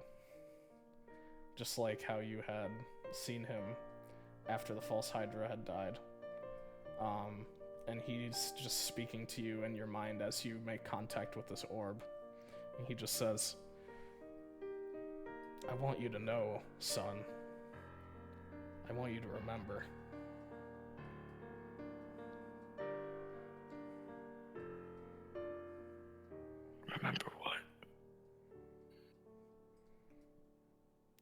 Just like how you had seen him after the false Hydra had died. And he's just speaking to you in your mind as you make contact with this orb. And he just says, I want you to know, son. I want you to remember. Remember what?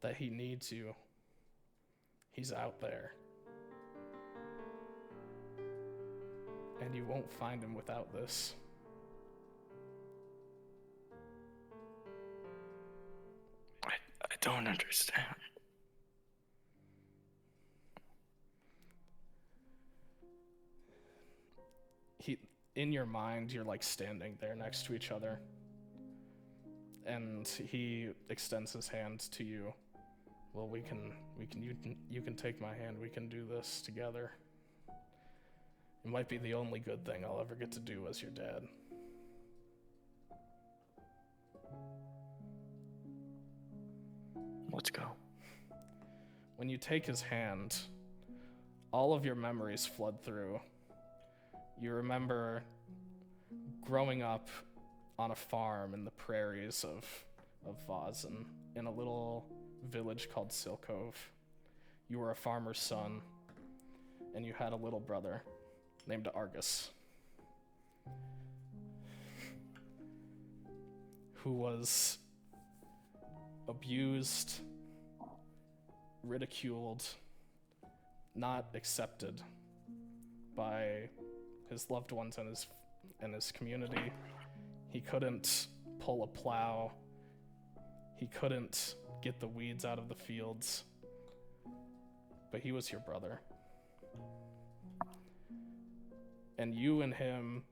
That he needs you. He's out there. And you won't find him without this. I don't understand. In your mind, you're like standing there next to each other. And he extends his hand to you. Well, you can take my hand. We can do this together. It might be the only good thing I'll ever get to do as your dad. Let's go. When you take his hand, all of your memories flood through. You remember growing up on a farm in the prairies of Vozen, in a little village called Silcove. You were a farmer's son, and you had a little brother named Argus, who was abused, ridiculed, not accepted by his loved ones and his community. He couldn't pull a plow. He couldn't get the weeds out of the fields. But he was your brother. And you and him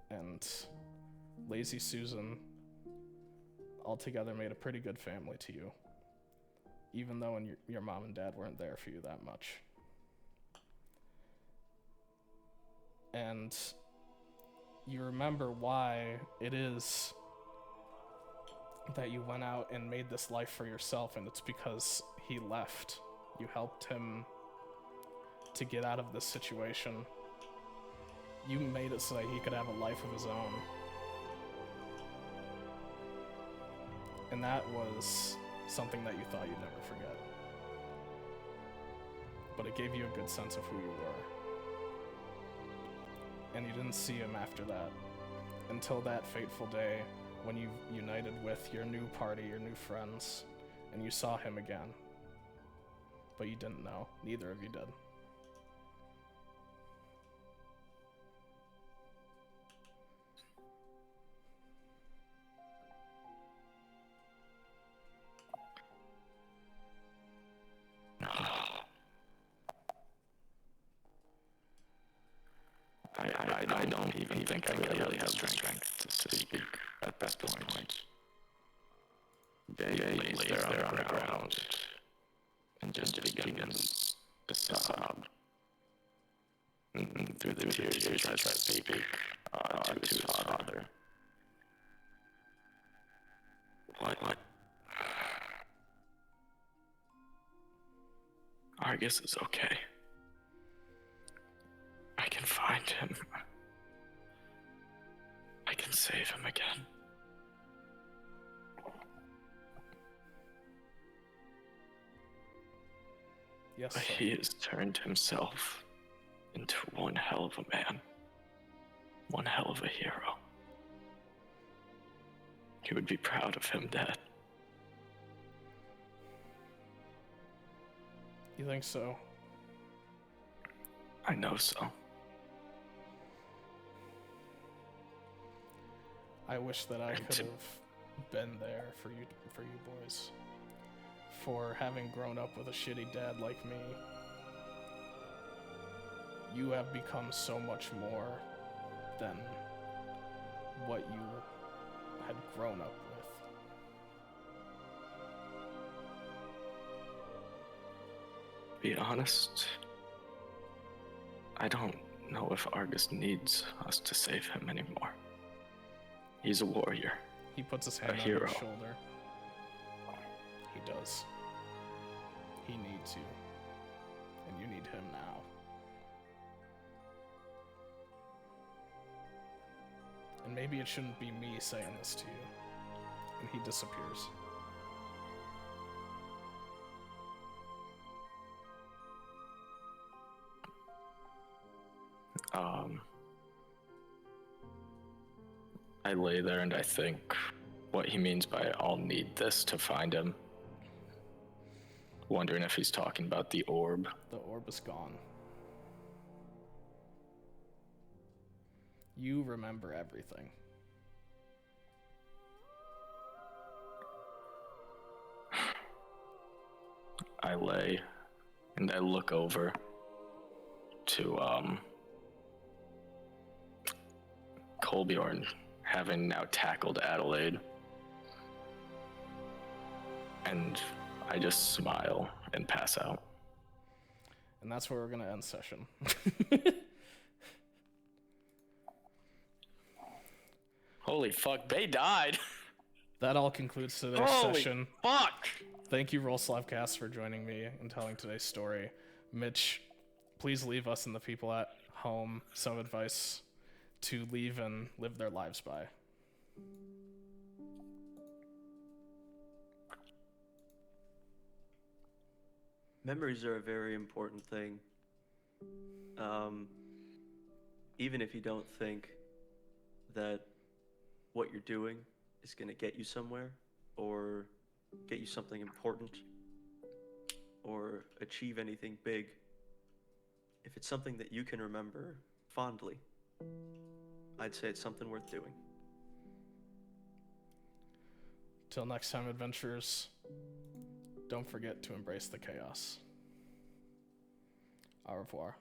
and Lazy Susan all together made a pretty good family to you, even though your mom and dad weren't there for you that much. And you remember why it is that you went out and made this life for yourself, and it's because he left. You helped him to get out of this situation. You made it so that he could have a life of his own. And that was something that you thought you'd never forget. But it gave you a good sense of who you were. And you didn't see him after that, until that fateful day when you united with your new party, your new friends, and you saw him again. But you didn't know. Neither of you did. I don't even think I really have the strength to speak at that point. Day lays there on the ground and just begins to sob. And through the tears, he tries to speak. talk to his father. What? Argus is okay. I can find him. I can save him again. Yes, But sir. he has turned himself into one hell of a man. One hell of a hero. You would be proud of him, Dad. You think so? I know so. I wish that I And could to- have been there for you boys. For having grown up with a shitty dad like me, you have become so much more than what you had grown up with. Be honest, I don't know if Argus needs us to save him anymore. He's a warrior. He puts his hand on hero. your shoulder. He does. He needs you. And you need him now. And maybe it shouldn't be me saying this to you. And he disappears. I lay there and I think what he means by I'll need this to find him. Wondering if he's talking about the orb. The orb is gone. You remember everything. I lay and I look over to Kolbjorn, having now tackled Adelaide. And I just smile and pass out. And that's where we're going to end session. Holy fuck, they died! That all concludes today's Holy session. fuck! Thank you, RollSlavcast, for joining me and telling today's story. Mitch, please leave us and the people at home some advice to leave and live their lives by. Memories are a very important thing. Even if you don't think that what you're doing is going to get you somewhere or get you something important or achieve anything big, if it's something that you can remember fondly, I'd say it's something worth doing. Till next time, adventurers, don't forget to embrace the chaos. Au revoir.